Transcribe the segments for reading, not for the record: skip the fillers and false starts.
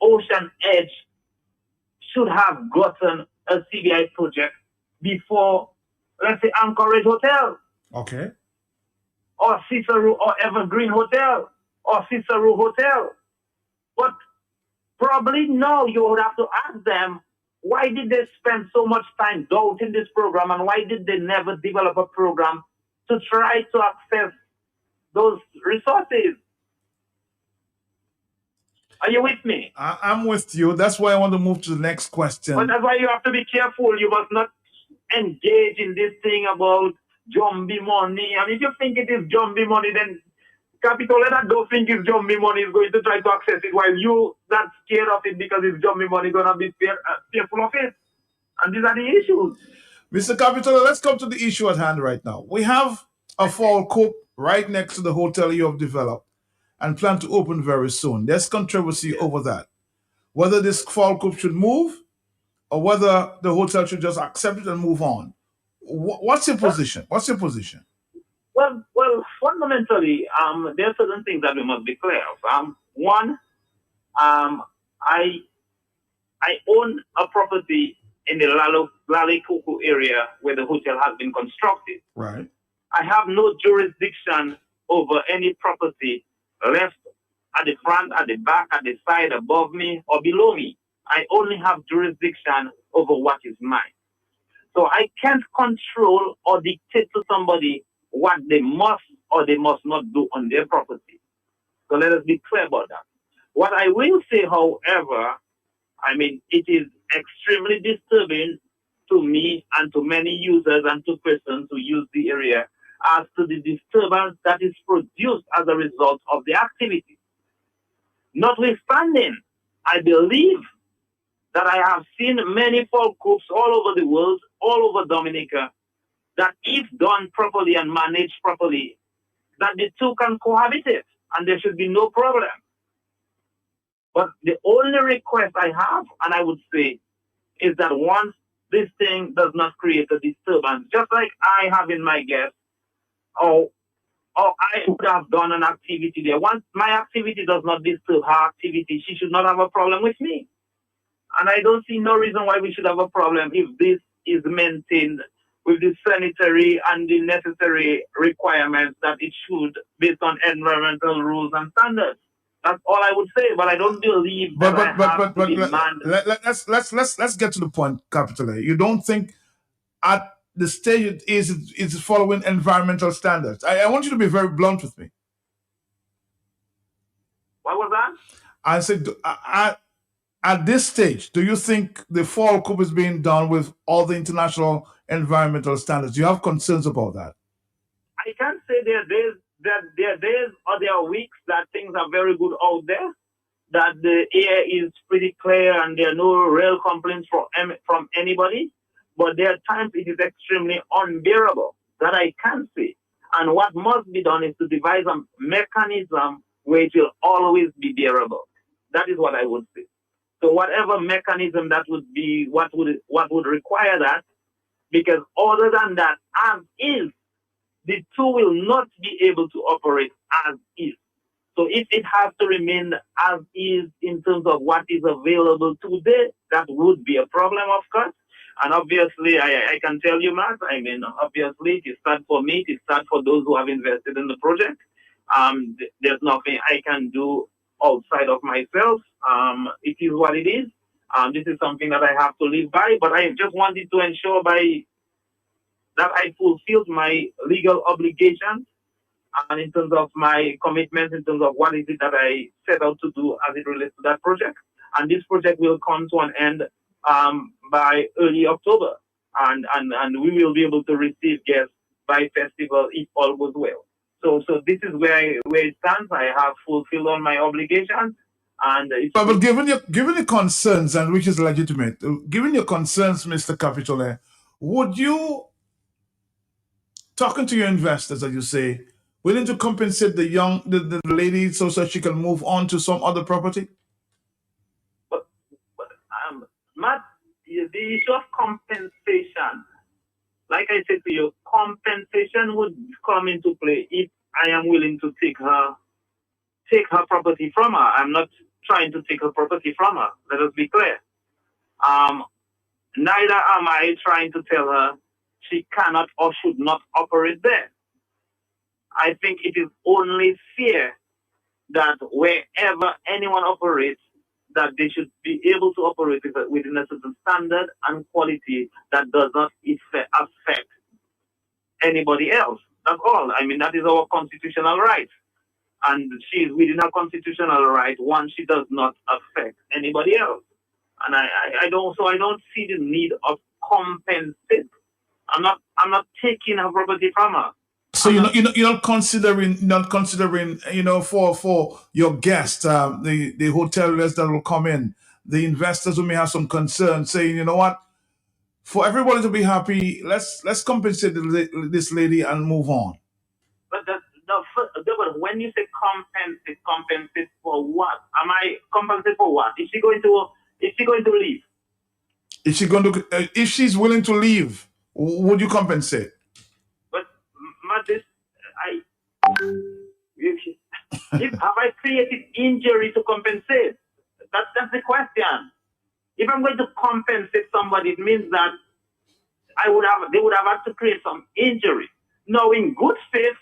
Ocean Edge should have gotten a CBI project before, let's say, Anchorage Hotel Okay. or Cicero or Evergreen Hotel or Cicero Hotel. But probably now you would have to ask them, why did they spend so much time doubting this program, and why did they never develop a program to try to access those resources? Are you with me? I'm with you. That's why I want to move to the next question. But that's why you have to be careful. You must not engage in this thing about Jumbie money. And if you think it is Jumbie money, then capital that don't think it's Jumbie money is going to try to access it, while you that's scared of it because it's Jumbie money gonna be fearful of it. And these are the issues. Mr. Capitola, let's come to the issue at hand right now. We have a fall coop right next to the hotel you have developed and plan to open very soon. There's controversy over that. Whether this fall coop should move or whether the hotel should just accept it and move on. What's your position? What's your position? Well, fundamentally, there are certain things that we must be clear of. One, I own a property in the Lalikuku area where the hotel has been constructed. Right. I have no jurisdiction over any property left at the front, at the back, at the side, above me, or below me. I only have jurisdiction over what is mine. So I can't control or dictate to somebody what they must or they must not do on their property. So let us be clear about that. What I will say, however, I mean, it is extremely disturbing to me and to many users and to persons who use the area as to the disturbance that is produced as a result of the activity. Notwithstanding, I believe that I have seen many folk groups all over the world, all over Dominica, that if done properly and managed properly, that the two can cohabitate and there should be no problem. But the only request I have, and I would say, is that once this thing does not create a disturbance, just like I have in my guest, or I would have done an activity there. Once my activity does not disturb her activity, she should not have a problem with me. And I don't see no reason why we should have a problem if this is maintained with the sanitary and the necessary requirements that it should based on environmental rules and standards. That's all I would say, but I don't believe that let's get to the point, Capital A. You don't think at the stage it is following environmental standards? I want you to be very blunt with me. What was that? I said, at this stage, do you think the fall coop is being done with all the international environmental standards? Do you have concerns about that? I can't say there are days or there are weeks that things are very good out there, that the air is pretty clear and there are no real complaints from anybody. But there are times it is extremely unbearable, that I can say. And what must be done is to devise a mechanism where it will always be bearable. That is what I would say. So whatever mechanism that would be, what would require that, because other than that, as is, the two will not be able to operate as is. So if it has to remain as is in terms of what is available today, that would be a problem, of course. And obviously, I can tell you, Matt, I mean, obviously, it is sad for me, it is sad for those who have invested in the project. There's nothing I can do outside of myself. It is what it is. This is something that I have to live by, but I just wanted to ensure that I fulfilled my legal obligations and in terms of my commitments, in terms of what is it that I set out to do as it relates to that project. And this project will come to an end by early October, and we will be able to receive guests by festival if all goes well. So this is where it stands. I have fulfilled all my obligations, and but given your concerns, and which is legitimate, given your concerns, Mr. Capitole, would you, talking to your investors, as you say, willing to compensate the lady so that she can move on to some other property? But Matt, the issue of compensation, like I said to you, compensation would come into play if I am willing to take her property from her. I'm not trying to take her property from her. Let us be clear. Um, Neither am I trying to tell her she cannot or should not operate there. I think it is only fair that wherever anyone operates, that they should be able to operate within a certain standard and quality that does not affect anybody else. That's all. I mean, that is our constitutional right. And she is within her constitutional right once she does not affect anybody else. And I don't see the need of compensate. I'm not taking her property from her. So you're not considering for your guests, the hoteliers that will come in, the investors who may have some concern, saying, you know what, for everybody to be happy, let's compensate this lady and move on. But but when you say compensate for what? Am I compensate for what? Is she going to leave? If she's willing to leave, would you compensate? But this have I created injury to compensate? That's the question. If I'm going to compensate somebody, it means that they would have had to create some injury. Now, in good faith,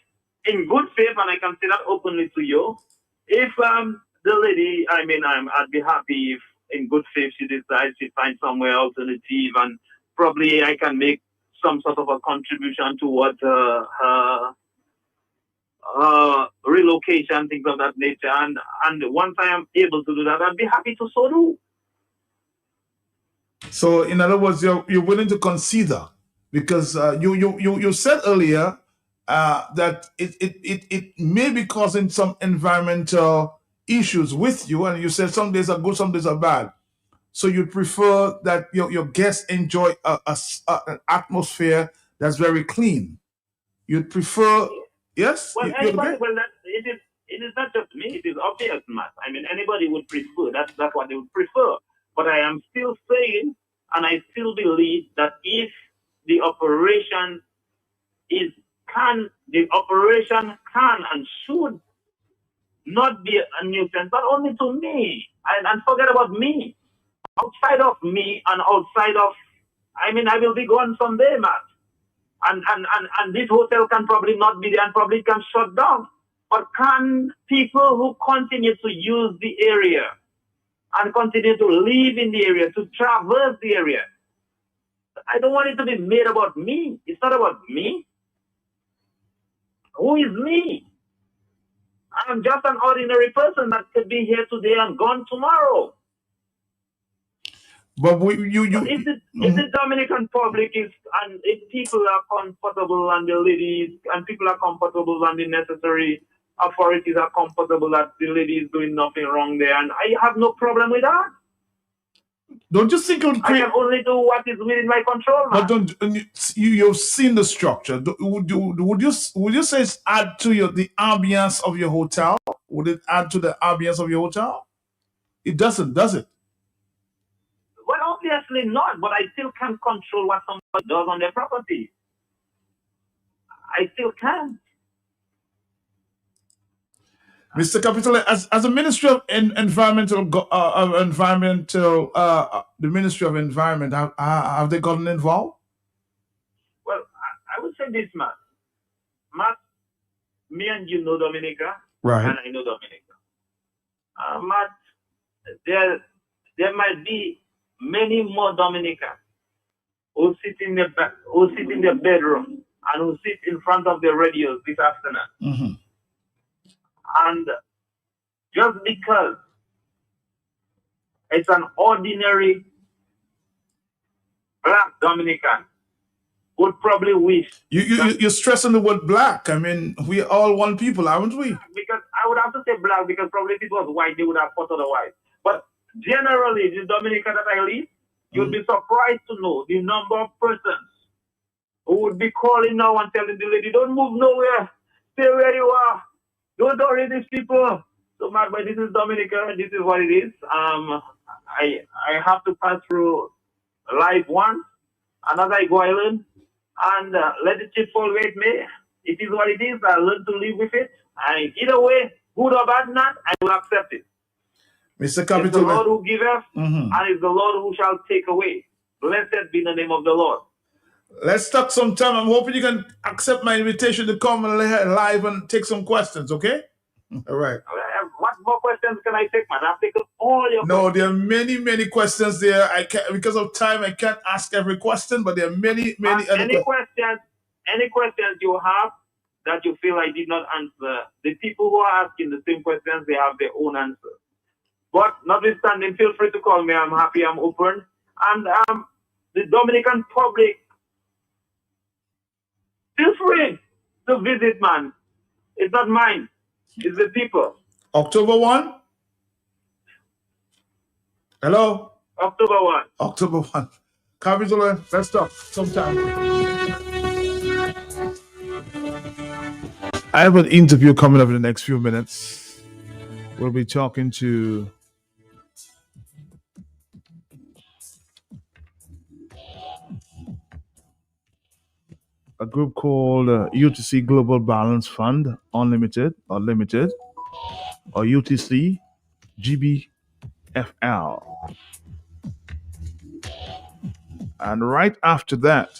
and I can say that openly to you, if the lady, I'd be happy if in good faith she decides to find somewhere alternative, and probably I can make some sort of a contribution towards her relocation, things of that nature. And once I am able to do that, I'd be happy to so do. So, in other words, you're willing to consider, because you said earlier that it may be causing some environmental issues with you, and you said some days are good, some days are bad. So you prefer that your guests enjoy an atmosphere that's very clean. You'd prefer, yes? Well, it is not just me. It is obvious, Matt. I mean, anybody would prefer. That's what they would prefer. But I am still saying, and I still believe that if the operation can and should not be a nuisance, not only to me, and forget about me. Outside of me and outside of, I will be gone someday, Matt. And this hotel can probably not be there and probably can shut down. But can people who continue to use the area and continue to live in the area, to traverse the area, I don't want it to be made about me. It's not about me. Who is me? I'm just an ordinary person that could be here today and gone tomorrow. But if the Dominican public is, and if people are comfortable and the ladies, and people are comfortable and the necessary authorities are comfortable that the lady is doing nothing wrong there, and I have no problem with that. Don't you think I can only do what is within my control, man. But you've seen the structure. Would you say it's add to the ambience of your hotel? Would it add to the ambience of your hotel? It doesn't, does it? Well, obviously not, but I still can control what somebody does on their property. I still can. Mr. Capitol, as a Ministry of the Ministry of Environment, have they gotten involved? Well, I would say this, Matt. Me and you know Dominica, right? And I know Dominica. Matt, there might be many more Dominicans who sit in their bedroom and who sit in front of their radios this afternoon. Mm-hmm. And just because it's an ordinary black Dominican would probably wish. You're stressing the word black. I mean, we all one people, aren't we? Because I would have to say black, because probably if it was white, they would have thought otherwise. But generally, the Dominican that I live, you'd be surprised to know the number of persons who would be calling now and telling the lady, don't move nowhere, stay where you are. Don't worry these people. So, Mark, but this is Dominica. This is what it is. I have to pass through life once, and as I go, I learn. And let the chip fall where it may. It is what it is. I learn to live with it. And either way, good or bad, not, I will accept it. Mr. It's the Capital. Lord who giveth, Mhm. and it's the Lord who shall take away. Blessed be the name of the Lord. Let's talk some time. I'm hoping you can accept my invitation to come live and take some questions, okay? All right. What more questions can I take, man? I've taken all your No, questions. there are many, many questions there. I can't, because of time, I can't ask every question, but there are many, many other questions. Any questions you have that you feel I did not answer, the people who are asking the same questions, they have their own answers. But notwithstanding, feel free to call me. I'm happy. I'm open. And the Dominican public, feel free to visit, man. It's not mine. It's the people. October 1? Hello? October 1. October 1. Capital, let's talk sometime. I have an interview coming up in the next few minutes. We'll be talking to a group called UTC Global Balance Fund Unlimited or Limited, or UTC GBFL. And right after that,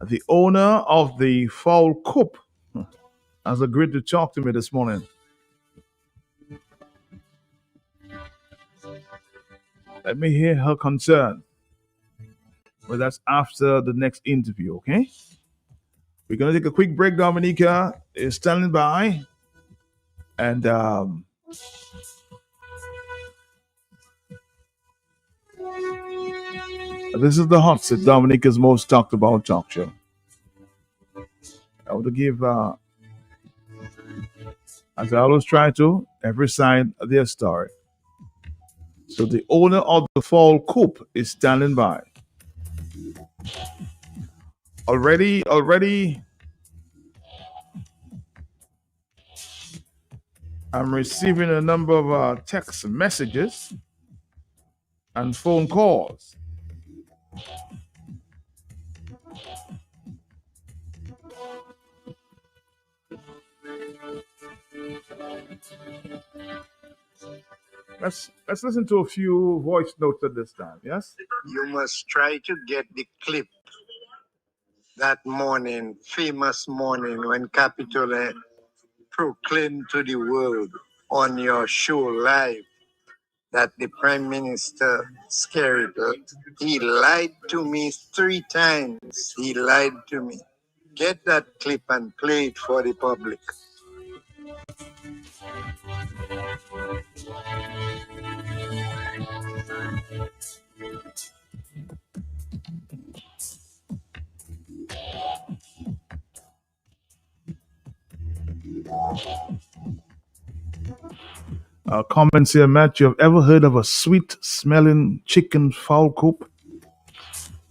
the owner of the Foul Coop has agreed to talk to me this morning. Let me hear her concern. But that's after the next interview, okay? We're going to take a quick break. Dominica is standing by. And this is the Hot Seat, Dominica's most talked about talk show. I want to give, as I always try to, every side of their story. So the owner of the Fall Coop is standing by. Already, I'm receiving a number of text messages and phone calls. Let's listen to a few voice notes at this time. Yes. You must try to get the clip that morning, famous morning, when Capitol proclaimed to the world on your show live that the Prime Minister scared her. He lied to me 3 times. He lied to me. Get that clip and play it for the public. Comments here, Matt. You have ever heard of a sweet-smelling chicken fowl coop?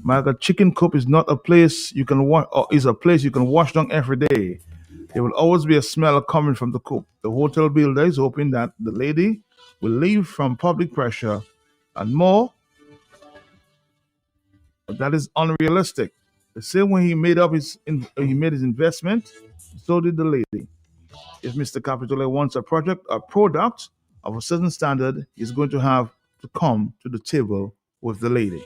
The chicken coop is not a place you can wash, or is a place you can wash down every day. There will always be a smell coming from the coop. The hotel builder is hoping that the lady will leave from public pressure and more, but that is unrealistic. The same way he made his investment, so did the lady. If Mr. Capitola wants a product of a certain standard, he's going to have to come to the table with the lady.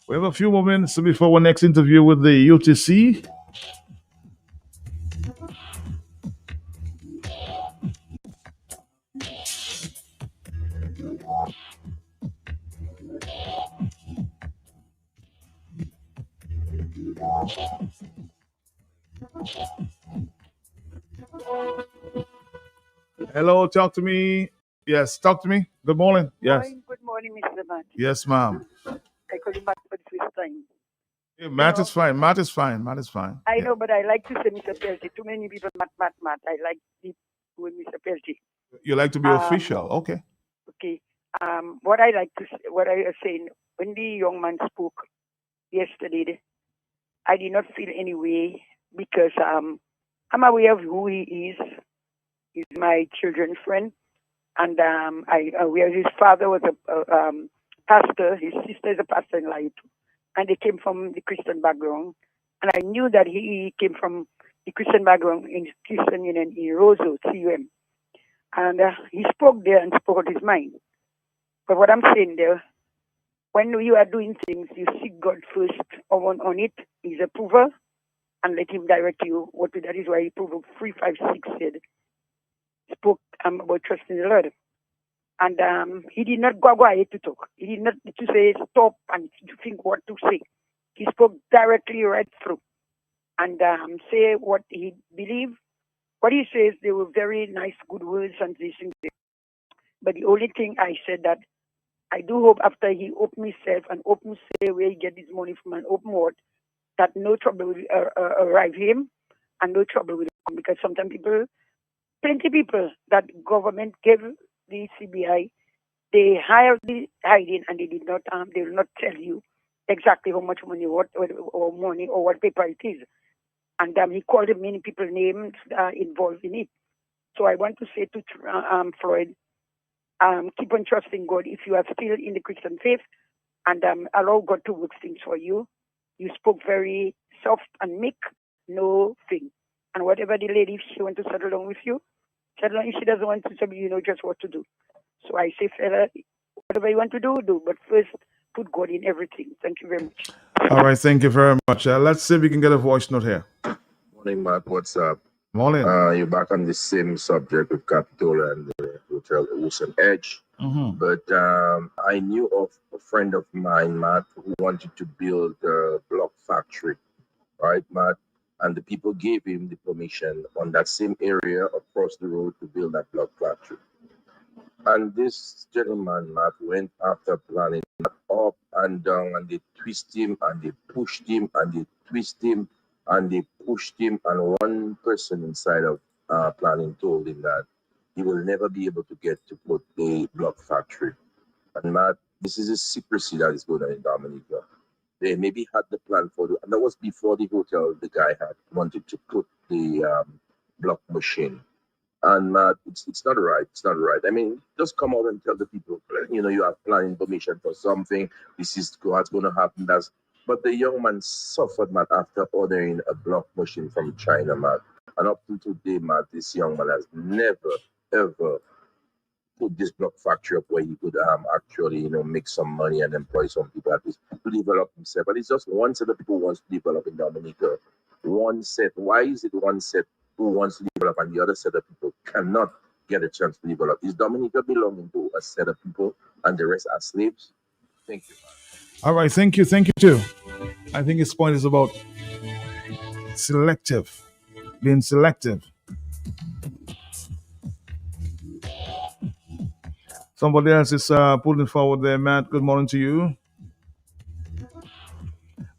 We have a few more minutes before our next interview with the UTC. Hello, talk to me. Yes, talk to me. Good morning. Yes. Good morning, Mr. Matt. Yes, ma'am. I call you Matt for the first time. Yeah, Matt is fine. Matt is fine. Matt is fine. I know, but I like to say Mr. Pelty. Too many people, Matt. I like the with Mr. Pelty. You like to be official. Okay. Okay. What I was saying, when the young man spoke yesterday, I did not feel any way because I'm aware of who he is. my children's friend, and where his father was a pastor, his sister is a pastor in Laitu, and they came from the Christian background, and I knew that he came from the Christian background in Christian Union in Roseau, CUM, and he spoke there and spoke out his mind. But what I'm saying there, when you are doing things, you seek God first on it, His approval, and let Him direct you. That is why Proverbs 3:5-6 said, spoke about trusting the Lord. And he did not go ahead to talk. He did not to say stop and to think what to say. He spoke directly right through and say what he believed. What he says, they were very nice, good words and this and that. But the only thing I said that I do hope after he open himself and open say where he get his money from an open word, that no trouble will arrive him and no trouble will come, because sometimes plenty people that government gave the CBI, they hired the hiding and they did not they will not tell you exactly how much money or what paper it is. And he called many people names involved in it. So I want to say to Floyd, keep on trusting God if you are still in the Christian faith, and allow God to work things for you. You spoke very soft and meek, no thing. And whatever the lady, if she wants to settle down with you, settle down. If she doesn't want to settle, you know just what to do. So I say, fella, whatever you want to do, do. But first, put God in everything. Thank you very much. All right, thank you very much. Let's see if we can get a voice note here. Morning, Matt. What's up? Morning. You're back on the same subject with Capitol and the Hotel Ocean Edge. Mm-hmm. But I knew of a friend of mine, Matt, who wanted to build a block factory, right, Matt? And the people gave him the permission on that same area across the road to build that block factory. And this gentleman, Matt, went after planning up and down, and they twist him and they pushed him and they twist him and they pushed him. And one person inside of planning told him that he will never be able to get to put the block factory. And Matt, this is a secrecy that is going on in Dominica. They maybe had the plan for and that was before the hotel the guy had wanted to put the block machine. And it's not right. It's not right. I mean, just come out and tell the people, you have planning permission for something. This is what's going to happen. But the young man suffered, Matt, after ordering a block machine from China, Matt. And up to today, Matt, this young man has never, ever put this block factory up where he could actually, make some money and employ some people at least to develop himself. But it's just one set of people who wants to develop in Dominica. One set. Why is it one set who wants to develop and the other set of people cannot get a chance to develop? Is Dominica belonging to a set of people and the rest are slaves? Thank you. All right, thank you too. I think his point is about being selective. Somebody else is putting forward there. Matt, good morning to you.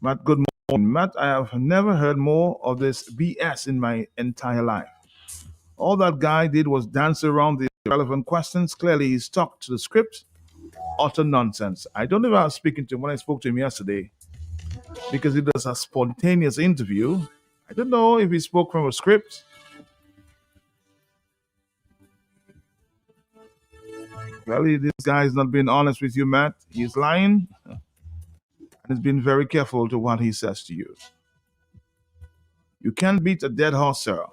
Matt, good morning. Matt, I have never heard more of this BS in my entire life. All that guy did was dance around the relevant questions. Clearly, he stuck to the script. Utter nonsense. I don't know if I was speaking to him when I spoke to him yesterday because he does a spontaneous interview. I don't know if he spoke from a script. Well, this guy is not being honest with you, Matt. He's lying and he's being very careful to what he says to you. You can't beat a dead horse, sir.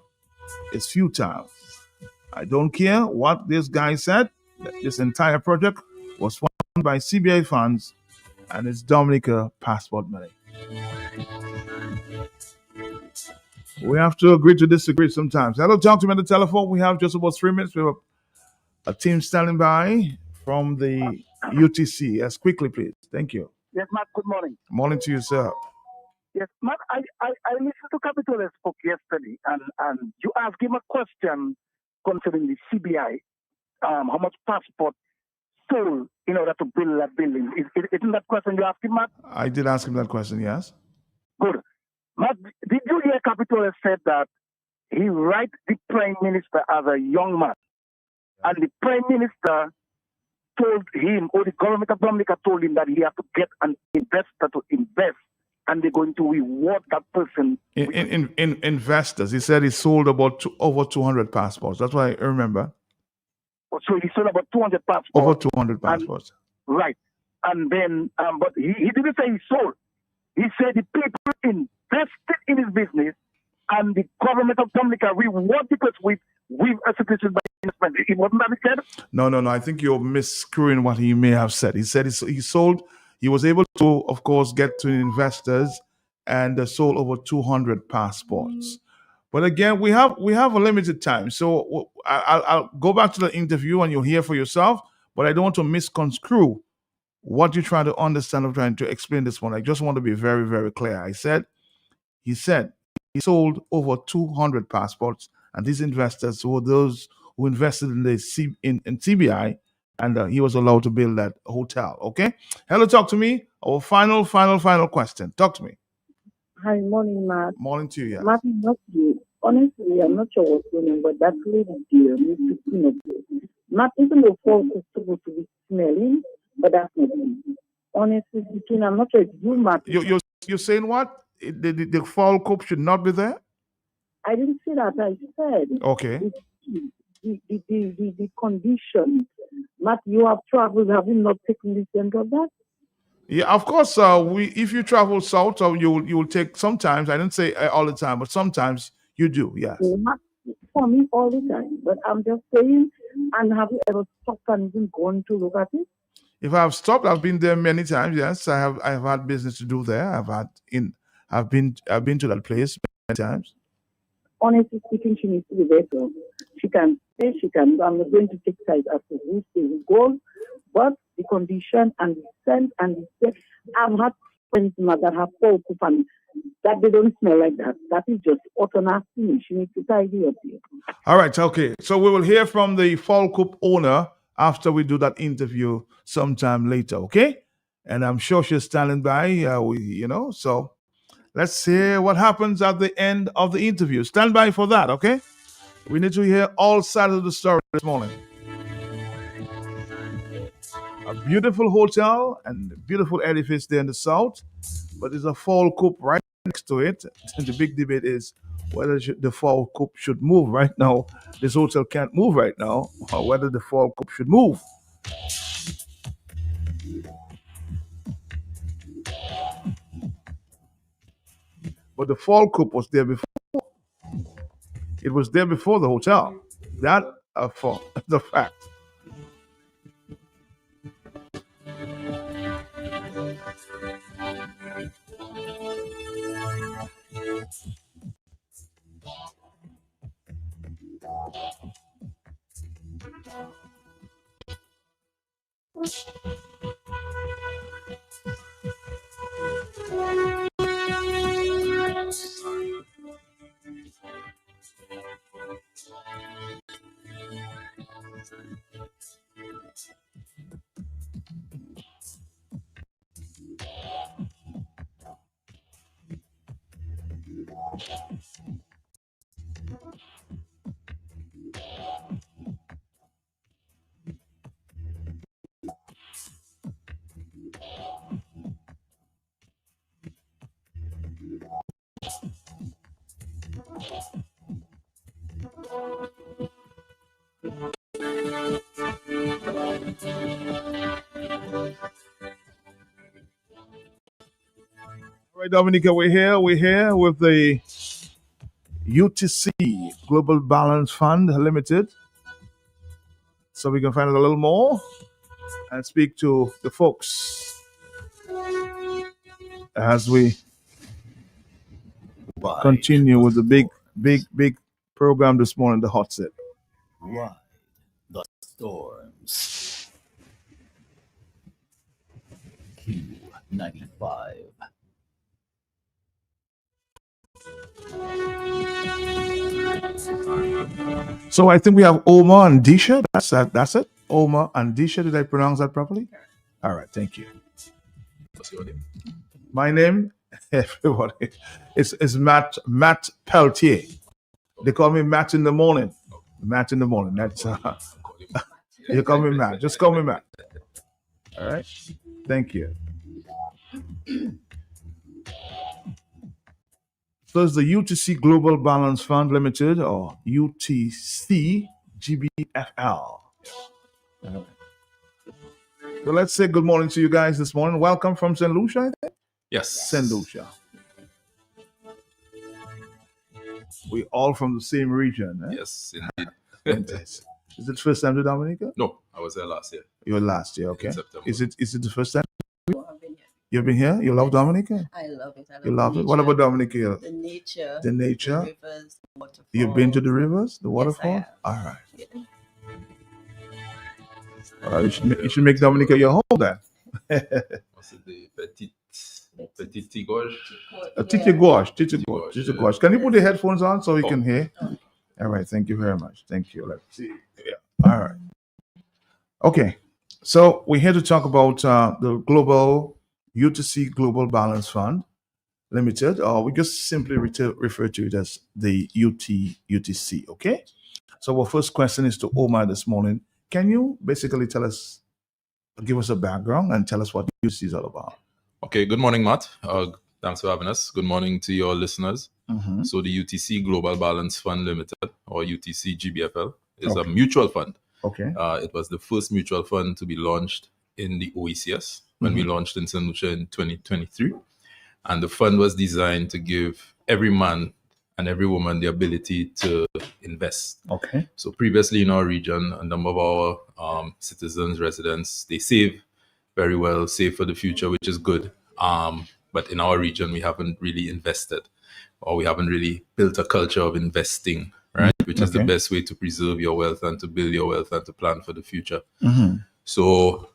It's futile. I don't care what this guy said. This entire project was funded by CBI funds and it's Dominica passport money. We have to agree to disagree sometimes. Hello, talk to me on the telephone. We have just about 3 minutes. We have a team standing by from the UTC. Yes, quickly, please. Thank you. Yes, Matt, good morning. Morning to you, sir. Yes, Matt, I listened to Capitol spoke yesterday, and you asked him a question concerning the CBI, how much passport sold in order to build that building. Isn't that question you asked him, Matt? I did ask him that question, yes. Good. Matt, did you hear Capitol said that he write the Prime Minister as a young man, and the Prime Minister told him, or the government of Dominica told him that he has to get an investor to invest and they're going to reward that person. In investors, he said he sold about over 200 passports. That's what I remember. So he sold about 200 passports. Over 200 passports. Right. And then, but he didn't say he sold. He said the people invested in his business, and the government of Dominica reward because we've executed by investment. It wasn't that he said? No. I think you're misscrewing what he may have said. He said he sold. He was able to, of course, get to investors and sold over 200 passports. But again, we have a limited time, so I'll go back to the interview and you'll hear for yourself. But I don't want to misconstrue what you're trying to understand or trying to explain this one. I just want to be very, very clear. He said he sold over 200 passports, and these investors were those who invested in in CBI, and he was allowed to build that hotel. Okay, hello, talk to me. Our final question. Talk to me. Hi, morning, Matt. Morning to you. Yeah. Matt, not you. Honestly, I'm not sure what's going on, but that lady there needs to clean up. Not even the folk is supposed to be smelling, but that's not me. Honestly speaking, I'm not sure if you, Matt. You're saying what? The fall cup should not be there? I didn't say that. I said okay. The conditions. Matt, you have traveled. Have you not taken this into of that? Yeah, of course. If you travel south, you'll take sometimes. I didn't say all the time, but sometimes you do. Yes. Not for me all the time, but I'm just saying. And have you ever stopped and even gone to look at it? If I've stopped, I've been there many times. Yes, I've had business to do there. I've been to that place many times. Honestly speaking, she needs to be better. She can say she can. I'm not going to take sides as to who stays who goes, but the condition and the scent and the scent. I've had friends that have fall and that they don't smell like that. That is just utter nasty. She needs to tidy up here. All right, okay. So we will hear from the Fall Coop owner after we do that interview sometime later, okay? And I'm sure she's standing by. So let's hear what happens at the end of the interview. Stand by for that, okay? We need to hear all sides of the story this morning. A beautiful hotel and a beautiful edifice there in the south, but there's a Fall Coop right next to it. And the big debate is whether the Fall Coop should move right now. This hotel can't move right now, or whether the Fall Coop should move. But the Fall Coop was there before. It was there before the hotel. That for the fact. Right, Dominica, we're here with the UTC Global Balance Fund Limited. So we can find out a little more and speak to the folks as we continue with the big program this morning, the hot set. Ride the storms. Q95. So I think we have Omar and Disha. That's it. Omar and Disha. Did I pronounce that properly? All right. Thank you. What's your name? My name, everybody, is Matt Peltier. They call me Matt in the morning. Matt in the morning. That's you call me Matt. Just call me Matt. All right. Thank you. So it's the UTC Global Balance Fund Limited, or UTC GBFL. So let's say good morning to you guys this morning. Welcome from St. Lucia, I think? Yes. St. Lucia. We all from the same region, eh? Yes, indeed. Fantastic. Is it first time to Dominica? No, I was there last year. Your last year, okay. In September. Is it the first time? You've been here? You love Dominica? I love it. You love it? What about Dominica? The nature. The nature? The rivers, the waterfalls. You've been to the rivers, the waterfalls? Yes, I have. All right. Yeah. All right. You should make Dominica your home then. Was it the Petit Gorge? Titi Gouache. Can you put the headphones on so we can hear? All right. Thank you very much. Thank you. Let's see. Yeah. All right. Okay. So we're here to talk about the global UTC Global Balance Fund Limited, or we just simply refer to it as the UTC. Okay. So our first question is to Omar this morning. Can you basically give us a background and tell us what UTC is all about? Okay. Good morning, Matt. Thanks for having us. Good morning to your listeners. Mm-hmm. So the UTC Global Balance Fund Limited, or UTC GBFL, is a Okay. mutual fund. Okay. It was the first mutual fund to be launched in the OECS when we launched in St. Lucia in 2023. And the fund was designed to give every man and every woman the ability to invest. Okay. So previously in our region, a number of our citizens, residents, they save very well, save for the future, which is good. But in our region, we haven't really invested, or we haven't really built a culture of investing, right? Which is the Okay. best way to preserve your wealth and to build your wealth and to plan for the future. Mm-hmm. So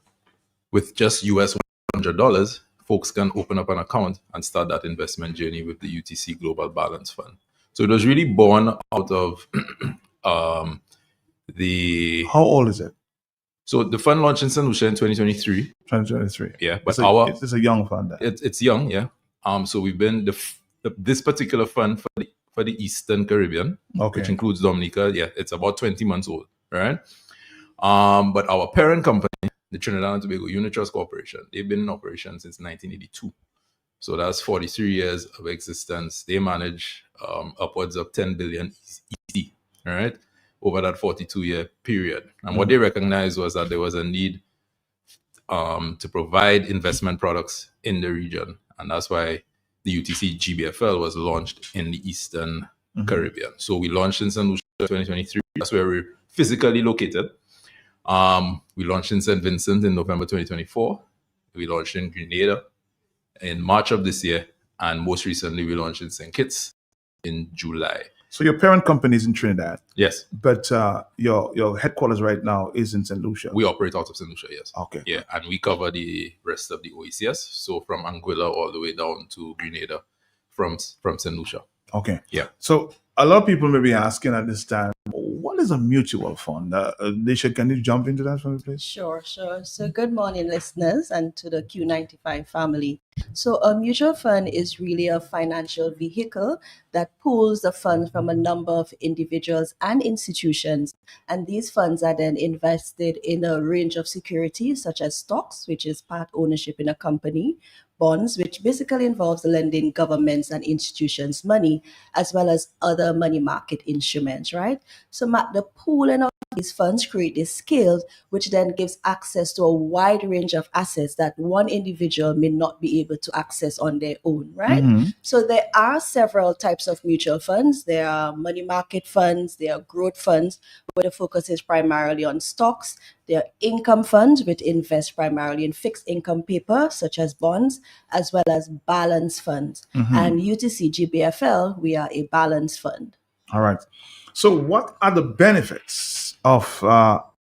with just US $100, folks can open up an account and start that investment journey with the UTC Global Balance Fund. So it was really born out of the... How old is it? So the fund launched in St. Lucia in 2023. 2023. Yeah, but it's a young fund. Then. It's young, yeah. So we've been this particular fund for the Eastern Caribbean, Okay. which includes Dominica. Yeah, it's about 20 months old, right? But our parent company, the Trinidad and Tobago Unit Trust Corporation, they've been in operation since 1982. So that's 43 years of existence. They manage upwards of 10 billion EC, right, over that 42-year period. And what they recognized was that there was a need to provide investment products in the region. And that's why the UTC GBFL was launched in the Eastern Caribbean. So we launched in St. Lucia 2023. That's where we're physically located. We launched in St. Vincent in November 2024. We launched in Grenada in March of this year. And most recently, we launched in St. Kitts in July. So your parent company is in Trinidad. Yes. But your headquarters right now is in St. Lucia. We operate out of St. Lucia, yes. Okay. Yeah, and we cover the rest of the OECS. So from Anguilla all the way down to Grenada from St. Lucia. Okay. Yeah. So a lot of people may be asking at this time, what is a mutual fund? Nisha, can you jump into that for me, please? Sure. So good morning, listeners, and to the Q95 family. So a mutual fund is really a financial vehicle that pools the funds from a number of individuals and institutions. And these funds are then invested in a range of securities, such as stocks, which is part ownership in a company, bonds, which basically involves lending governments and institutions money, as well as other money market instruments, right? So the pooling of these funds create this scale, which then gives access to a wide range of assets that one individual may not be able to access on their own, right? So there are several types of mutual funds. There are money market funds, there are growth funds, where the focus is primarily on stocks. There are income funds, which invest primarily in fixed income paper, such as bonds, as well as balance funds. And UTC GBFL, we are a balance fund. All right. So what are the benefits of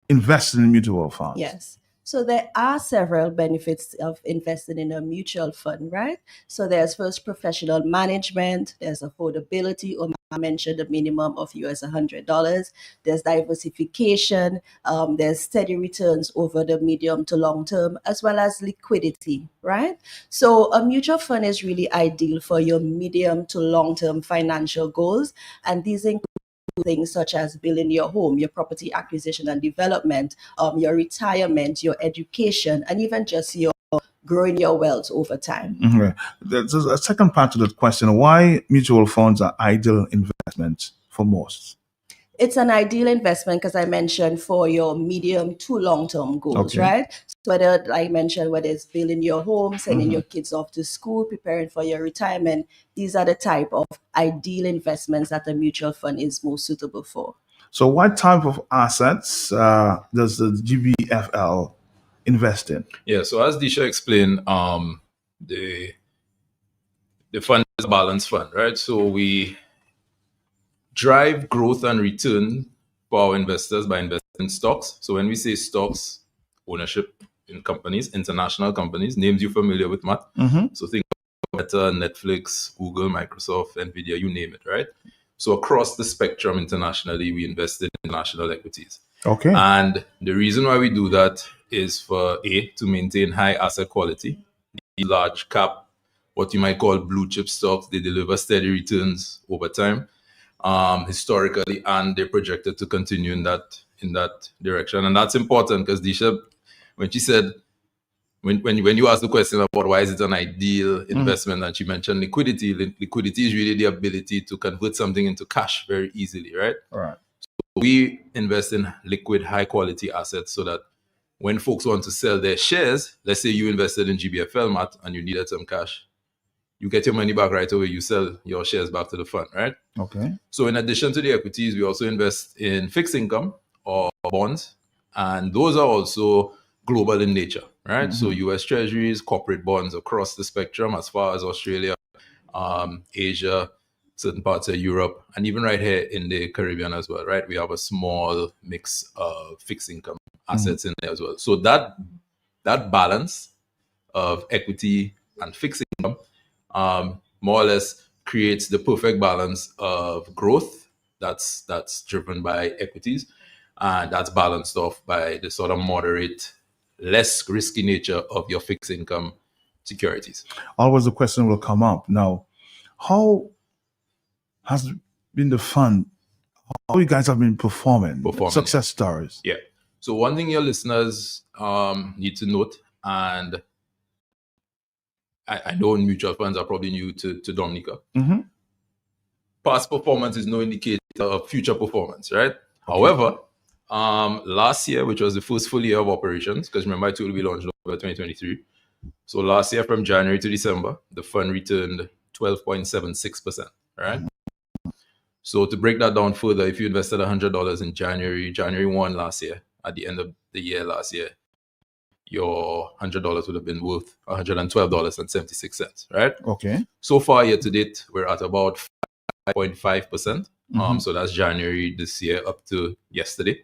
investing in mutual funds? Yes. So there are several benefits of investing in a mutual fund, right? So there's first professional management, there's affordability, or I mentioned the minimum of US $100. There's diversification, there's steady returns over the medium to long term, as well as liquidity, right? So a mutual fund is really ideal for your medium to long term financial goals, and these include things such as building your home, your property acquisition and development, your retirement, your education, and even just your growing your wealth over time. Mhm. There's a second part to that question. Why mutual funds are ideal investments for most? It's an ideal investment because I mentioned for your medium to long-term goals, Okay. right? So whether, like I mentioned, whether it's building your home, sending your kids off to school, preparing for your retirement, these are the type of ideal investments that a mutual fund is most suitable for. So, what type of assets does the GBFL invest in? Yeah, so as Disha explained, the fund is a balanced fund, right? So we drive growth and return for our investors by investing in stocks. So when we say stocks, ownership in companies, international companies, names you're familiar with, Matt. So think of Meta, Netflix, Google, Microsoft, Nvidia, you name it, right? So across the spectrum internationally, we invest in international equities. Okay. And the reason why we do that is for to maintain high asset quality. The large cap, what you might call blue chip stocks, they deliver steady returns over time, historically, and they're projected to continue in that direction. And that's important because Disha, when she said, when you asked the question about why is it an ideal investment, and she mentioned liquidity. Liquidity is really the ability to convert something into cash very easily, right? All right. We invest in liquid, high quality assets so that when folks want to sell their shares, let's say you invested in GBFL, Matt, and you needed some cash, you get your money back right away. You sell your shares back to the fund, right? Okay. So in addition to the equities, we also invest in fixed income or bonds, and those are also global in nature, right? So U.S. Treasuries, corporate bonds across the spectrum, as far as Australia, Asia, certain parts of Europe, and even right here in the Caribbean as well, right? We have a small mix of fixed income assets in there as well. So that balance of equity and fixed income more or less creates the perfect balance of growth that's driven by equities, and that's balanced off by the sort of moderate, less risky nature of your fixed income securities. Always the question will come up. Now, how has been the fund? How you guys have been performing? Success stories. Yeah. So one thing your listeners need to note, and I know mutual funds are probably new to Dominica. Past performance is no indicator of future performance, right? Okay. However, last year, which was the first full year of operations, because remember I told you we launched November 2023. So last year from January to December, the fund returned 12.76%, right? So to break that down further, if you invested $100 in January 1 last year, at the end of the year last year, your $100 would have been worth $112.76, right? Okay. So far, year to date, we're at about 5.5%. So that's January this year up to yesterday,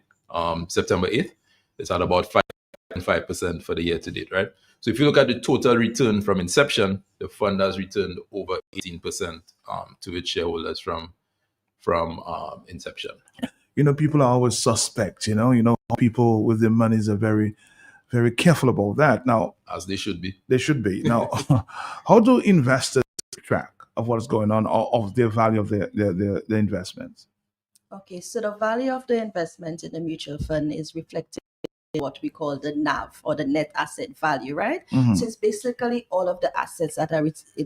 September 8th. It's at about 5.5% for the year to date, right? So if you look at the total return from inception, the fund has returned over 18% to its shareholders from inception. You know, people are always suspect. You know, people with their monies are very, very careful about that. Now, as they should be. They should be. Now, how do investors keep track of what's going on or of the value of their investments? Okay, so the value of the investment in the mutual fund is reflected in what we call the NAV, or the net asset value, right? So it's basically all of the assets that are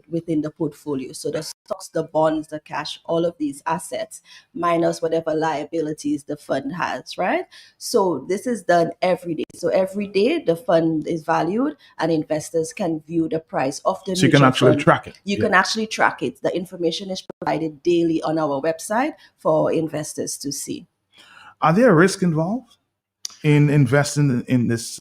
within the portfolio. So the stocks, the bonds, the cash, all of these assets minus whatever liabilities the fund has, right? So this is done every day. So every day the fund is valued and investors can view the price of the so you can actually fund. track it. You can actually track it. The information is provided daily on our website for investors to see. Are there risks involved in investing in this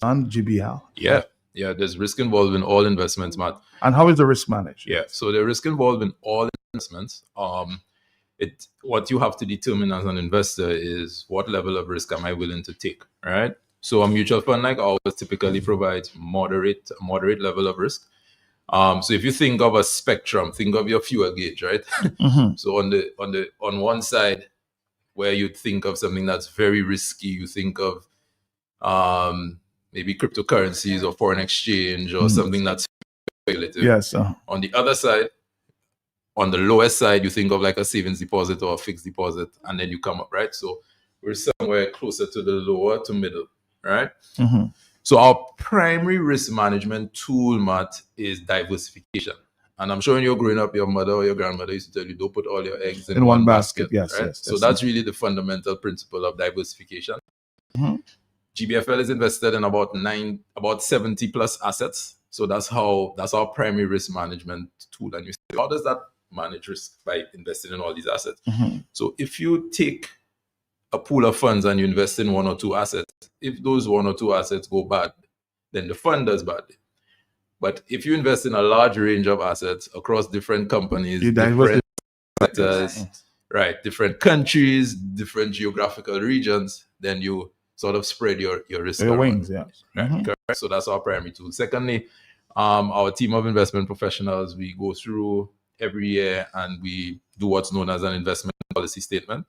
on GBL? Yeah, there's risk involved in all investments, Matt. And how is the risk managed? Yeah, so the risk involved in all investments. What you have to determine as an investor is what level of risk am I willing to take, right? So a mutual fund like ours typically provides moderate level of risk. So if you think of a spectrum, think of your fuel gauge, right? So on one side, where you'd think of something that's very risky, you think of maybe cryptocurrencies or foreign exchange or something that's speculative. Yes. On the other side, on the lowest side, you think of like a savings deposit or a fixed deposit, and then you come up, right? So we're somewhere closer to the lower to middle, right? So our primary risk management tool, Matt, is diversification. And I'm sure when you're growing up, your mother or your grandmother used to tell you, don't put all your eggs in one basket. Yes, right? yes. So that's really the fundamental principle of diversification. Mhm. GBFL is invested in about 70 plus assets. So that's our primary risk management tool. And you say, how does that manage risk by investing in all these assets? Mhm. So if you take a pool of funds and you invest in one or two assets, if those one or two assets go bad, then the fund does badly. But if you invest in a large range of assets across different companies, different sectors, right, different countries, different geographical regions, then you sort of spread your risk Your around. wings, yeah. Right? Mhm. Correct. So that's our primary tool. Secondly, our team of investment professionals, we go through every year and we do what's known as an investment policy statement,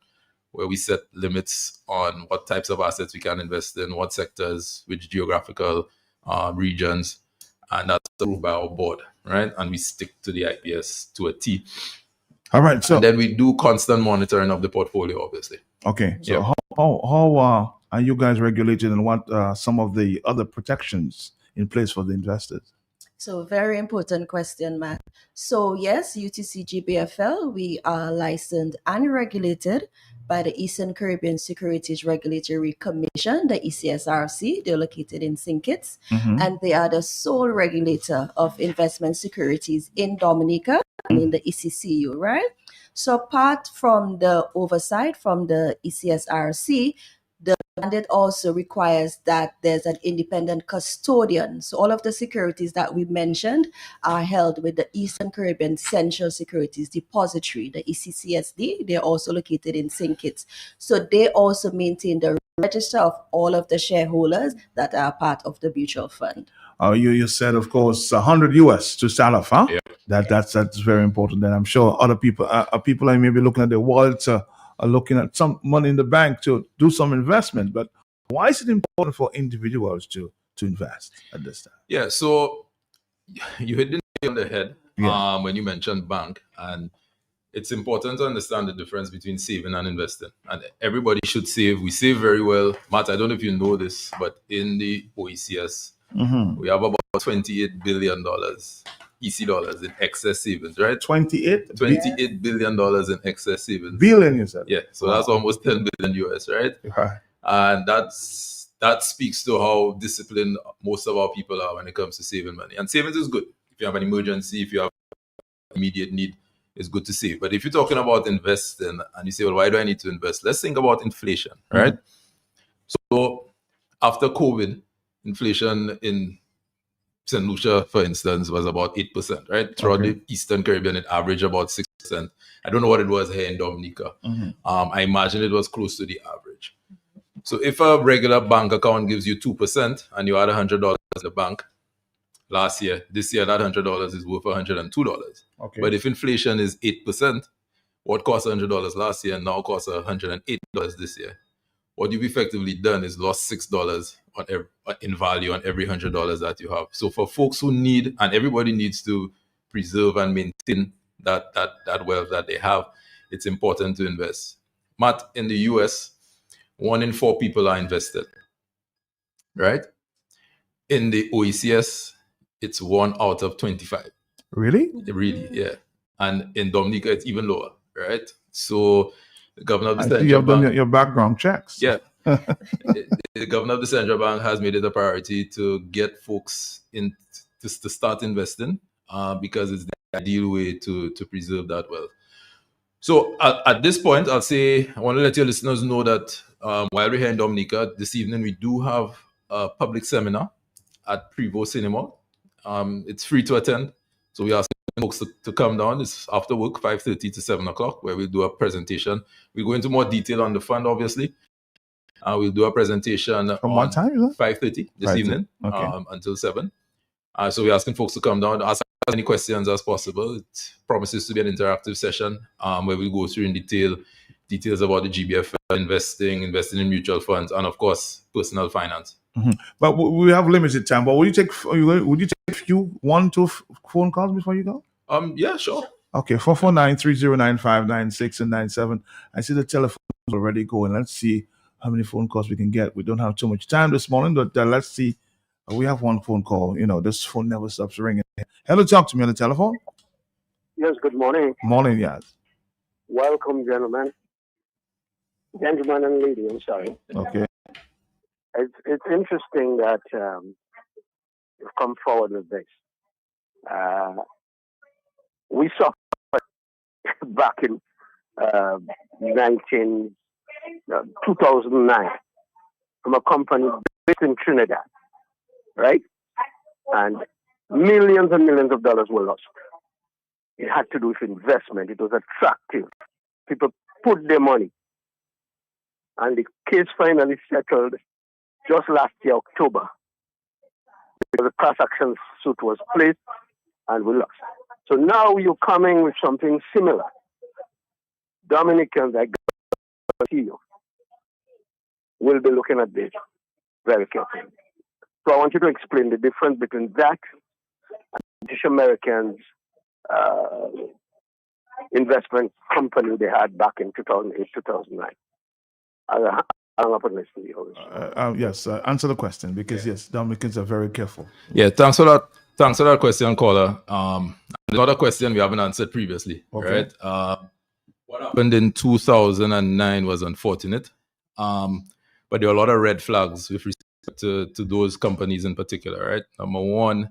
where we set limits on what types of assets we can invest in, what sectors, which geographical regions, and that's approved by our board, right? And we stick to the IPS to a T. All right. So and then we do constant monitoring of the portfolio, obviously. Okay. So Yeah. how are you guys regulated, and what some of the other protections in place for the investors? So, very important question, Matt. So, yes, UTC GBFL, we are licensed and regulated by the Eastern Caribbean Securities Regulatory Commission, the ECSRC. They're located in St. Kitts, Mhm. and they are the sole regulator of investment securities in Dominica and in the ECCU, right? So, apart from the oversight from the ECSRC, the mandate also requires that there's an independent custodian. So all of the securities that we mentioned are held with the Eastern Caribbean Central Securities Depository, the ECCSD. They're also located in St. Kitts. So they also maintain the register of all of the shareholders that are part of the mutual fund. You said, of course, 100 US to start off, huh? Yeah. That's very important. And I'm sure other people are maybe looking at their wallets, are looking at some money in the bank to do some investment. But why is it important for individuals to invest at this time? Yeah. So you hit the nail on the head Yeah. when you mentioned bank, and it's important to understand the difference between saving and investing. And everybody should save. We save very well. Matt, I don't know if you know this, but in the OECS, Mhm. we have about $28 billion EC dollars in excess savings, right? 28 $28 billion in excess savings. billion, you said. Yeah. So Wow. that's almost 10 billion US, right? Right. And that speaks to how disciplined most of our people are when it comes to saving money. And savings is good. If you have an emergency, if you have immediate need, it's good to save. But if you're talking about investing and you say, well, why do I need to invest? Let's think about inflation, right? So after COVID, inflation in St. Lucia, for instance, was about 8%, right? Throughout Okay. the Eastern Caribbean, it averaged about 6%. I don't know what it was here in Dominica. Mhm. I imagine it was close to the average. So if a regular bank account gives you 2% and you had $100 in the bank last year, this year that $100 is worth $102. Okay. But if inflation is 8%, what cost $100 last year now costs $108 this year. What you've effectively done is lost $6 in value on every $100 that you have. So for folks who need, and everybody needs to preserve and maintain that wealth that they have, it's important to invest. Matt, in the US, 1 in 4 people are invested, right? In the OECS, it's 1 out of 25. Really? Really, yeah. And in Dominica, it's even lower, right? So the governor of the I see central you have done bank, your background checks. yeah, the governor of the central bank has made it a priority to get folks in to start investing because it's the ideal way to preserve that wealth. So at this point, I'll say I want to let your listeners know that while we're here in Dominica this evening, we do have a public seminar at Prevo Cinema. It's free to attend, so we ask folks to come down. It's after work, 5:30 to 7 o'clock, where we'll do a presentation. We go into more detail on the fund, obviously. We'll do a presentation From on what time is that? 5:30 this 5:30. evening Okay. until 7. So we're asking folks to come down, ask as many questions as possible. It promises to be an interactive session where we go through in details about the GBF, investing in mutual funds, and of course, personal finance. Mhm. But we have limited time. But would you take a few 1-2 phone calls before you go? Yeah, sure. Okay, 449-309-596 and 97. I see the telephone is already going. Let's see how many phone calls we can get. We don't have too much time this morning, but let's see We have one phone call. This phone never stops ringing. Hello, talk to me on the telephone. Yes, good morning. Morning, yes. Welcome, gentlemen. Gentlemen and lady, I'm sorry. Okay. It's interesting that you've come forward with this. We saw back in 2009 from a company based in Trinidad, right? And millions and millions of dollars were lost. It had to do with investment. It was attractive. People put their money. And the case finally settled just last year, October. The class action suit was placed and we lost. So now you're coming with something similar. Dominicans, I guarantee you, will be looking at this very carefully. So I want you to explain the difference between that and British Americans' investment company they had back in 2008, 2009. I'm up and listen to you. Yes, answer the question because yes, Dominicans are very careful. Yeah, thanks for that. Thanks for that question, caller. Another question we haven't answered previously, Okay. right? What happened in 2009 was unfortunate, but there are a lot of red flags with respect to those companies in particular, right? Number one,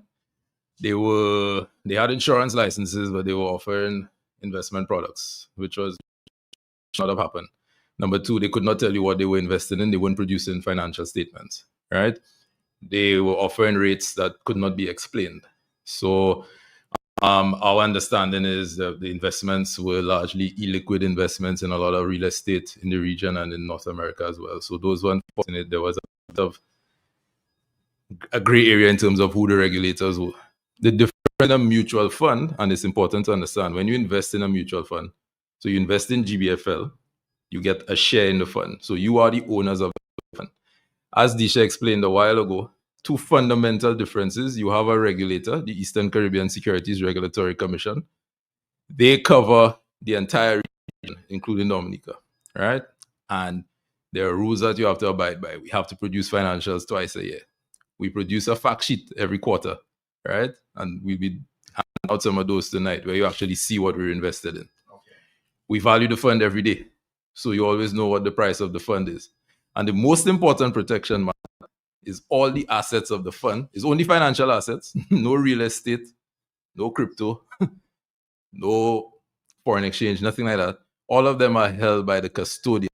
they had insurance licenses, but they were offering investment products, which was not have happened. Number two, they could not tell you what they were investing in. They weren't producing financial statements, right? They were offering rates that could not be explained. So our understanding is that the investments were largely illiquid investments in a lot of real estate in the region and in North America as well. So those were unfortunate. There was a bit of a gray area in terms of who the regulators were. The difference in a mutual fund, and it's important to understand, when you invest in a mutual fund, so you invest in GBFL, you get a share in the fund. So you are the owners of the fund. As Disha explained a while ago, two fundamental differences. You have a regulator, the Eastern Caribbean Securities Regulatory Commission. They cover the entire region, including Dominica, right? And there are rules that you have to abide by. We have to produce financials twice a year. We produce a fact sheet every quarter, right? And we'll be handing out some of those tonight where you actually see what we're invested in. Okay. We value the fund every day, so you always know what the price of the fund is. And the most important protection is all the assets of the fund. It's only financial assets, no real estate, no crypto, no foreign exchange, nothing like that. All of them are held by the custodian.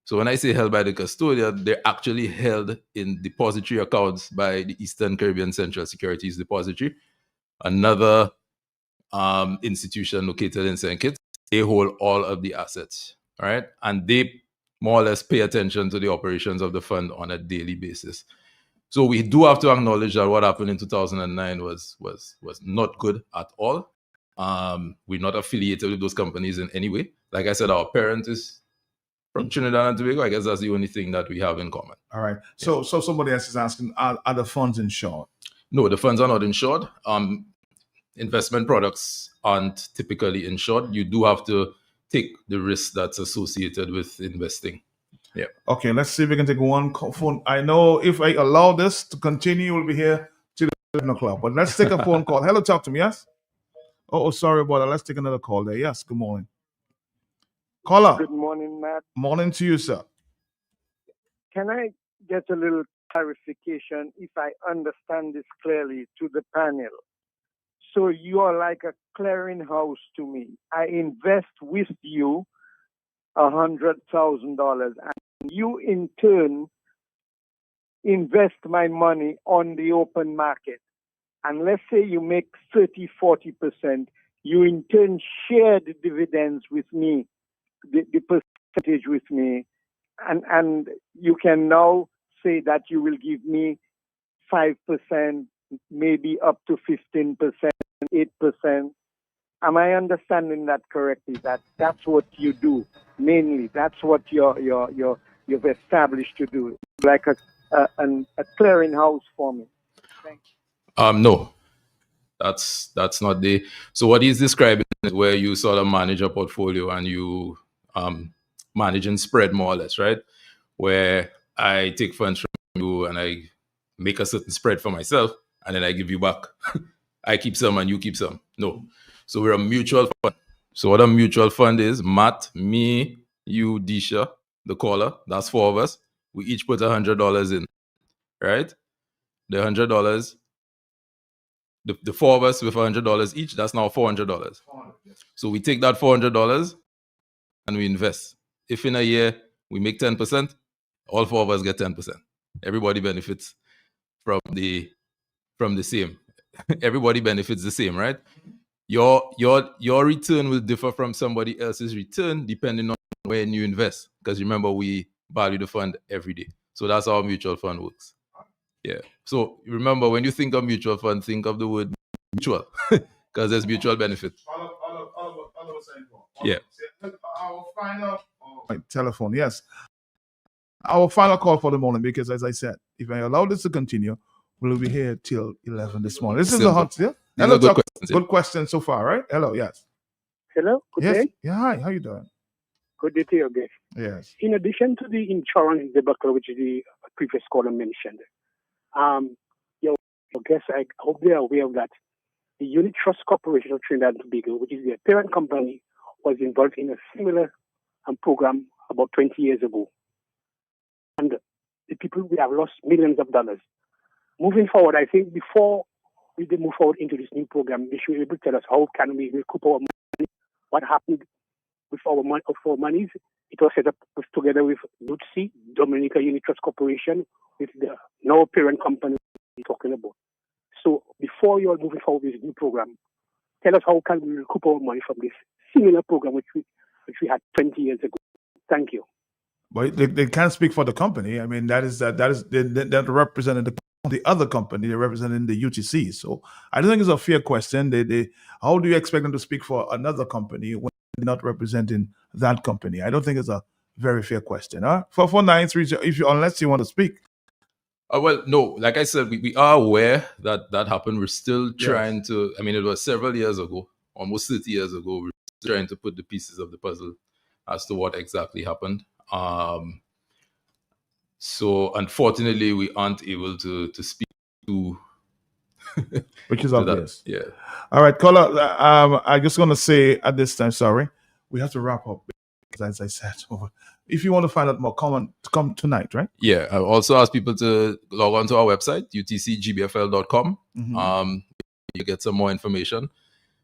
So when I say held by the custodian, they're actually held in depository accounts by the Eastern Caribbean Central Securities Depository, another institution located in St. Kitts. They hold all of the assets, all right? And they more or less pay attention to the operations of the fund on a daily basis. So we do have to acknowledge that what happened in 2009 was not good at all. We're not affiliated with those companies in any way. Like I said, our parent is from Trinidad and Tobago. I guess that's the only thing that we have in common. All right. So somebody else is asking, are the funds insured? No, the funds are not insured. Investment products aren't typically insured. You do have to take the risk that's associated with investing. Yeah. Okay, let's see if we can take one phone. I know if I allow this to continue, we'll be here till 11 o'clock. But let's take a phone call. Hello, talk to me, yes? Oh, sorry about that. Let's take another call there. Yes, good morning. Caller. Good morning, Matt. Morning to you, sir. Can I get a little clarification, if I understand this clearly, to the panel? So you are like a clearinghouse to me. I invest with you $100,000, and you in turn invest my money on the open market. And let's say you make 30-40%, you in turn share the dividends with me, the percentage with me, and you can now say that you will give me 5%, maybe up to 15%, 8%. Am I understanding that correctly? That's what you do mainly. That's what you've established to do, like a clearinghouse for me. Thank you. No, that's not the. So what he's describing is where you sort of manage a portfolio and you manage and spread more or less, right? Where I take funds from you and I make a certain spread for myself, and then I give you back. I keep some and you keep some. No. So we're a mutual fund. So what a mutual fund is, Matt, me, you, Disha, the caller, that's 4 of us. We each put $100 in, right? The $100, the 4 of us with $100 each, that's now $400. So we take that $400 and we invest. If in a year we make 10%, all 4 of us get 10%. Everybody benefits from the same. Everybody benefits the same, right? Your return will differ from somebody else's return depending on when you invest. Because remember, we value the fund every day. So that's how mutual fund works. Yeah. So remember, when you think of mutual fund, think of the word mutual because there's mutual benefit. Yeah. Our final telephone, yes. Our final call for the morning, because as I said, if I allow this to continue, we'll be here till 11 this morning. This is the hot still. Hello, good questions, good question so far, right? Hello, yes. Hello, good Yes. day. Yeah, hi, how you doing? Good day to you again. Yes. In addition to the insurance debacle, which the previous caller mentioned, your guests, I hope they are aware of that. The Unit Trust Corporation of Trinidad and Tobago, which is their parent company, was involved in a similar program about 20 years ago. And the people, we have lost millions of dollars. Moving forward, I think before we move forward into this new program, they should be able to tell us how can we recoup our money, what happened with our monies. It was set up together with DUTC, Dominica Unit Trust Corporation, with the now parent company we're talking about. So before you are moving forward with this new program, tell us how can we recoup our money from this similar program which we had 20 years ago. Thank you. But they can't speak for the company. I mean, that represented the other company. They're representing the UTC. So I don't think it's a fair question. How do you expect them to speak for another company when they're not representing that company? I don't think it's a very fair question. Huh? 44933, unless you want to speak. Well, no, like I said, we are aware that happened. We're still trying to, I mean, it was several years ago, almost 30 years ago. We're still trying to put the pieces of the puzzle as to what exactly happened. So unfortunately, we aren't able to speak to which is to obvious. That. Yeah. All right, caller. I'm just going to say at this time, sorry, we have to wrap up because, as I said, if you want to find out more, come tonight, right? Yeah. I also ask people to log on to our website, utcgbfl.com. Mm-hmm. You get some more information.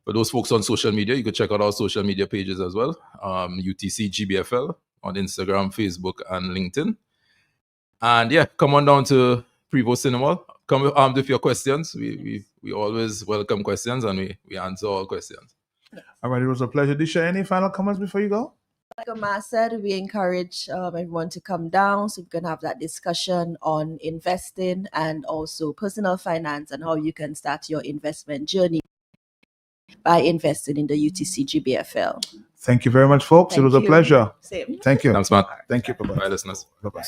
For those folks on social media, you could check out our social media pages as well. UTCGBFL on Instagram, Facebook, and LinkedIn. And yeah, come on down to Prevo Cinema. Come armed with your questions. We always welcome questions and we answer all questions. All right, it was a pleasure. Disha, any final comments before you go? Like Amar said, we encourage everyone to come down so we can have that discussion on investing and also personal finance and how you can start your investment journey by investing in the UTC GBFL. Thank you very much, folks. Thank it was you. a pleasure. Same. Thank you. Thanks, Matt. Thank you. Bye-bye. Bye, listeners. Bye-bye.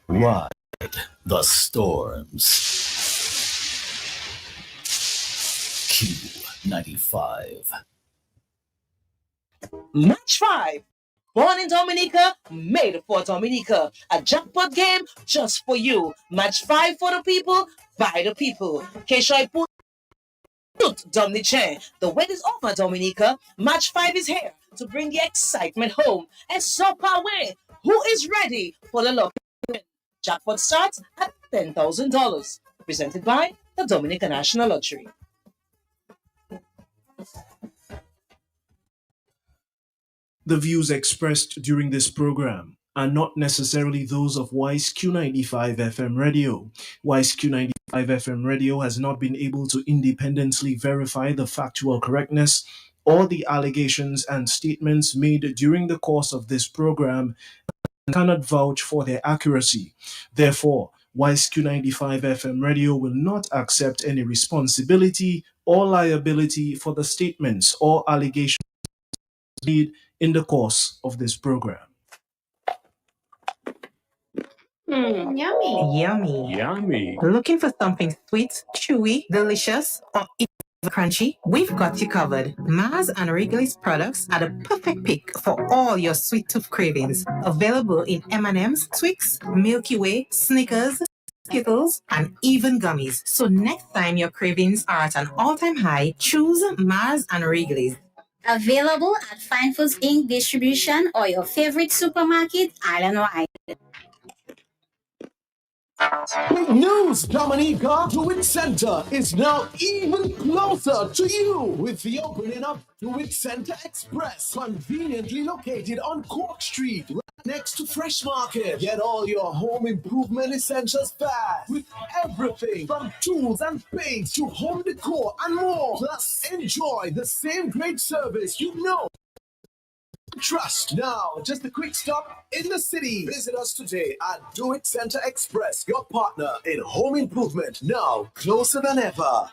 Ride the storms. Q95. Match 5. Born in Dominica, made for Dominica. A jackpot game just for you. Match 5 for the people, by the people. Keshoy put Dominican. The wait is over, Dominica. Match 5 is here to bring the excitement home. And so away. Who is ready for the lucky win? Jackpot starts at $10,000. Presented by the Dominica National Lottery. The views expressed during this program are not necessarily those of WISE Q95 FM Radio. WISE Q95 FM Radio has not been able to independently verify the factual correctness or the allegations and statements made during the course of this program and cannot vouch for their accuracy. Therefore, WISE Q95 FM Radio will not accept any responsibility or liability for the statements or allegations made in the course of this program. Yummy. Yummy. Yummy. Looking for something sweet, chewy, delicious, or crunchy, we've got you covered. Mars and Wrigley's products are the perfect pick for all your sweet tooth cravings. Available in M&M's, Twix, Milky Way, Snickers, Skittles, and even gummies. So next time your cravings are at an all-time high, choose Mars and Wrigley's. Available at Fine Foods Inc. distribution or your favorite supermarket island-wide. Big news, Dominica! Do It Center is now even closer to you with the opening of Do It Center Express, conveniently located on Cork Street, right next to Fresh Market. Get all your home improvement essentials fast with everything from tools and paints to home decor and more. Plus, enjoy the same great service you know. Trust. Now, just a quick stop in the city. Visit us today at Do It Center Express, your partner in home improvement. Now, closer than ever.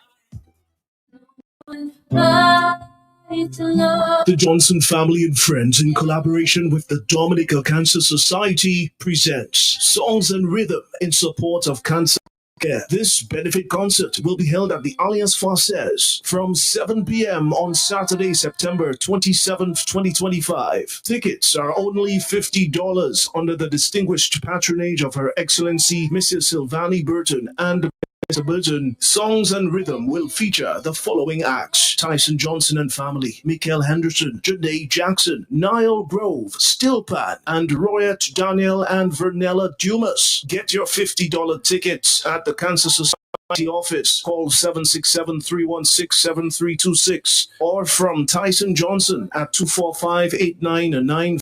The Johnson family and friends, in collaboration with the Dominica Cancer Society, presents Songs and Rhythm in support of cancer care. This benefit concert will be held at the Alliance Française from 7 p.m. on Saturday, September 27th, 2025. Tickets are only $50 under the distinguished patronage of Her Excellency Mrs. Sylvanie Burton and Mr. Burton. Songs and Rhythm will feature the following acts: Tyson Johnson and Family, Mikael Henderson, Janae Jackson, Niall Grove, Stillpan, and Royat Daniel and Vernella Dumas. Get your $50 tickets at the Cancer Society office. Call 767-316-7326 or from Tyson Johnson at 245-8994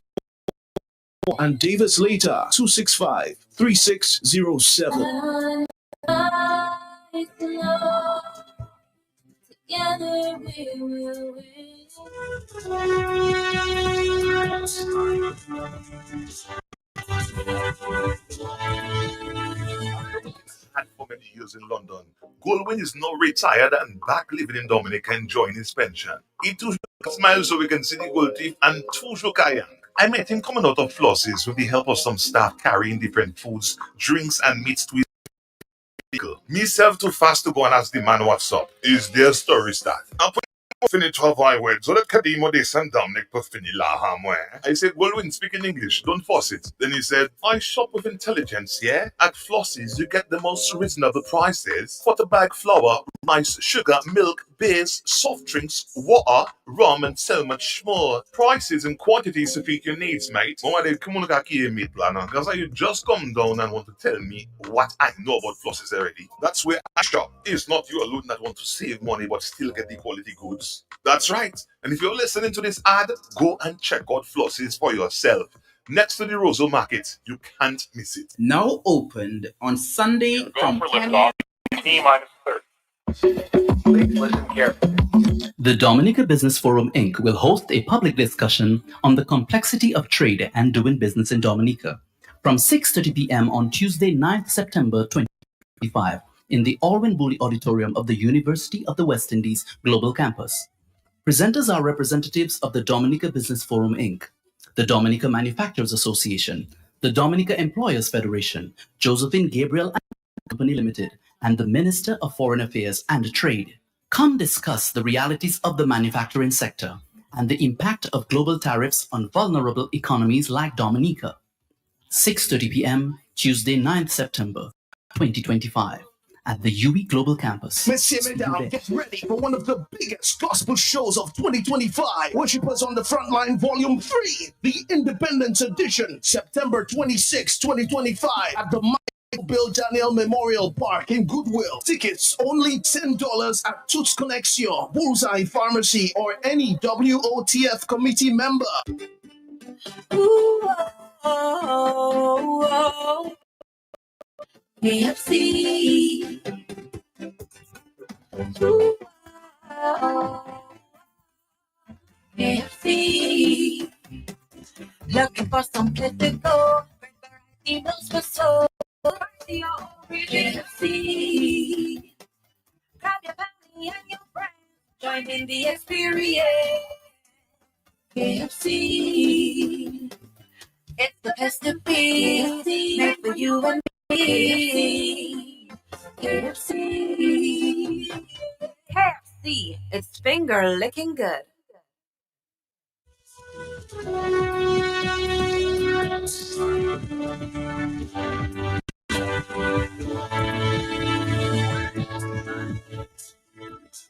and Davis Later 265-3607. Together we will win. Had for many years in London, Goldwyn is now retired and back living in Dominica enjoying his pension. He too smiles so we can see the gold teeth and toujours young. I met him coming out of Flosses with the help of some staff carrying different foods, drinks and meats to his vehicle. Myself too fast to go and ask the man what's up. Is their story start? Fini travail ouais. So let Kadimo descend Dominic pour finir la hamwe. I said, Goldwyn, speak in English, don't force it. Then he said, I shop with intelligence, yeah? At Flossie's, you get the most reasonable prices. Quarter bag flour, rice, sugar, milk, beers, soft drinks, water, rum, and so much more. Prices and quantities to fit your needs, mate. Because you just come down and want to tell me what I know about Flossie's already. That's where I shop. It's not you alone that want to save money but still get the quality goods. That's right. And if you're listening to this ad, go and check out Flossie's for yourself. Next to the Rosal Market. You can't miss it. Now opened on Sunday from 10 Please listen carefully. The Dominica Business Forum Inc. will host a public discussion on the complexity of trade and doing business in Dominica from 6:30 p.m. on Tuesday, 9th September 2025 in the Alwyn Booley Auditorium of the University of the West Indies Global Campus. Presenters are representatives of the Dominica Business Forum Inc., the Dominica Manufacturers Association, the Dominica Employers Federation, Josephine Gabriel and Company Limited, and the Minister of Foreign Affairs and Trade. Come discuss the realities of the manufacturing sector and the impact of global tariffs on vulnerable economies like Dominica. 6:30 p.m., Tuesday, 9th September 2025. At the UE Global Campus. Messieurs, mesdames, get ready for one of the biggest gospel shows of 2025. Worshippers on the Frontline Volume 3, the Independence Edition, September 26, 2025, at the Michael Bill Daniel Memorial Park in Goodwill. Tickets only $10 at Toots Connexion, Bullseye Pharmacy, or any WOTF committee member. Ooh, oh, oh. KFC. Ooh, oh. KFC. Looking for some place to go. Variety knows for so. KFC. Grab your family and your friends. Join in the experience. KFC. It's the place to be. Made for you and me. KFC. KFC. finger licking good.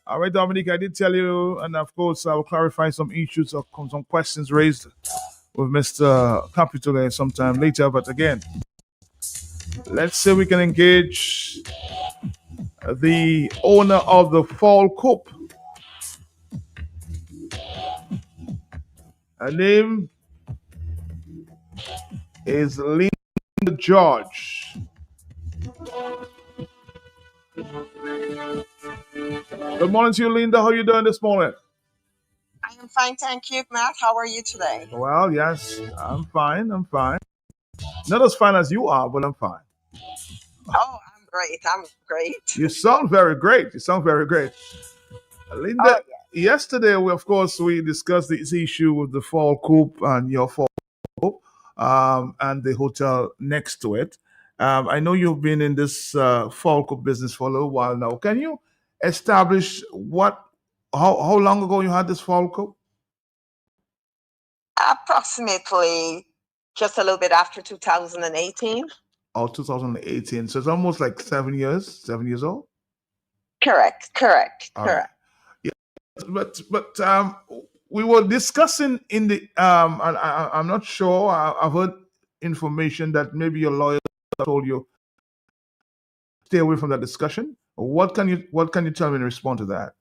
All right, Dominique, I did tell you, and of course, I will clarify some issues or some questions raised with Mr. Capital sometime later. But again, let's say we can engage the owner of the Fall Coop. Her name is Linda George. Good morning to you, Linda. How are you doing this morning? I am fine, thank you, Matt. How are you today? Well, yes, I'm fine. I'm fine. Not as fine as you are, but I'm fine. Oh, I'm great. I'm great. You sound very great. You sound very great. Linda, yesterday, of course, we discussed this issue with the Fall Coop and your Fall Coop and the hotel next to it. I know you've been in this Fall Coop business for a little while now. Can you establish how long ago you had this Fall Coop? Approximately just a little bit after 2018. Oh, 2018. So it's almost like 7 years old? Correct. All right. Yeah, but we were discussing in the and I'm not sure. I've heard information that maybe your lawyer told you stay away from that discussion. What can you tell me in response to that?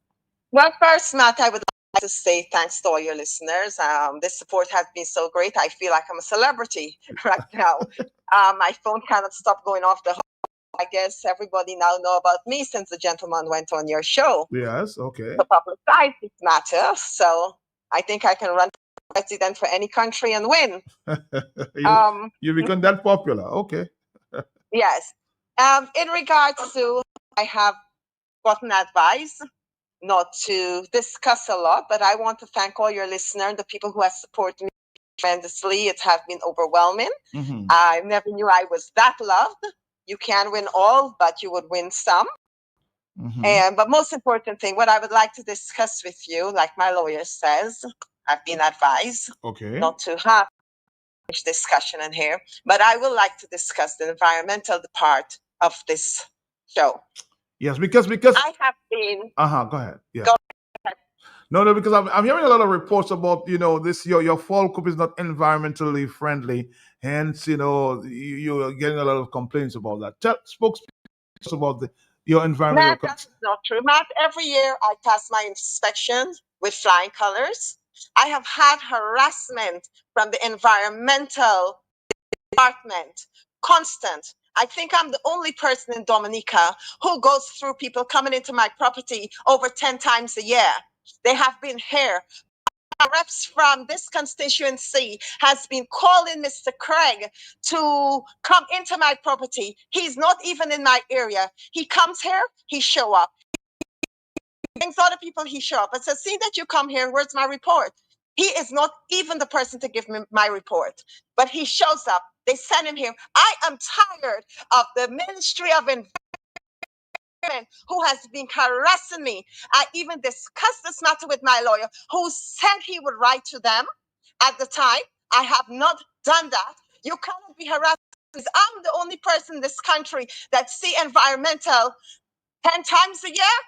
Well, first, Matt, I would like to say thanks to all your listeners. This support has been so great. I feel like I'm a celebrity right now. My phone cannot stop going off the hook. I guess everybody now know about me since the gentleman went on your show. Yes, okay. To publicize this matter. So I think I can run for president for any country and win. You become that popular. Okay. Yes. In regards to, I have gotten advice not to discuss a lot, but I want to thank all your listeners, the people who have supported me tremendously. It has been overwhelming. Mm-hmm. I never knew I was that loved. You can win all, but you would win some. Mm-hmm. But most important thing, what I would like to discuss with you, like my lawyer says, I've been advised not to have this discussion in here, but I would like to discuss the environmental part of this show. Yes, because I have been. Go ahead. Yeah. No, because I'm hearing a lot of reports about this your Fall Coop is not environmentally friendly, hence you're getting a lot of complaints about that. Spokesperson about your environmental. Matt, that's not true. Matt, every year I pass my inspection with flying colors. I have had harassment from the environmental department, constant. I think I'm the only person in Dominica who goes through people coming into my property over 10 times a year. They have been here. Reps from this constituency has been calling Mr. Craig to come into my property. He's not even in my area. He comes here, he show up. He brings other people, he show up. I said, see that you come here, where's my report? He is not even the person to give me my report, but he shows up. They send him here. I am tired of the Ministry of Environment who has been harassing me. I even discussed this matter with my lawyer, who said he would write to them at the time. I have not done that. You cannot be harassed. I'm the only person in this country that see environmental 10 times a year.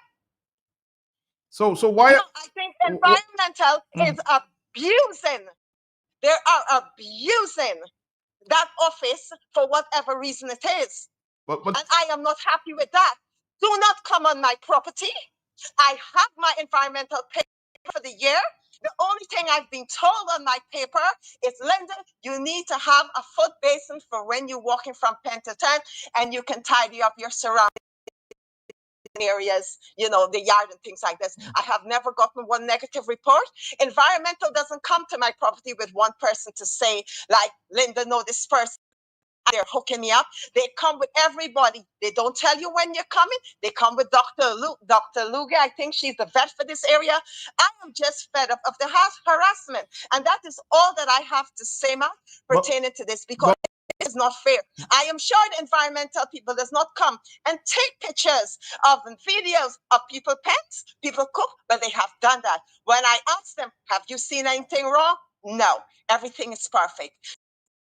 So why? No, I think environmental is abusing. They are abusing that office for whatever reason it is. But and I am not happy with that. Do not come on my property. I have my environmental paper for the year. The only thing I've been told on my paper is, Linda, you need to have a foot basin for when you're walking from pen to pen, and you can tidy up your surrounding areas, the yard and things like this. I have never gotten one negative report. Environmental doesn't come to my property with one person to say, like, Linda, no, this person, they're hooking me up. They come with everybody. They don't tell you when you're coming. They come with Dr. Luger. I think she's the vet for this area. I am just fed up of the harassment. And that is all that I have to say, Matt, pertaining to this. Because This is not fair. I am sure the environmental people does not come and take pictures of and videos of people pets, people cook, but they have done that. When I ask them, have you seen anything wrong? No, everything is perfect.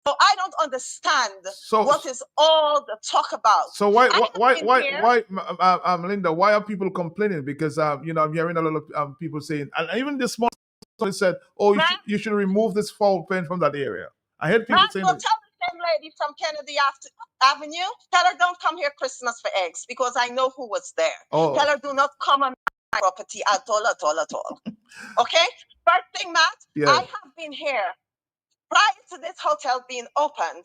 So I don't understand what is all the talk about. So Linda, why are people complaining? Because you know, I'm hearing a lot of people saying, and even this morning somebody said, "Oh, you should remove this foul pen from that area." I heard people saying Go that. tell the same lady from Kennedy Avenue, tell her don't come here Christmas for eggs because I know who was there. Oh. Tell her do not come on my property at all, at all, at all. Okay? First thing, Matt, Yeah. I have been here prior to this hotel being opened,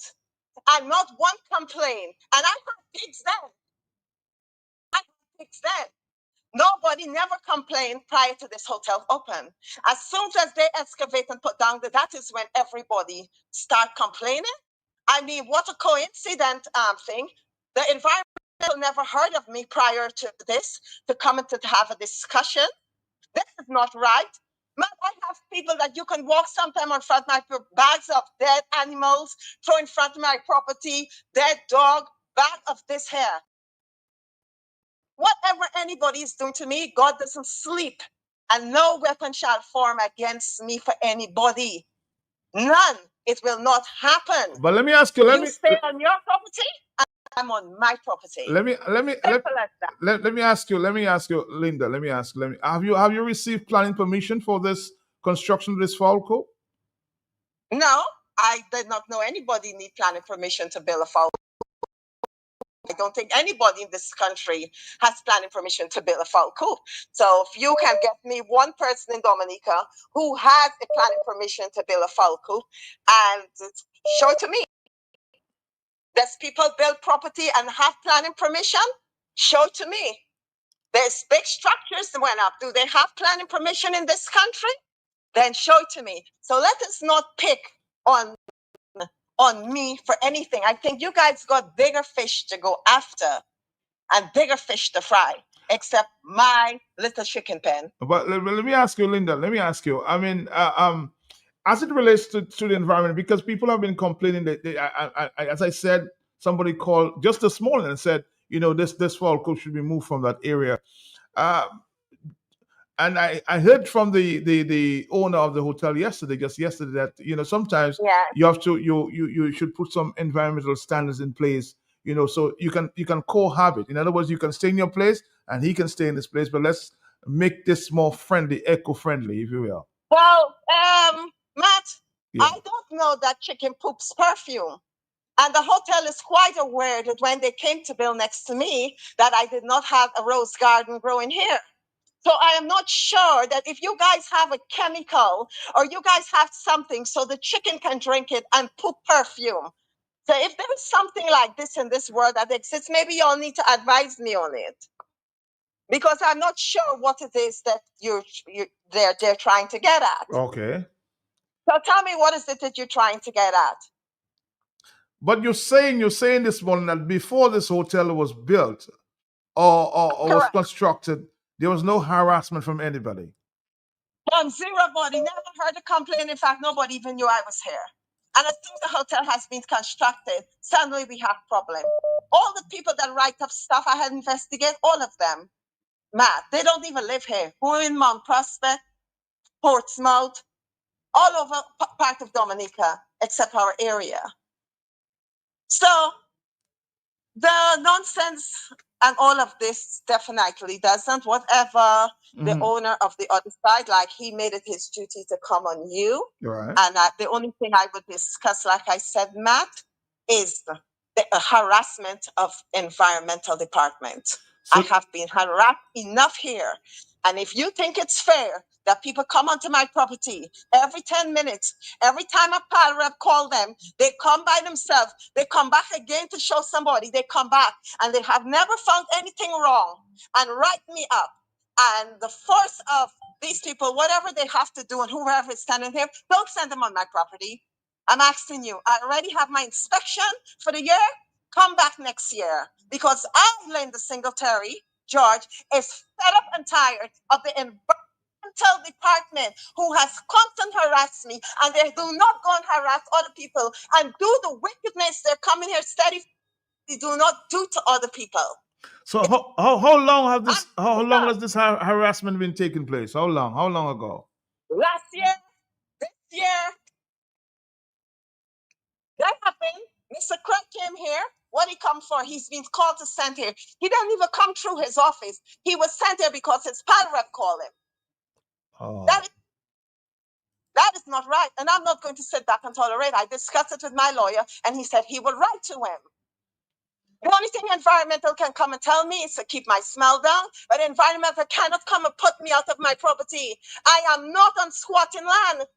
and not one complaint. And I have pigs then. Nobody never complained prior to this hotel open. As soon as they excavate and put down, that is when everybody start complaining. I mean, what a coincident thing. The environmental never heard of me prior to this to come and to have a discussion. This is not right. Man, I have people that you can walk sometime in front of my bags of dead animals, throw in front of my property, dead dog, bag of this hair. Whatever anybody is doing to me, God doesn't sleep. And no weapon shall form against me for anybody. None. It will not happen. But let me ask you. You stay on your property, and I'm on my property. Let me Simple as that. let me ask you, Linda. Have you received planning permission for this construction of this Falco? No, I did not know anybody need planning permission to build a Falco. I don't think anybody in this country has planning permission to build a Falco. So if you can get me one person in Dominica who has a planning permission to build a Falco and show it to me. Does people build property and have planning permission? Show it to me. There's big structures that went up. Do they have planning permission in this country? Then show it to me. So let us not pick on me for anything. I think you guys got bigger fish to go after and bigger fish to fry, except my little chicken pen. But let me ask you, Linda. Let me ask you. I mean, as it relates to the environment, because people have been complaining that as I said, somebody called just this morning and said, you know, this Falco should be moved from that area. And I heard from the owner of the hotel just yesterday, that, you know, sometimes you have to you should put some environmental standards in place, you know, so you can cohabit. In other words, you can stay in your place and he can stay in this place, but let's make this more friendly, eco-friendly, if you will. Well, Matt, I don't know that chicken poops perfume. And the hotel is quite aware that when they came to build next to me, that I did not have a rose garden growing here. So I am not sure that if you guys have a chemical or you guys have something so the chicken can drink it and poop perfume. So if there is something like this in this world that exists, maybe y'all need to advise me on it. Because I'm not sure what it is that they're trying to get at. Okay. So tell me, what is it that you're trying to get at? But you're saying this morning that before this hotel was built or was constructed, there was no harassment from anybody. From zero body, never heard a complaint. In fact, nobody even knew I was here. And as soon as the hotel has been constructed, suddenly we have problem. All the people that write up stuff, I had investigated all of them. Matt, they don't even live here. We're in Mount Prospect, Portsmouth, all over part of Dominica, except our area. So the nonsense and all of this definitely doesn't. Whatever the owner of the other side, like, he made it his duty to come on you. Right. And the only thing I would discuss, like I said, Matt, is the harassment of environmental department. I have been harassed enough here. And if you think it's fair that people come onto my property every 10 minutes, every time a pal rep call them, they come by themselves, they come back again to show somebody, they come back and they have never found anything wrong and write me up. And the force of these people, whatever they have to do and whoever is standing here, don't send them on my property. I'm asking you, I already have my inspection for the year. Come back next year, because I, Linda Singletary, George, is fed up and tired of the environmental environmental department who has constant harassed me, and they do not go and harass other people and do the wickedness they're coming here steady. They do not do to other people. So how long have this how long has this harassment been taking place? How long? How long ago? Last year, this year, that happened. Mr. Craig came here. What he come for? He's been called to send here. He didn't even come through his office. He was sent here because his pal rep called him. Oh. That is not right. And I'm not going to sit back and tolerate. I discussed it with my lawyer, and he said he will write to him. The only thing environmental can come and tell me is to keep my smell down, but environmental cannot come and put me out of my property. I am not on squatting land.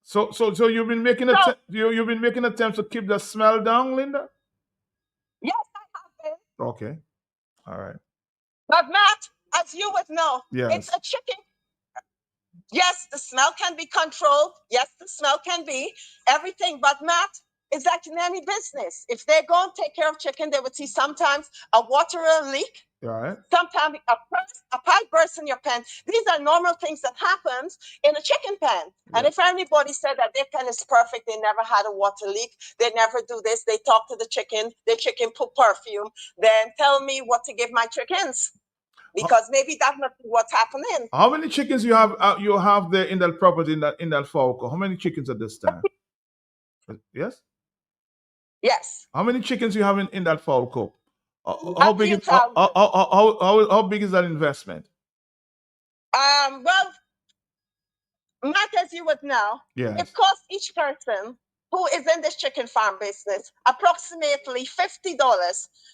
So you've been making you've been making attempts to keep the smell down, Linda? Yes, I have been. Okay. All right. But Matt, as you would know, Yes. it's a chicken. Yes, the smell can be controlled. Yes, the smell can be everything. But Matt, it's like in any business. If they go and take care of chicken, they would see sometimes a water leak. Right. Sometimes a pipe bursts in your pen. These are normal things that happens in a chicken pen. Yeah. And if anybody said that their pen is perfect, they never had a water leak, they never do this, they talk to the chicken put perfume, then tell me what to give my chickens. Because maybe that must be what's happening. How many chickens you have there in that property in that falco? How many chickens at this time? Yes. Yes. How many chickens you have in that falco? How big is how big is that investment? Well, Matt, as you would know, yes. It costs each person who is in this chicken farm business approximately $50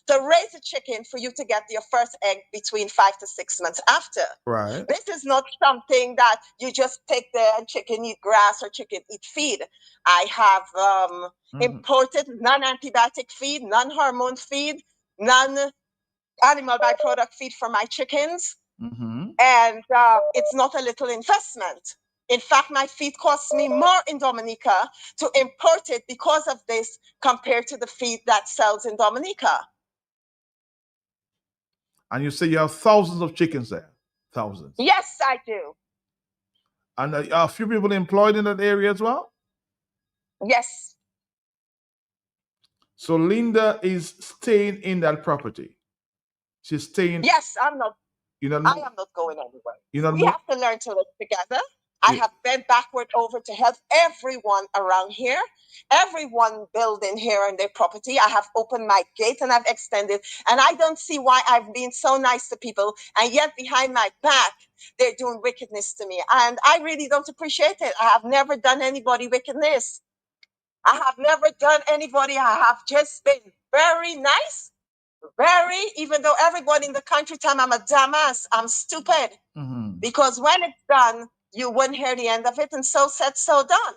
to raise a chicken for you to get your first egg between 5 to 6 months after. Right. This is not something that you just take there and chicken eat grass or chicken eat feed. I have imported non-antibiotic feed, non-hormone feed, non-animal byproduct feed for my chickens. And it's not a little investment. In fact, my feed costs me more in Dominica to import it because of this compared to the feed that sells in Dominica. And you say you have thousands of chickens there? Thousands? Yes, I do. And are a few people employed in that area as well? Yes. So Linda is staying in that property? She's staying? Yes, I'm not. I am not going anywhere. We have to learn to live together. I have bent backward over to help everyone around here, everyone building here on their property. I have opened my gate and I've extended, and I don't see why I've been so nice to people, and yet behind my back, they're doing wickedness to me. And I really don't appreciate it. I have never done anybody wickedness. I have never done anybody. I have just been very nice. Even though everybody in the country tell me I'm a dumbass, I'm stupid. Because when it's done, you wouldn't hear the end of it, and so said, so done.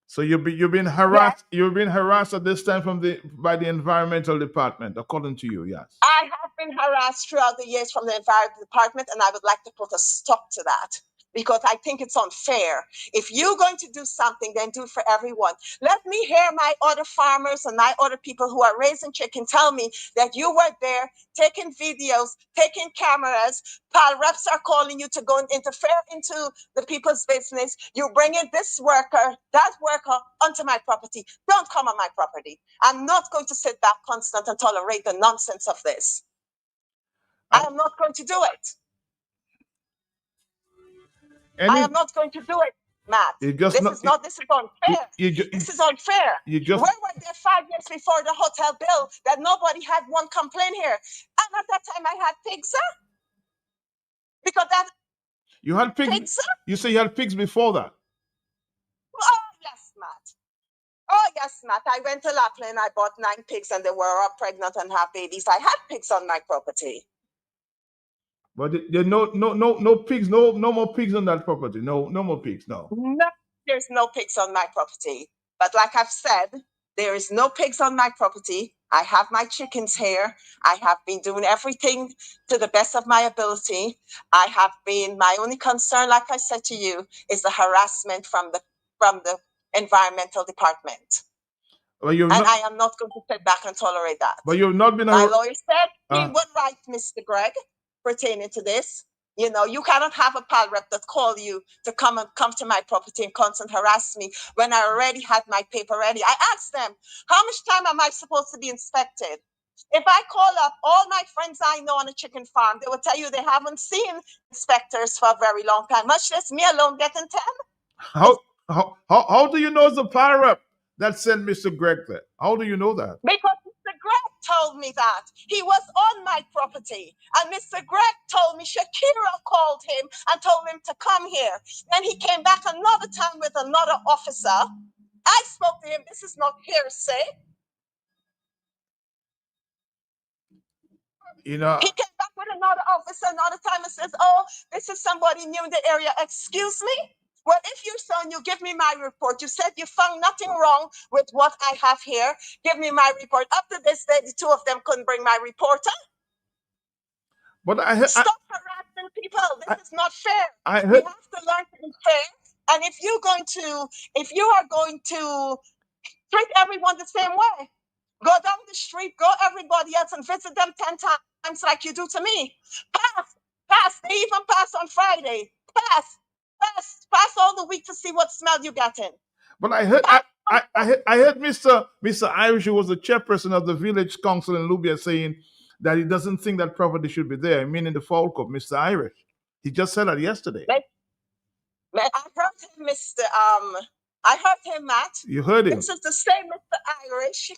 So you've been harassed. Yes. You've been harassed at this time by the environmental department, according to you, yes. I have been harassed throughout the years from the environmental department, and I would like to put a stop to that. Because I think it's unfair. If you're going to do something, then do it for everyone. Let me hear my other farmers and my other people who are raising chicken tell me that you were there taking videos, taking cameras. Pal reps are calling you to go and interfere into the people's business. You bring in this worker, that worker onto my property. Don't come on my property. I'm not going to sit back constant and tolerate the nonsense of this. I am not going to do it. I am not going to do it, Matt. This is unfair. This is unfair. Where were there 5 years before the hotel bill that nobody had one complaint here? And at that time I had pigs, sir. Because that you had pigs. Sir? You say you had pigs before that? Oh yes, Matt. Oh yes, Matt. I went to Lapland. I bought 9 pigs, and they were all pregnant and have babies. I had pigs on my property. But there no pigs, no more pigs on that property. No more pigs. No, there's no pigs on my property. But like I've said, there is no pigs on my property. I have my chickens here. I have been doing everything to the best of my ability. My only concern, like I said to you, is the harassment from the environmental department. I am not going to sit back and tolerate that. But you've not been. My lawyer said he would write Mr. Gregg pertaining to this. You know, you cannot have a pal rep that call you to come to my property and constant harass me when I already had my paper ready. I asked them, how much time am I supposed to be inspected? If I call up all my friends I know on a chicken farm, they will tell you they haven't seen inspectors for a very long time, much less me alone getting 10. How do you know it's the power rep that sent Mr. Greg there? How do you know that? Because Mr. Greg told me that. He was on my property. And Mr. Greg told me Shakira called him and told him to come here. Then he came back another time with another officer. I spoke to him. This is not hearsay. You know, He came back with another officer another time and says, oh, this is somebody new in the area. Excuse me? Well, if you're son, you give me my report. You said you found nothing wrong with what I have here. Give me my report. Up to this day, the two of them couldn't bring my reporter. But Stop harassing people. This is not fair. I We have to learn to be fair. And if you are going to treat everyone the same way, go down the street, go everybody else and visit them 10 times like you do to me. Pass. They even pass on Friday. Pass all the week to see what smell you get in. But I heard Mr. Irish, who was the chairperson of the village council in Lubia, saying that he doesn't think that property should be there, meaning the Fall Cup, Mr. Irish. He just said that yesterday. I heard him, I heard him, Matt. You heard him. This is the same Mr. Irish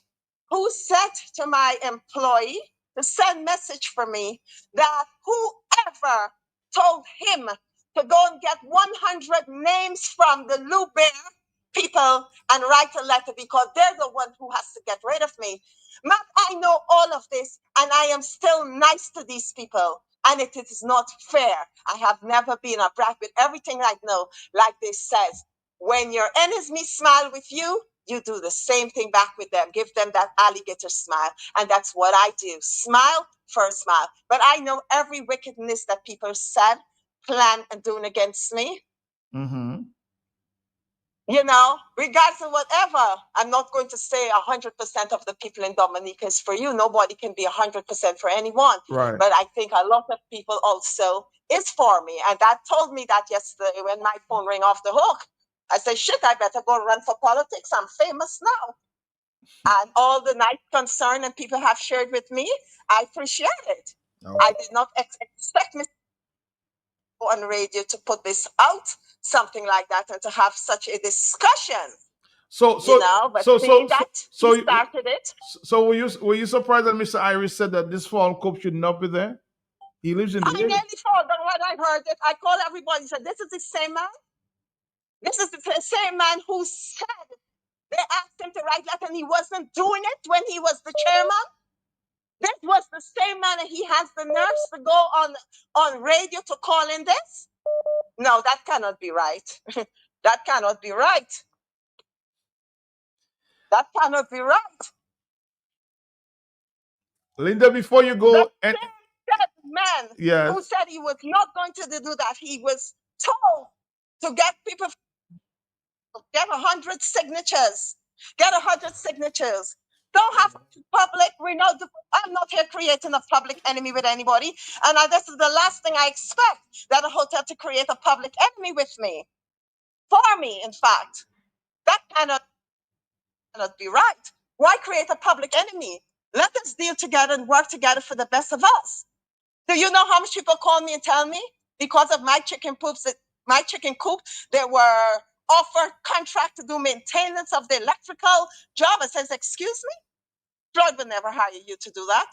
who said to my employee to send message for me that whoever told him to go and get 100 names from the Lou Bear people and write a letter because they're the one who has to get rid of me. Matt, I know all of this and I am still nice to these people. And it is not fair. I have never been a brat with everything I know. Like this says, when your enemies smile with you, you do the same thing back with them. Give them that alligator smile. And that's what I do. Smile, first smile. But I know every wickedness that people said, plan, and doing against me. Mm-hmm. You know, regardless of whatever, I'm not going to say 100% of the people in Dominica is for you. Nobody can be 100% for anyone. Right. But I think a lot of people also is for me. And that told me that yesterday when my phone rang off the hook. I said, shit, I better go run for politics. I'm famous now. And all the nice concern and people have shared with me, I appreciate it. Okay. I did not expect Mr. on radio to put this out, something like that, and to have such a discussion. So you started it. So were you surprised that Mr. Iris said that this Fall Cup should not be there? He lives in the I nearly fall down when I heard it. I called everybody and said, this is the same man. This is the same man who said they asked him to write letter and he wasn't doing it when he was the chairman. This was the same man and he has the nerves to go on radio to call in this? No, that cannot be right. That cannot be right. That cannot be right. Linda, before you go, that man yes, who said he was not going to do that, he was told to get people, get 100 signatures. Get 100 signatures. Don't have public. I'm not here creating a public enemy with anybody. And this is the last thing I expect, that a hotel to create a public enemy with me. For me, in fact. That cannot be right. Why create a public enemy? Let us deal together and work together for the best of us. Do you know how much people call me and tell me because of my chicken coop, they were offered contract to do maintenance of the electrical job? I says, excuse me? Floyd would never hire you to do that.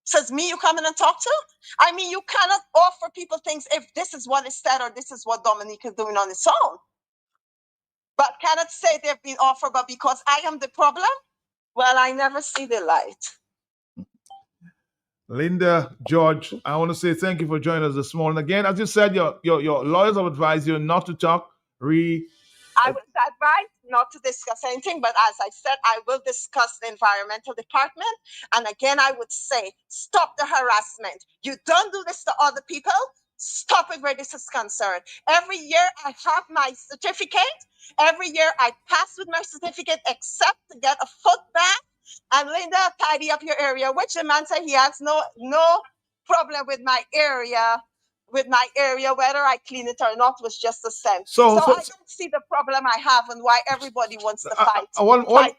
Says me you come in and talk to? I mean, you cannot offer people things if this is what is said or this is what Dominique is doing on its own. But cannot say they've been offered, but because I am the problem, well, I never see the light. Linda, George, I want to say thank you for joining us this morning. Again, as you said, your lawyers have advised you not to talk. I was advised not to discuss anything, but as I said, I will discuss the environmental department. And again, I would say, stop the harassment. You don't do this to other people. Stop it where this is concerned. Every year I have my certificate. Every year I pass with my certificate, except to get a foot bath. And Linda, tidy up your area, which the man said he has no problem with my area with my area, whether I clean it or not, was just a cent. So, So I don't see the problem I have and why everybody wants to fight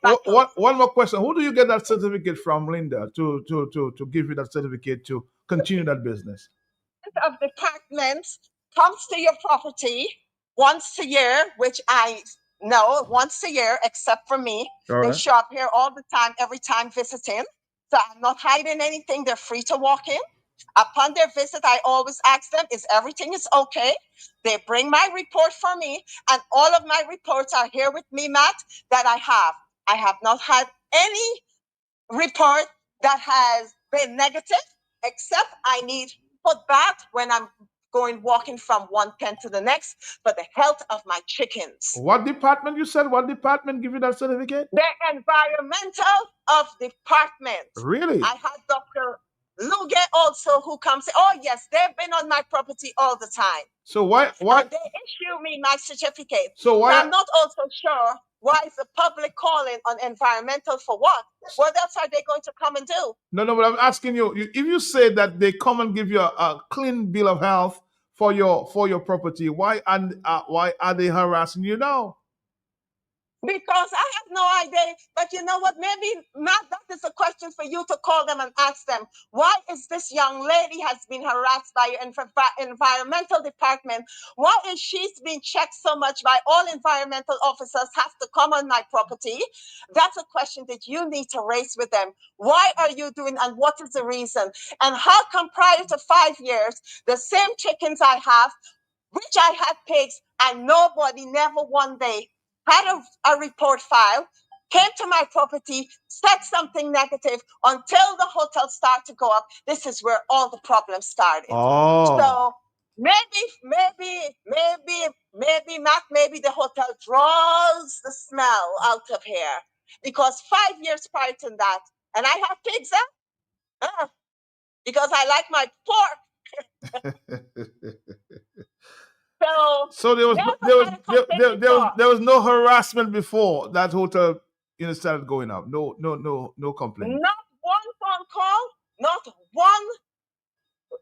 battles. one more question. Who do you get that certificate from, Linda, to give you that certificate to continue that business? Of departments comes to your property once a year, which I know once a year, except for me. All They right. show up here all the time, every time visiting. So I'm not hiding anything. They're free to walk in. Upon their visit, I always ask them, is everything is okay? They bring my report for me, and all of my reports are here with me, Matt, that I have. I have not had any report that has been negative, except I need put that when I'm going walking from one pen to the next for the health of my chickens. What department you said? What department give you that certificate? The environmental of department. Really? I had Dr. Luge also who comes. Oh yes, they've been on my property all the time. So why? And they issue me my certificate. So why? I'm not also sure why is the public calling on environmental for what? What else are they going to come and do? No, but I'm asking you. If you say that they come and give you a clean bill of health for your property, why are they harassing you now? Because I have no idea. But you know what? Maybe, Matt, that is a question for you to call them and ask them. Why is this young lady has been harassed by your environmental department? Why is she's being checked so much by all environmental officers have to come on my property? That's a question that you need to raise with them. Why are you doing and what is the reason? And how come prior to 5 years, the same chickens I have, which I had pigs, and nobody never one day had a report file, came to my property, said something negative until the hotel started to go up. This is where all the problems started. Oh. So maybe, Matt, maybe the hotel draws the smell out of here. Because 5 years prior to that, and I have pigs, because I like my pork. So there was no harassment before that hotel started going up. No complaint. Not one phone call, not one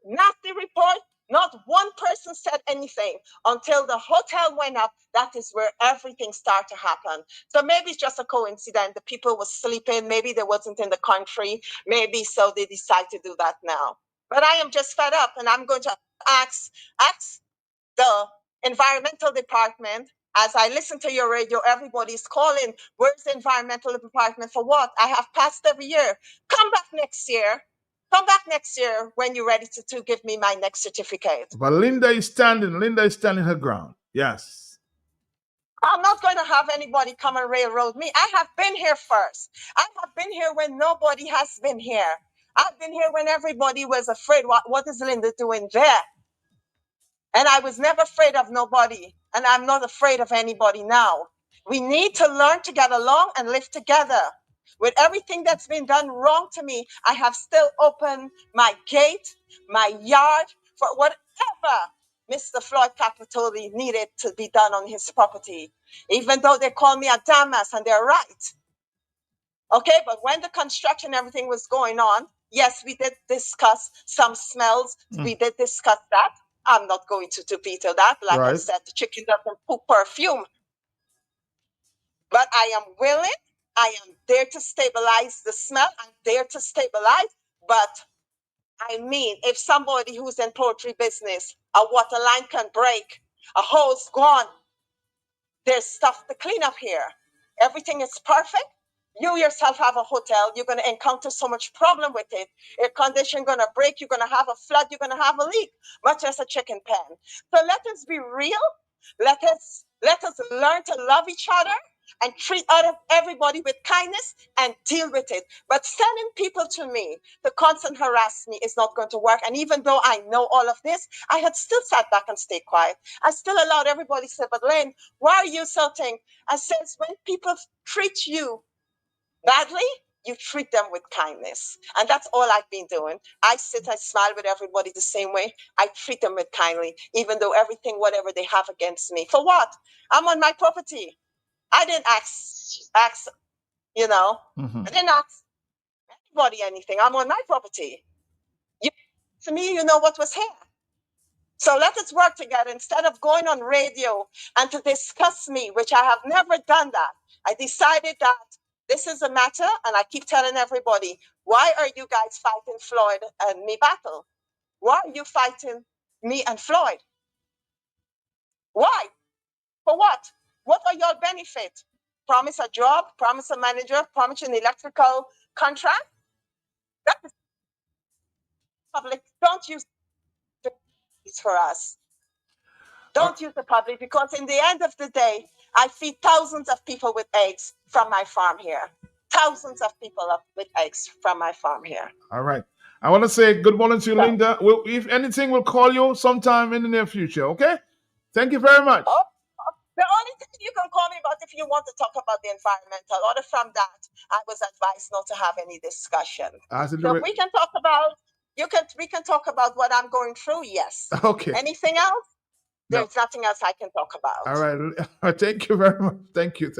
nasty report, not one person said anything until the hotel went up. That is where everything started to happen. So maybe it's just a coincidence. The people were sleeping. Maybe they wasn't in the country. Maybe so they decide to do that now. But I am just fed up, and I'm going to ask the environmental department. As I listen to your radio, everybody's calling. Where's the environmental department for what? I have passed every year. Come back next year. Come back next year when you're ready to give me my next certificate. But Linda is standing her ground. Yes. I'm not going to have anybody come and railroad me. I have been here first. I have been here when nobody has been here. I've been here when everybody was afraid. What is Linda doing there? And I was never afraid of nobody. And I'm not afraid of anybody now. We need to learn to get along and live together. With everything that's been done wrong to me, I have still opened my gate, my yard, for whatever Mr. Floyd Capitoli needed to be done on his property. Even though they call me a dumbass, and they're right. Okay, but when the construction, everything was going on, yes, we did discuss some smells. We did discuss that. I'm not going to veto that. Like I said, the chicken doesn't poop perfume. But I am willing. I am there to stabilize the smell. I'm there to stabilize. But I mean, if somebody who's in poultry business, a water line can break, a hose gone, there's stuff to clean up here. Everything is perfect. You yourself have a hotel. You're going to encounter so much problem with it. Air condition going to break. You're going to have a flood. You're going to have a leak, much as a chicken pen. So let us be real. Let us learn to love each other and treat everybody with kindness and deal with it. But sending people to me to constant harass me is not going to work. And even though I know all of this, I had still sat back and stayed quiet. I still allowed everybody to say, but Lynn, why are you so thing? I says, when people treat you badly, you treat them with kindness. And that's all I've been doing. I smile with everybody the same way. I treat them with kindly, even though everything, whatever they have against me. For what? I'm on my property. I didn't ask, I didn't ask anybody anything. I'm on my property. To me, you know what was here. So let us work together instead of going on radio and to discuss me, which I have never done that. I decided that this is a matter, and I keep telling everybody, why are you guys fighting Floyd and me battle? Why are you fighting me and Floyd? Why? For what? What are your benefit? Promise a job, promise a manager, promise an electrical contract? That is public. Don't use it for us. Don't use the public, because in the end of the day, I feed thousands of people with eggs from my farm here. Thousands of people with eggs from my farm here. All right. I want to say good morning to you, Linda. If anything, we'll call you sometime in the near future, okay? Thank you very much. Oh, the only thing you can call me about if you want to talk about the environmental, other from that, I was advised not to have any discussion. So we can talk about, we can talk about what I'm going through, yes. Okay. Anything else? There's nothing else I can talk about. All right. Thank you very much. Thank you.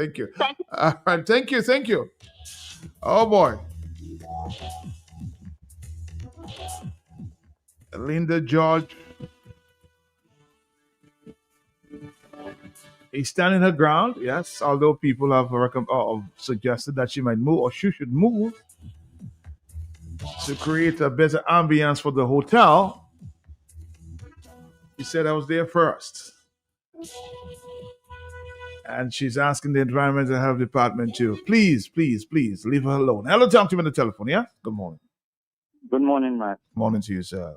All right. Thank you. Oh, boy. Linda George is standing her ground, yes, although people have suggested that she might move, or she should move to create a better ambience for the hotel. She said I was there first. And she's asking the Environmental Health Department to please leave her alone. Hello, talk to me on the telephone, yeah? Good morning. Good morning, Matt. Morning to you, sir.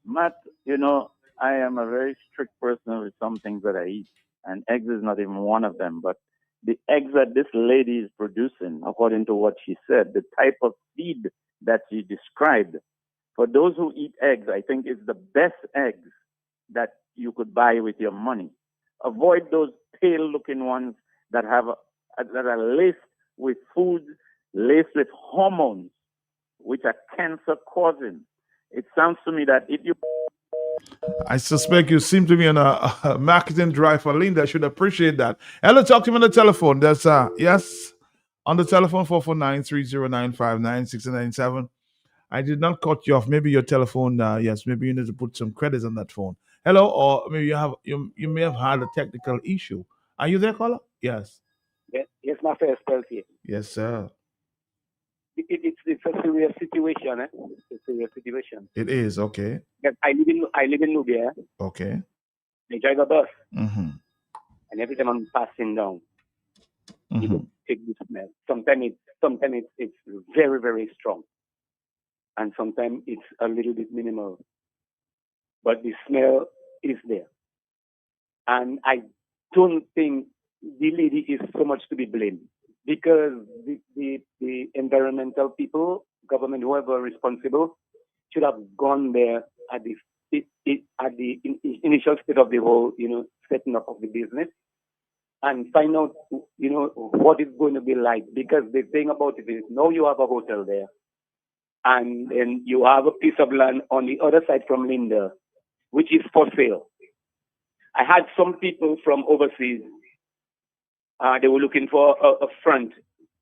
Matt, I am a very strict person with some things that I eat, and eggs is not even one of them. But the eggs that this lady is producing, according to what she said, the type of feed that she described, for those who eat eggs, I think is the best eggs that you could buy with your money. Avoid those pale-looking ones that are laced with food, laced with hormones, which are cancer-causing. It sounds to me that if you... I suspect you seem to be on a marketing drive for Linda. I should appreciate that. Hello, talk to me on the telephone. That's, yes, on the telephone, 449-309-59697. I did not cut you off. Maybe your telephone, yes, maybe you need to put some credits on that phone. Hello, or maybe you may have had a technical issue. Are you there, caller? Yes. Yes, my first spell here. Yes, sir. It's a serious situation, eh? It's a serious situation. It is, okay. Yes, I live in Nubia. Okay. I drive a bus. Mm-hmm. And every time I'm passing down, Mm-hmm. you can take the smell. Sometimes it's very, very strong. And sometimes it's a little bit minimal. But the smell is there. And I don't think the lady is so much to be blamed, because the environmental people, government, whoever responsible, should have gone there at the initial state of the whole, setting up of the business, and find out, what it's going to be like. Because the thing about it is, now you have a hotel there, and then you have a piece of land on the other side from Linda, which is for sale. I had some people from overseas. They were looking for a front,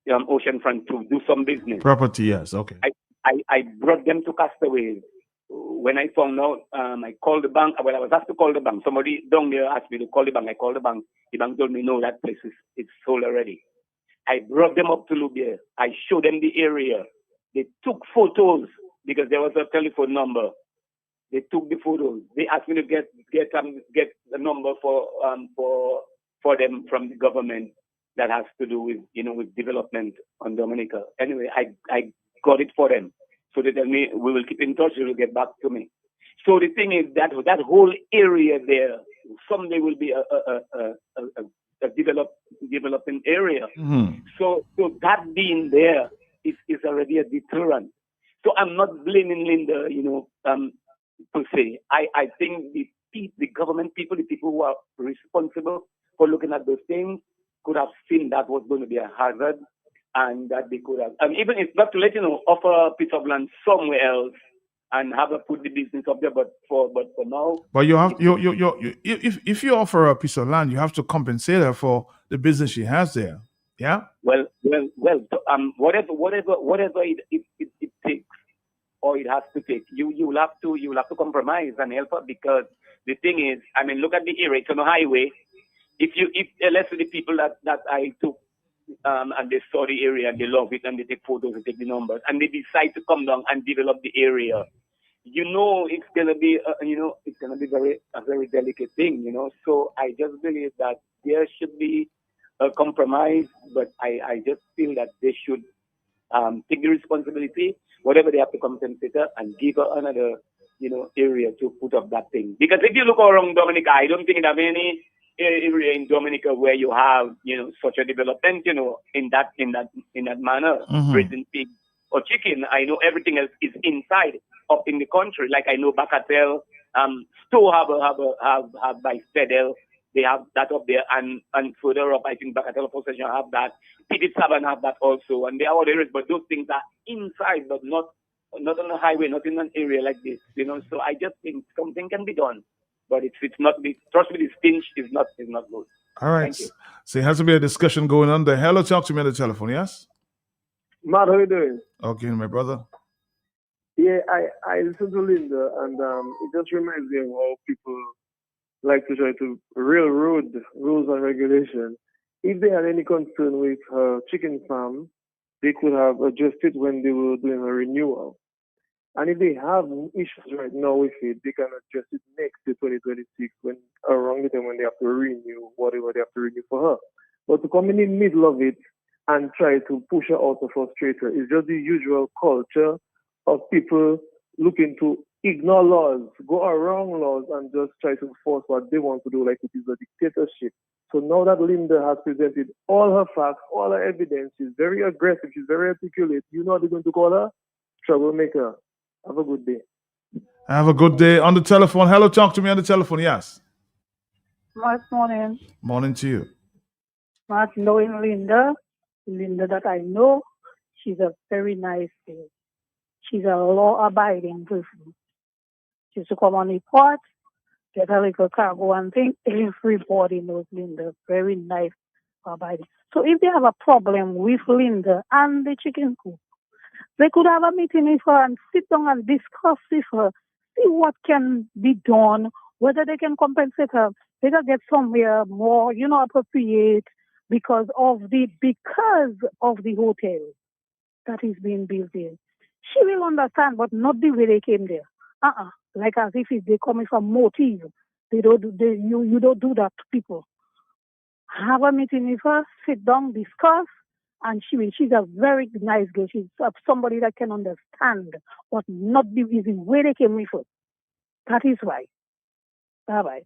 ocean front, to do some business. Property, yes, okay. I brought them to Castaways. When I found out, I called the bank. Well, I was asked to call the bank. Somebody down there asked me to call the bank. I called the bank. The bank told me, no, that place is sold already. I brought them up to Lubier. I showed them the area. They took photos because there was a telephone number. They took the photos. They asked me to get the number for them from the government that has to do with with development on Dominica. Anyway, I got it for them. So they tell me, we will keep in touch. They will get back to me. So the thing is that whole area there someday will be a developing area. Mm-hmm. So that being there is already a deterrent. So I'm not blaming Linda, per se. I think the government people, the people who are responsible for looking at those things, could have seen that was going to be a hazard, and that they could have, even if not to let offer a piece of land somewhere else and have her put the business up there. But for now, but you have if you offer her a piece of land, you have to compensate her for the business she has there. Yeah. Well. Whatever it takes, or it has to take, you will have to compromise and help her, because the thing is, I mean, look at the area. It's on a highway. If let's say the people that I took and they saw the area and they love it and they take photos and take the numbers and they decide to come down and develop the area, it's gonna be it's gonna be a very delicate thing, So I just believe that there should be a compromise, but I just feel that they should take the responsibility, whatever they have to compensate her, and give her another area to put up that thing. Because if you look around Dominica, I don't think you have any area in Dominica where you have such a development in that manner, raising pig or chicken. I know everything else is inside up in the country. Like I know Bacatel, Stowe have by Fedel, they have that up there, and further up I think Bacatel Possession have that, Petit Saban have that also, and there are other areas, but those things are inside, but not on a highway, not in an area like this, So I just think something can be done. But if it's not, trust me, the stench is not good. All right. So it has to be a discussion going on there. Hello, talk to me on the telephone, yes? Matt, how you doing? Okay, my brother. Yeah, I listened to Linda, and it just reminds me of how people like to try to railroad rules and regulations. If they had any concern with her chicken farm, they could have addressed it when they were doing a renewal. And if they have issues right now with it, they can address it next to 2026 around the time when they have to renew whatever they have to renew for her. But to come in the middle of it and try to push her out or frustrate her is just the usual culture of people looking to ignore laws, go around laws, and just try to force what they want to do, like it is a dictatorship. So now that Linda has presented all her facts, all her evidence, she's very aggressive, she's very articulate. You know what they're going to call her? Troublemaker. Have a good day. Have a good day. On the telephone. Hello, talk to me on the telephone. Yes. Morning. Morning to you. Mark, knowing Linda that I know, she's a very nice girl. She's a law-abiding person. She used to come on the port, get a little cargo and thing. Everybody knows Linda. Very nice, abiding. So if they have a problem with Linda and the chicken coop, they could have a meeting with her and sit down and discuss with her, see what can be done, whether they can compensate her. They can get somewhere more, appropriate because of the hotel that is being built there. She will understand, but not the way they came there. Like as if they coming from motive. You don't do that to people. Have a meeting with her, sit down, discuss. And she's a very nice girl. She's somebody that can understand, but not the way they came with her. That is why. Bye-bye.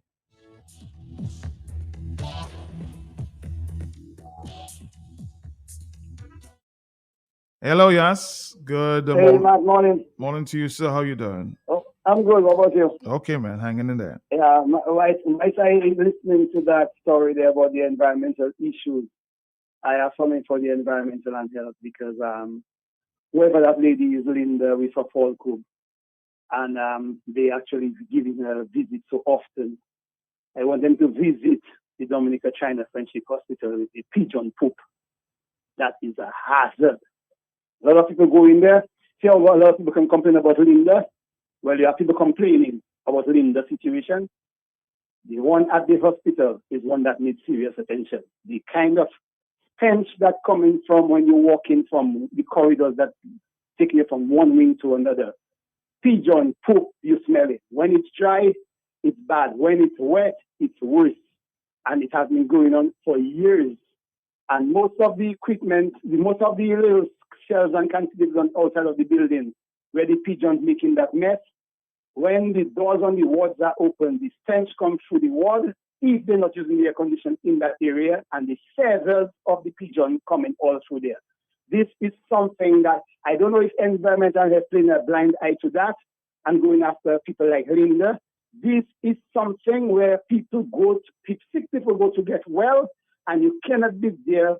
Hello, yes. Good Hey, Matt, morning. Morning to you, sir. How you doing? Oh, I'm good. What about you? Okay, man. Hanging in there. Yeah, my side is listening to that story there about the environmental issues. I have something for the environmental and health because whoever that lady is, Linda, with a fall coup, and they actually giving her a visit so often. I want them to visit the Dominica China Friendship Hospital with the pigeon poop. That is a hazard. A lot of people go in there. See how a lot of people can complain about Linda? Well, you have people complaining about Linda's situation. The one at the hospital is one that needs serious attention. The kind of stench that coming from when you walk in from the corridors that take you from one wing to another. Pigeon poop, you smell it. When it's dry, it's bad. When it's wet, it's worse. And it has been going on for years. And most of the equipment, most of the little shelves and cantilever on outside of the building where the pigeons making that mess, when the doors on the wards are open, the stench comes through the ward, if they're not using the air conditioning in that area, and the feathers of the pigeon coming all through there. This is something that I don't know if environmental has played a blind eye to that and going after people like Linda. This is something where sick people go to get well, and you cannot be there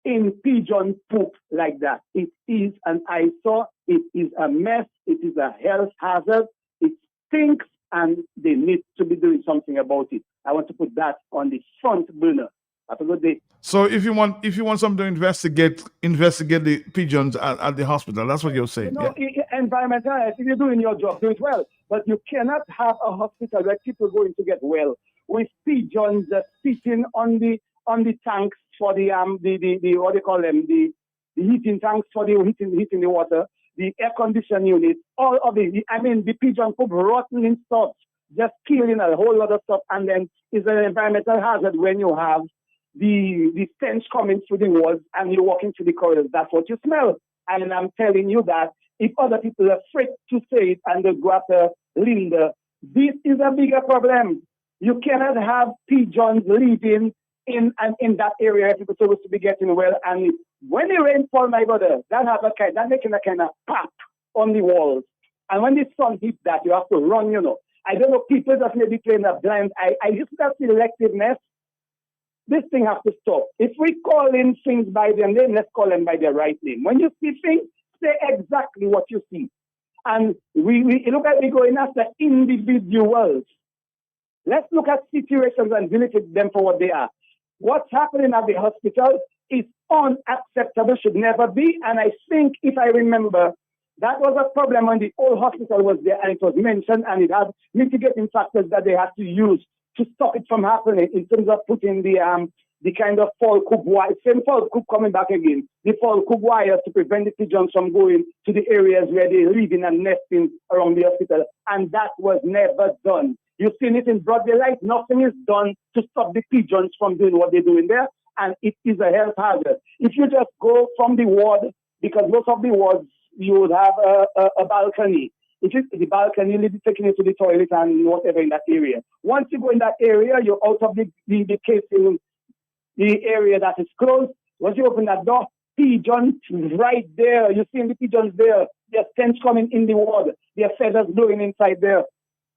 in pigeon poop like that. It is an eyesore. It is a mess. It is a health hazard. It stinks, and they need to be doing something about it. I want to put that on the front burner. Have a good day. So if you want something to investigate the pigeons at the hospital, that's what you're saying. Environmental, if you're doing your job, do it well. But you cannot have a hospital where people going to get well with pigeons sitting on the tanks for the what do you call them, the heating tanks for the heating the water, the air conditioning units, all of it. I mean, the pigeon could rotten in stuff, just killing a whole lot of stuff, and then it's an environmental hazard when you have the stench coming through the walls and you walk into the corridors. That's what you smell. And I'm telling you that if other people are afraid to say it and they go after Linda, this is a bigger problem. You cannot have pigeons living in that area if people are supposed to be getting well. And when the rain falls, my brother, that making a kind of pop on the walls. And when the sun hits that, you have to run, you know. I don't know, people just may be playing a blind eye. I just that selectiveness. This thing has to stop. If we call in things by their name, let's call them by their right name. When you see things, say exactly what you see. And we look at we going after individuals. Let's look at situations and deal with them for what they are. What's happening at the hospital is unacceptable, should never be. And I think, if I remember, that was a problem when the old hospital was there and it was mentioned and it had mitigating factors that they had to use to stop it from happening in terms of putting the kind of fall coop wire, same fall coop coming back again, the fall coop wires to prevent the pigeons from going to the areas where they're living and nesting around the hospital. And that was never done. You've seen it in broad daylight. Nothing is done to stop the pigeons from doing what they're doing there. And it is a health hazard. If you just go from the ward, because most of the wards, you would have a balcony. If it's the balcony, you'll be taking you to the toilet and whatever in that area. Once you go in that area, you're out of the case in the area that is closed. Once you open that door, pigeons right there. You're seeing the pigeons there. Their stench coming in the ward. Their feathers blowing inside there.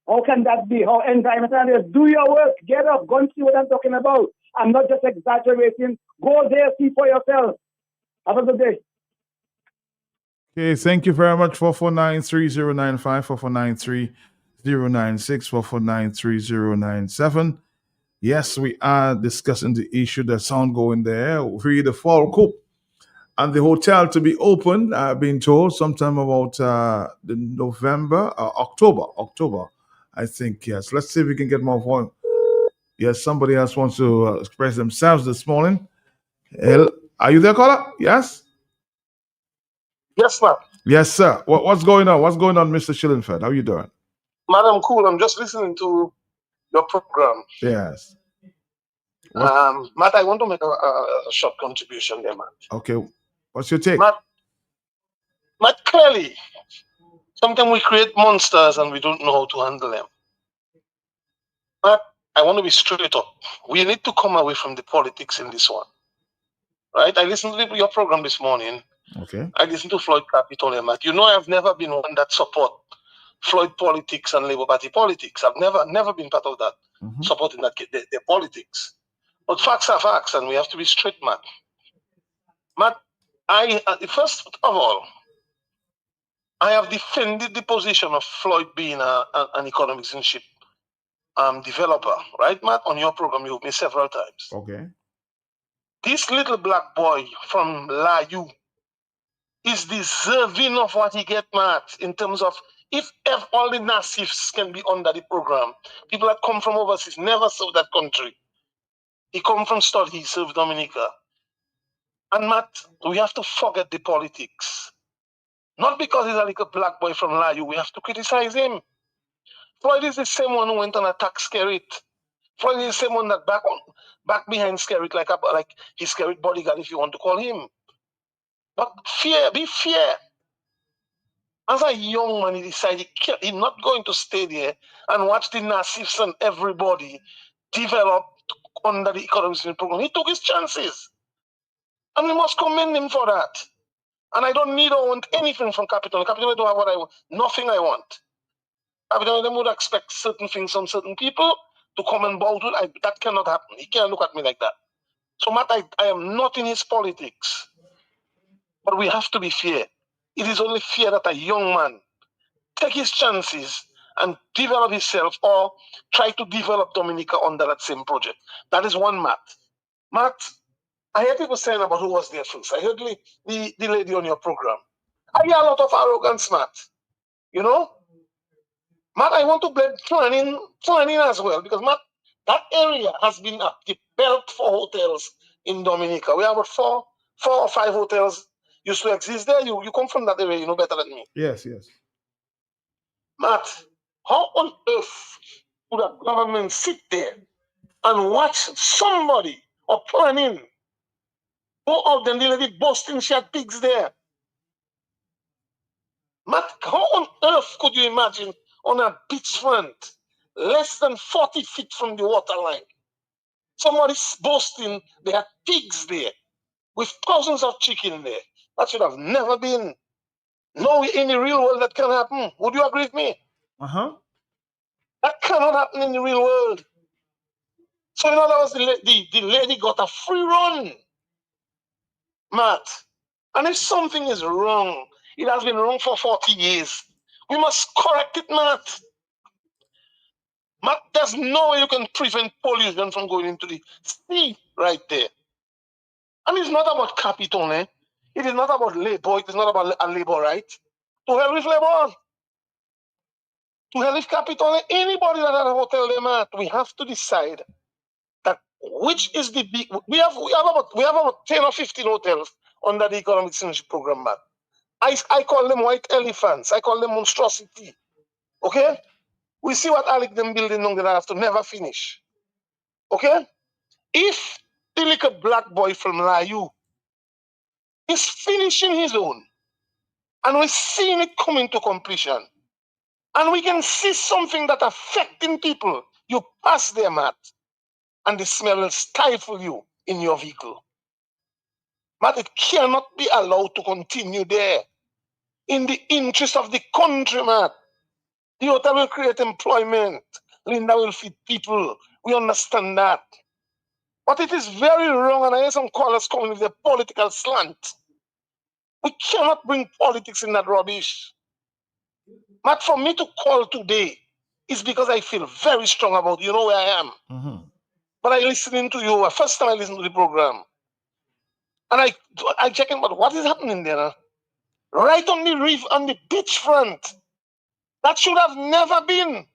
How can that be? How environmental? Do your work. Get up. Go and see what I'm talking about. I'm not just exaggerating. Go there, see for yourself. Have a good day. Okay, thank you very much. 4493095, 4493096, 4493097. Yes, we are discussing the issue that's ongoing there. Really, the fall coop and the hotel to be open. I've been told sometime about the November, October. I think, yes. Let's see if we can get more voice. Yes, somebody else wants to express themselves this morning. Are you there, caller? Yes? Yes, ma'am. Yes, sir. What's going on? What's going on, Mr. Schillenfeld? How you doing? Madam, cool. I'm just listening to your program. Yes. Matt, I want to make a short contribution there, Matt. Okay. What's your take? Matt, clearly, sometimes we create monsters and we don't know how to handle them. Matt, I want to be straight up. We need to come away from the politics in this one. Right? I listened to your program this morning. Okay. I listened to Floyd Capitol, Matt. You know I've never been one that support Floyd politics and Labour Party politics. I've never been part of that, supporting that their politics. But facts are facts, and we have to be straight, Matt. Matt, first of all, I have defended the position of Floyd being an economics and ship developer, right, Matt? On your program, you've made several times. Okay. This little black boy from Layu is deserving of what he get, Matt, in terms of if all the Nassifs can be under the program, people that come from overseas never serve that country. He come from Stud, he served Dominica. And Matt, we have to forget the politics. Not because he's a little black boy from Layu, we have to criticize him. Floyd is the same one who went and attacked Skerrit. Floyd is the same one that back behind Skerrit like his Skerrit bodyguard, if you want to call him. But be fair. As a young man, he decided he's not going to stay there and watch the Nassifs and everybody develop under the economic program. He took his chances. And we must commend him for that. And I don't want anything from Capital. Capital don't have what I want. Nothing I want. Capital them would expect certain things from certain people to come and bow to. That cannot happen. He can't look at me like that. So, Matt, I am not in his politics. But we have to be fair. It is only fair that a young man take his chances and develop himself or try to develop Dominica under that same project. That is one, Matt. Matt, I heard people saying about who was there first. I heard the lady on your program. I hear a lot of arrogance, Matt. You know? Matt, I want to blame planning as well, because Matt, that area has been developed for hotels in Dominica. We have about four or five hotels used to exist there. You come from that area, you know better than me. Yes, yes. Matt, how on earth would a government sit there and watch somebody or planning go out and nearly busting shot pigs there? Matt, how on earth could you imagine on a beachfront, less than 40 feet from the waterline, somebody's boasting they had pigs there with thousands of chicken there? That should have never been. No, in the real world that can happen. Would you agree with me? Uh-huh. That cannot happen in the real world. So in other words, the lady got a free run, Matt. And if something is wrong, it has been wrong for 40 years. We must correct it, Matt. Matt, there's no way you can prevent pollution from going into the sea right there. And it's not about capital, eh? It is not about labor. It is not about a labor right. To hell with labor. To hell with capital. Anybody that has a hotel there, Matt, we have to decide that which is the big. We have about 10 or 15 hotels under the economic synergy program, Matt. I call them white elephants. I call them monstrosity. Okay? We see what Alec them building on that have to never finish. Okay? If the little black boy from Layu is finishing his own, and we're seeing it coming to completion, and we can see something that affecting people, you pass there, Matt, and the smell will stifle you in your vehicle. Matt, it cannot be allowed to continue there. In the interest of the country, Matt. The hotel will create employment. Linda will feed people. We understand that. But it is very wrong, and I hear some callers coming with a political slant. We cannot bring politics in that rubbish. But for me to call today is because I feel very strong about you know where I am. Mm-hmm. But I listening to you, first time I listened to the program. And I check in, but what is happening there? Huh? Right on the reef, on the beachfront. That should have never been.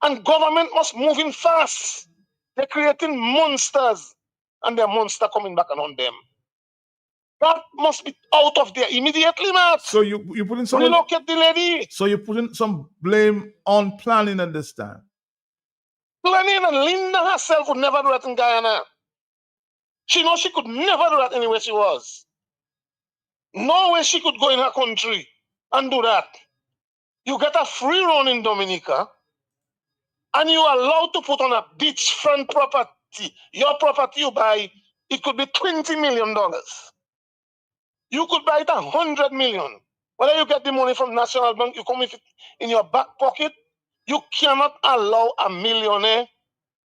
And government must move in fast. They're creating monsters, and they're monster coming back on them. That must be out of there immediately, Matt. So you putting some relocate the lady. So you're putting some blame on planning at this time. Planning, and Linda herself would never do that in Guyana. She knows she could never do that anywhere she was. No way she could go in her country and do that. You get a free run in Dominica, and you are allowed to put on a beachfront property. Your property you buy, it could be $20 million. You could buy it $100 million. Whether you get the money from National Bank, you come with it in your back pocket. You cannot allow a millionaire.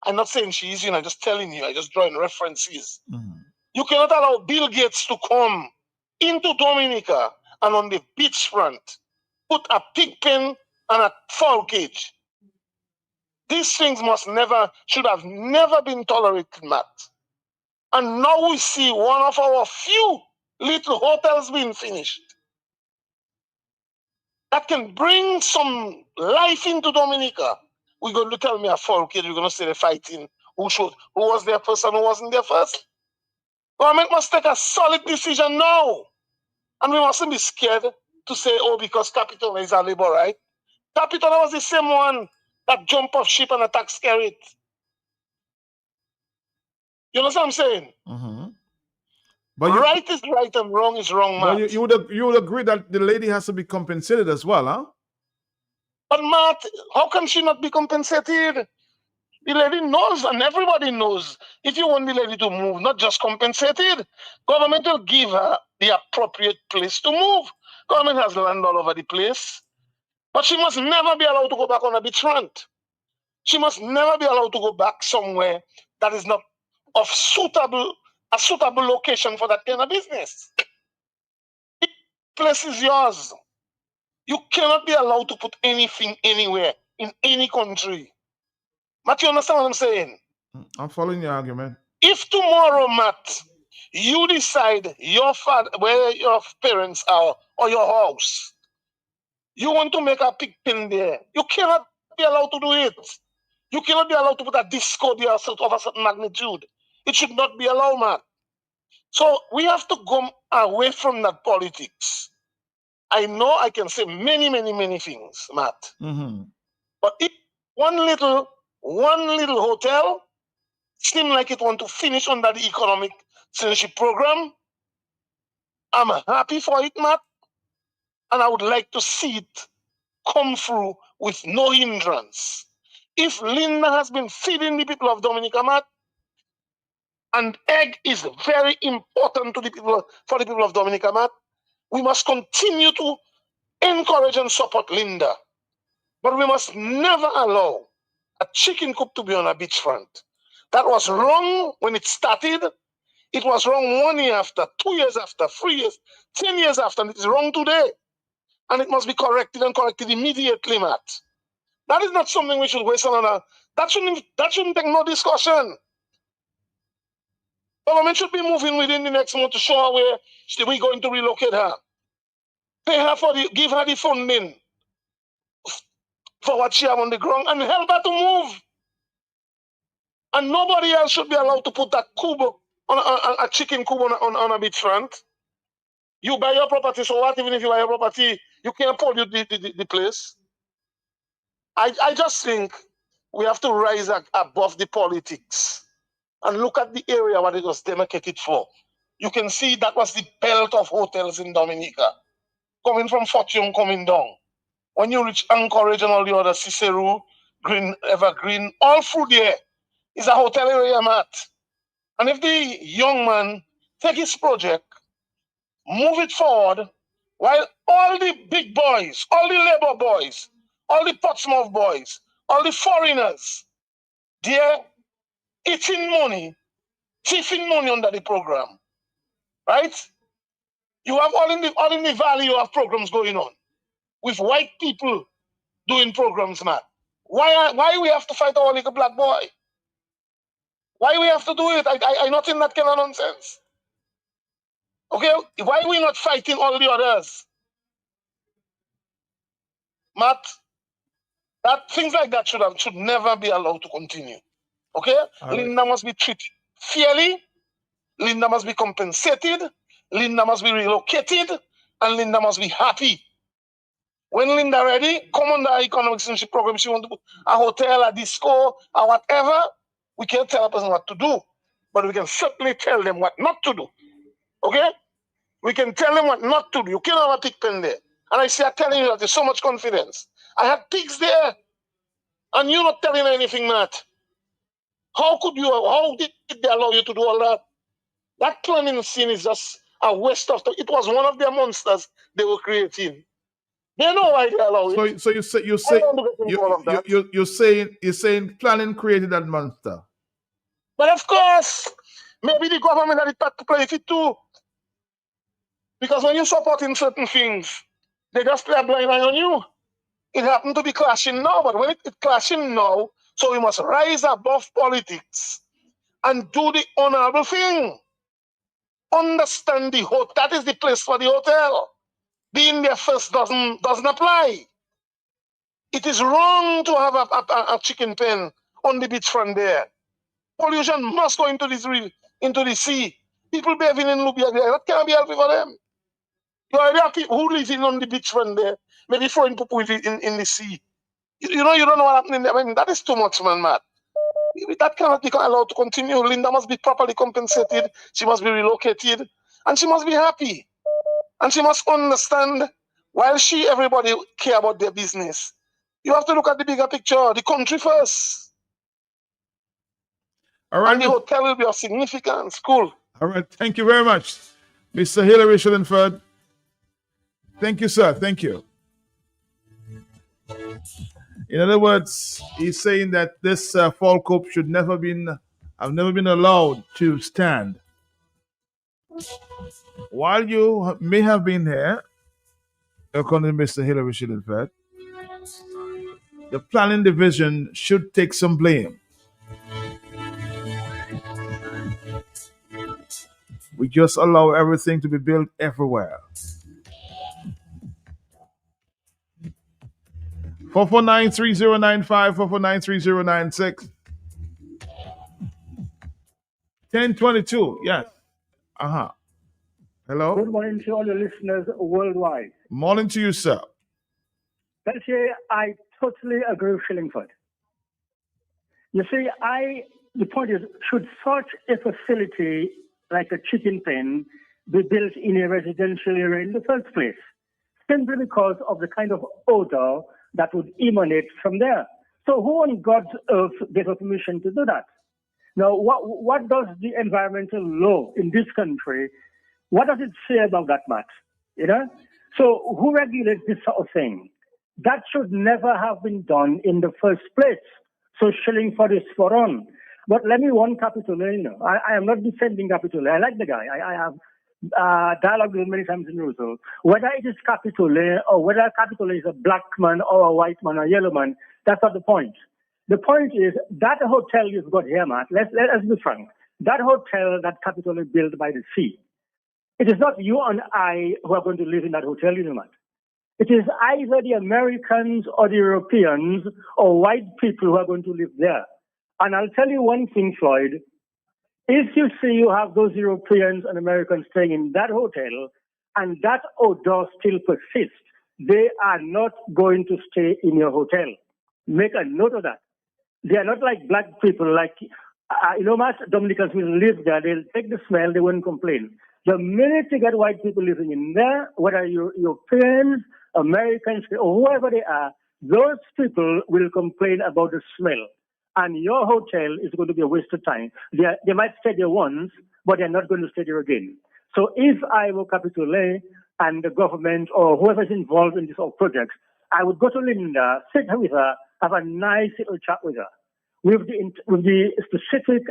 I'm not saying she is, I'm just telling you, I'm just drawing references. Mm-hmm. You cannot allow Bill Gates to come into Dominica and on the beachfront put a pig pen and a fowl cage. These things should have never been tolerated, Matt. And now we see one of our few little hotels being finished that can bring some life into Dominica. We're going to tell me a fowl cage, we're going to say they're fighting. Who was there first and who wasn't there first? Government must take a solid decision now. And we mustn't be scared to say, oh, because capital is a labor right. Capital was the same one that jumped off ship and attacked Skerrit. You know what I'm saying? Mm-hmm. But right is right and wrong is wrong, Matt. But you would agree that the lady has to be compensated as well, huh? But Matt, how can she not be compensated? The lady knows, and everybody knows, if you want the lady to move, not just compensated, government will give her the appropriate place to move. Government has land all over the place. But she must never be allowed to go back on a beachfront. She must never be allowed to go back somewhere that is not of a suitable location for that kind of business. The place is yours. You cannot be allowed to put anything anywhere in any country. Matt, you understand what I'm saying? I'm following your argument. If tomorrow, Matt, you decide your father, where your parents are, or your house, you want to make a pig pen there, you cannot be allowed to do it. You cannot be allowed to put a disco there of a certain magnitude. It should not be allowed, man. So we have to go away from that politics. I know I can say many, many, many things, Matt. Mm-hmm. But if one little hotel seem like it want to finish under the economic citizenship program, I'm happy for it, Matt, and I would like to see it come through with no hindrance. If Linda has been feeding the people of Dominica, Matt, and egg is very important to the people for the people of Dominica, Matt, we must continue to encourage and support Linda. But we must never allow a chicken coop to be on a beachfront. That was wrong when it started. It was wrong 1 year after, 2 years after, 3 years, 10 years after, and it is wrong today. And it must be corrected and corrected immediately, Matt. That is not something we should waste on. That shouldn't take no discussion. Government should be moving within the next month to show her where we're going to relocate her. Pay her give her the funding for what she have on the ground and help her to move. And nobody else should be allowed to put that cube on a chicken cube on a beachfront. You buy your property, so what? Even if you buy your property, you can't pollute the place. I just think we have to rise above the politics and look at the area what it was demarcated for. You can see that was the belt of hotels in Dominica, coming from Fort Young, coming down. When you reach Anchorage and all the other Cicero, Green, Evergreen, all through there is a hotel area, Matt. And if the young man take his project, move it forward, while all the big boys, all the labor boys, all the Portsmouth boys, all the foreigners, they're eating money, thieving money under the program, right? You have all in the valley, you have programs going on with white people doing programs, man. Why we have to fight our little black boy? Why we have to do it? I not in that kind of nonsense. Okay, why we not fighting all the others? Matt, that things like that should never be allowed to continue. Okay? All right. Linda must be treated fairly, Linda must be compensated, Linda must be relocated, and Linda must be happy. When Linda ready, come on the economic citizenship program, she want to put a hotel, a disco, or whatever, we can't tell a person what to do. But we can certainly tell them what not to do. Okay? We can tell them what not to do. You can't have a pig pen there. And I say, I'm telling you that there's so much confidence. I had pigs there, and you're not telling anything, Matt. How did they allow you to do all that? That planning scene is just a waste of time. It was one of their monsters they were creating. They know why they allow it. So you're saying planning created that monster. But of course, maybe the government had it part to play with it too. Because when you're supporting certain things, they just play a blind eye on you. It happened to be clashing now, but when it's clashing now, so we must rise above politics and do the honorable thing. Understand the hotel. That is the place for the hotel. Being there first doesn't apply. It is wrong to have a chicken pen on the beachfront there. Pollution must go into the sea. People bathing in Lubia there, that can't be healthy for them. You already have people who live on the beachfront there, maybe throwing poo in the sea. You don't know what happening there. I mean, that is too much, man, Matt. That cannot be allowed to continue. Linda must be properly compensated. She must be relocated. And she must be happy. And she must understand, while everybody care about their business, you have to look at the bigger picture, the country first. All right. And the hotel will be of significance. Cool. All right. Thank you very much, Mr. Hilary Schillenford. Thank you, sir. Thank you. In other words, he's saying that this fall cope should never have never been allowed to stand. While you may have been here, according to Mr. Hilary Schillenford, the planning division should take some blame. We just allow everything to be built everywhere. 449-3095, 449-3096. 1022. Yes. Uh-huh. Hello. Good morning to all the listeners worldwide. Morning to you, sir. Let's say I totally agree with Shillingford. You see, the point is, should such a facility like a chicken pen be built in a residential area in the first place? Simply because of the kind of odor that would emanate from there. So who on God's earth gave a permission to do that? Now, what does the environmental law in this country, what does it say about that, Matt? You know? So who regulates this sort of thing? That should never have been done in the first place. So Shillingford is spot on. But let me warn Capital A. I am not defending Capital A. I like the guy. I have dialogue with him many times in Russell. Whether it is Capital A or whether Capital A is a black man or a white man or a yellow man, that's not the point. The point is that hotel you've got here, Matt, let's be frank. That hotel that Capital A built by the sea, it is not you and I who are going to live in that hotel, Matt. It is either the Americans or the Europeans or white people who are going to live there. And I'll tell you one thing, Floyd. If you see you have those Europeans and Americans staying in that hotel and that odor still persists, they are not going to stay in your hotel. Make a note of that. They are not like black people, like, Matt, Dominicans will live there. They'll take the smell, they won't complain. The minute you get white people living in there, whether you're Europeans, Americans, or whoever they are, those people will complain about the smell. And your hotel is going to be a waste of time. They might stay there once, but they're not going to stay there again. So if I were Capital A and the government or whoever's involved in this whole project, I would go to Linda, sit with her, have a nice little chat with her, with the specific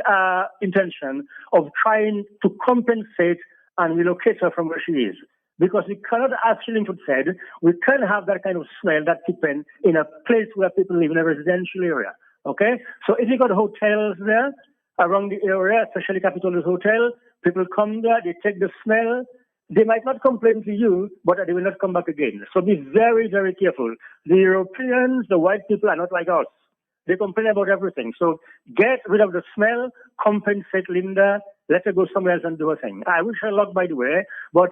intention of trying to compensate and relocate her from where she is. Because we cannot, as Shillingford said, we can't have that kind of smell, that tipping, in a place where people live in a residential area. Okay? So if you got hotels there around the area, especially Capitol's Hotel, people come there, they take the smell. They might not complain to you, but they will not come back again. So be very, very careful. The Europeans, the white people are not like us. They complain about everything. So get rid of the smell, compensate Linda, let her go somewhere else and do her thing. I wish her luck, by the way, but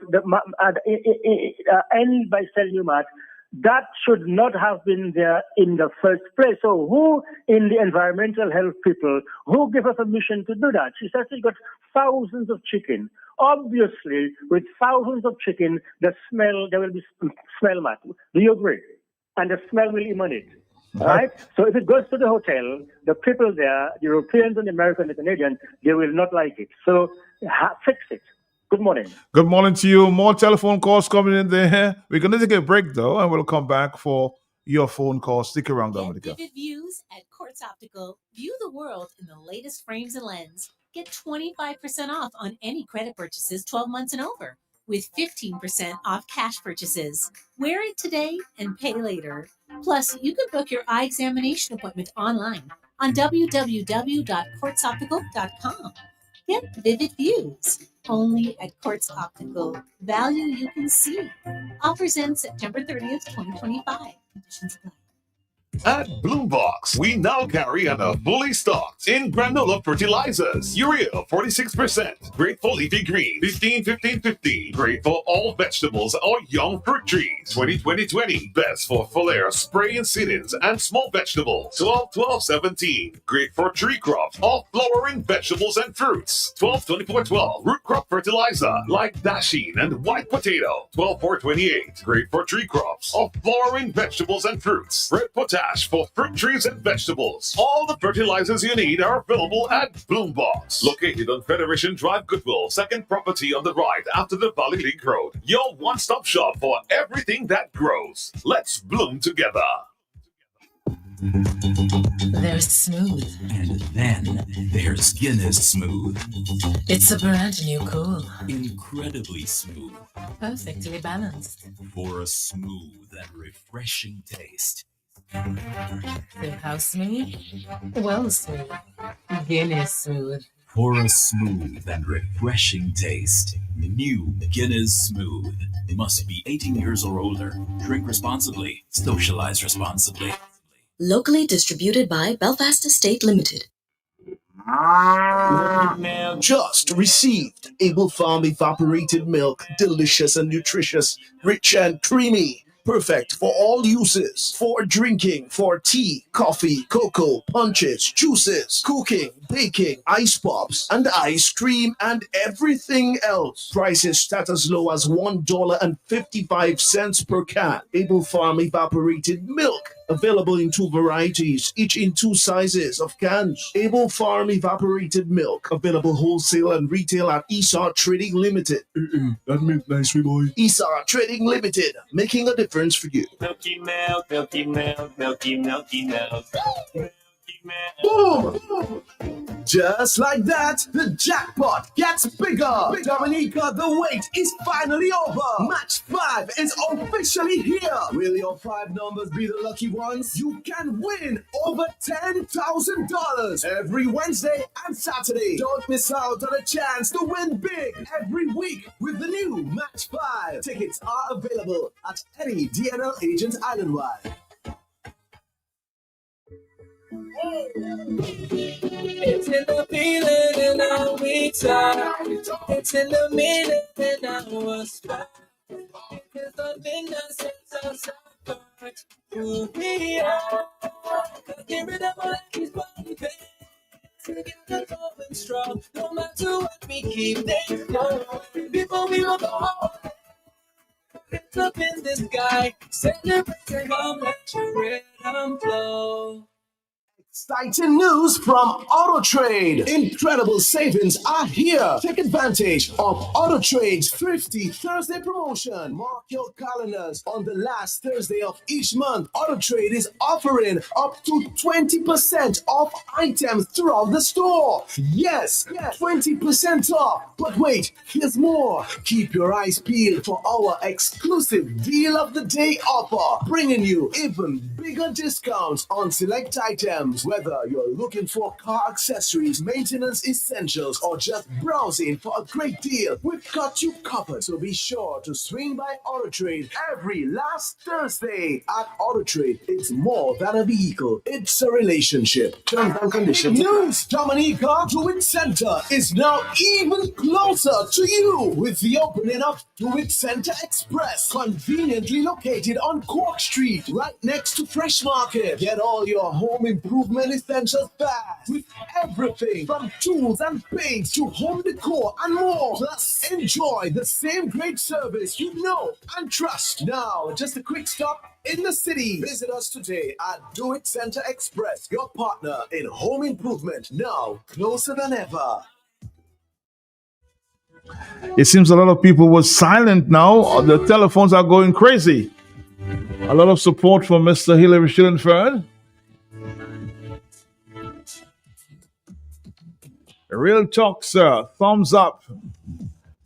end by telling you, Matt, that should not have been there in the first place. So who in the environmental health people, who gave her permission to do that? She says she got thousands of chicken. Obviously, with thousands of chicken, there will be smell, Matt. Do you agree? And the smell will emanate. All right? So if it goes to the hotel, the people there, the Europeans and the Americans and the Canadians, they will not like it. So fix it. Good morning. Good morning to you. More telephone calls coming in there. We're going to take a break, though, and we'll come back for your phone call. Stick around, Dominica. Vivid views at Quartz Optical. View the world in the latest frames and lens. Get 25% off on any credit purchases 12 months and over, with 15% off cash purchases. Wear it today and pay later. Plus, you can book your eye examination appointment online on www.quartzoptical.com. Get vivid views only at Quartz Optical. Value you can see. Offers end September 30th, 2025. Conditions apply. At Bloombox, we now carry and are fully stocked in granola fertilizers. Urea 46%, great for leafy green 15-15-15, great for all vegetables or young fruit trees 20-20-20, best for foliar spray and seedlings and small vegetables 12-12-17, great for tree crops or flowering vegetables and fruits 12-24-12, root crop fertilizer like dasheen and white potato 12-4-28, great for tree crops or flowering vegetables and fruits. Red potash for fruit trees and vegetables. All the fertilizers you need are available at Bloombox, located on Federation Drive, Goodwill, second property on the right after the Valley League Road. Your one-stop shop for everything that grows. Let's bloom together. There's smooth. And then there's Guinness Smooth. It's a brand new cool. Incredibly smooth. Perfectly balanced. For a smooth and refreshing taste. So how smooth? Well smooth. Guinness smooth. For a smooth and refreshing taste, new Guinness Smooth. Must be 18 years or older. Drink responsibly. Socialize responsibly. Locally distributed by Belfast Estate Limited. Just received Able Farm evaporated milk, delicious and nutritious, rich and creamy. Perfect for all uses. For drinking, for tea, coffee, cocoa, punches, juices, cooking, baking, ice pops, and ice cream, and everything else. Prices start as low as $1.55 per can. Able Farm evaporated milk. Available in 2 varieties, each in 2 sizes of cans. Able Farm evaporated milk. Available wholesale and retail at Esau Trading Limited. That means nice, boy. Esau Trading Limited, making a difference for you. Milky milk, milky milk, milky milky milk. Boom! Just like that, the jackpot gets bigger. Dominica, the wait is finally over. Match 5 is officially here. Will your 5 numbers be the lucky ones? You can win over $10,000 every Wednesday and Saturday. Don't miss out on a chance to win big every week with the new Match 5. Tickets are available at any DNL agent island-wide. It's in the feeling in our weak side. It's in the meaning in our spot. It's something that sets us apart. Who we are. Get rid of all these body pain. Together going strong. No matter what we keep things going. Before we will go home. It's up in the sky. Celebrate, come let your rhythm flow. Exciting news from AutoTrade. Incredible savings are here. Take advantage of AutoTrade's Thrifty Thursday promotion. Mark your calendars. On the last Thursday of each month, AutoTrade is offering up to 20% off items throughout the store. Yes, 20% off. But wait, here's more. Keep your eyes peeled for our exclusive Deal of the Day offer, bringing you even bigger discounts on select items. Whether you're looking for car accessories, maintenance essentials, or just browsing for a great deal, we've got you covered. So be sure to swing by AutoTrade every last Thursday. At AutoTrade, it's more than a vehicle, it's a relationship. Terms and conditions. News, Dominica DeWitt Center is now even closer to you with the opening of DeWitt Center Express, conveniently located on Cork Street, right next to Fresh Market. Get all your home improvement essentials fast with everything from tools and paints to home decor and more. Plus, enjoy the same great service you know and trust. Now, just a quick stop in the city. Visit us today at Do It Center Express, your partner in home improvement, now closer than ever. It seems a lot of people were silent now. The telephones are going crazy. A lot of support for Mr. Hillary Schillenford. Real talk, sir. Thumbs up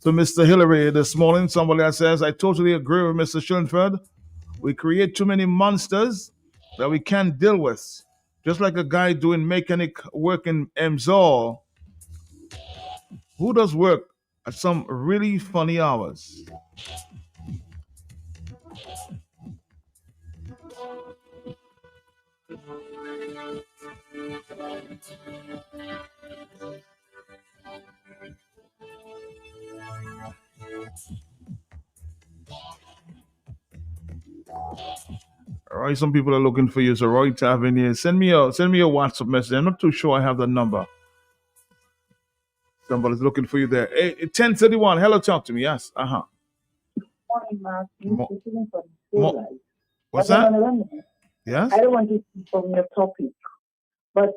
to Mr. Hillary this morning. Somebody that says, I totally agree with Mr. Schillenford. We create too many monsters that we can't deal with. Just like a guy doing mechanic work in Emzor, who does work at some really funny hours. All right, some people are looking for you. So Roy Tavernier, send me a WhatsApp message. I'm not too sure I have the number. Somebody's looking for you there. Hey, 1031. Hello, talk to me. Yes. Morning, Mark. Mo- From Mo- What's But that? Yes? Yes. I don't want to speak from your topic, but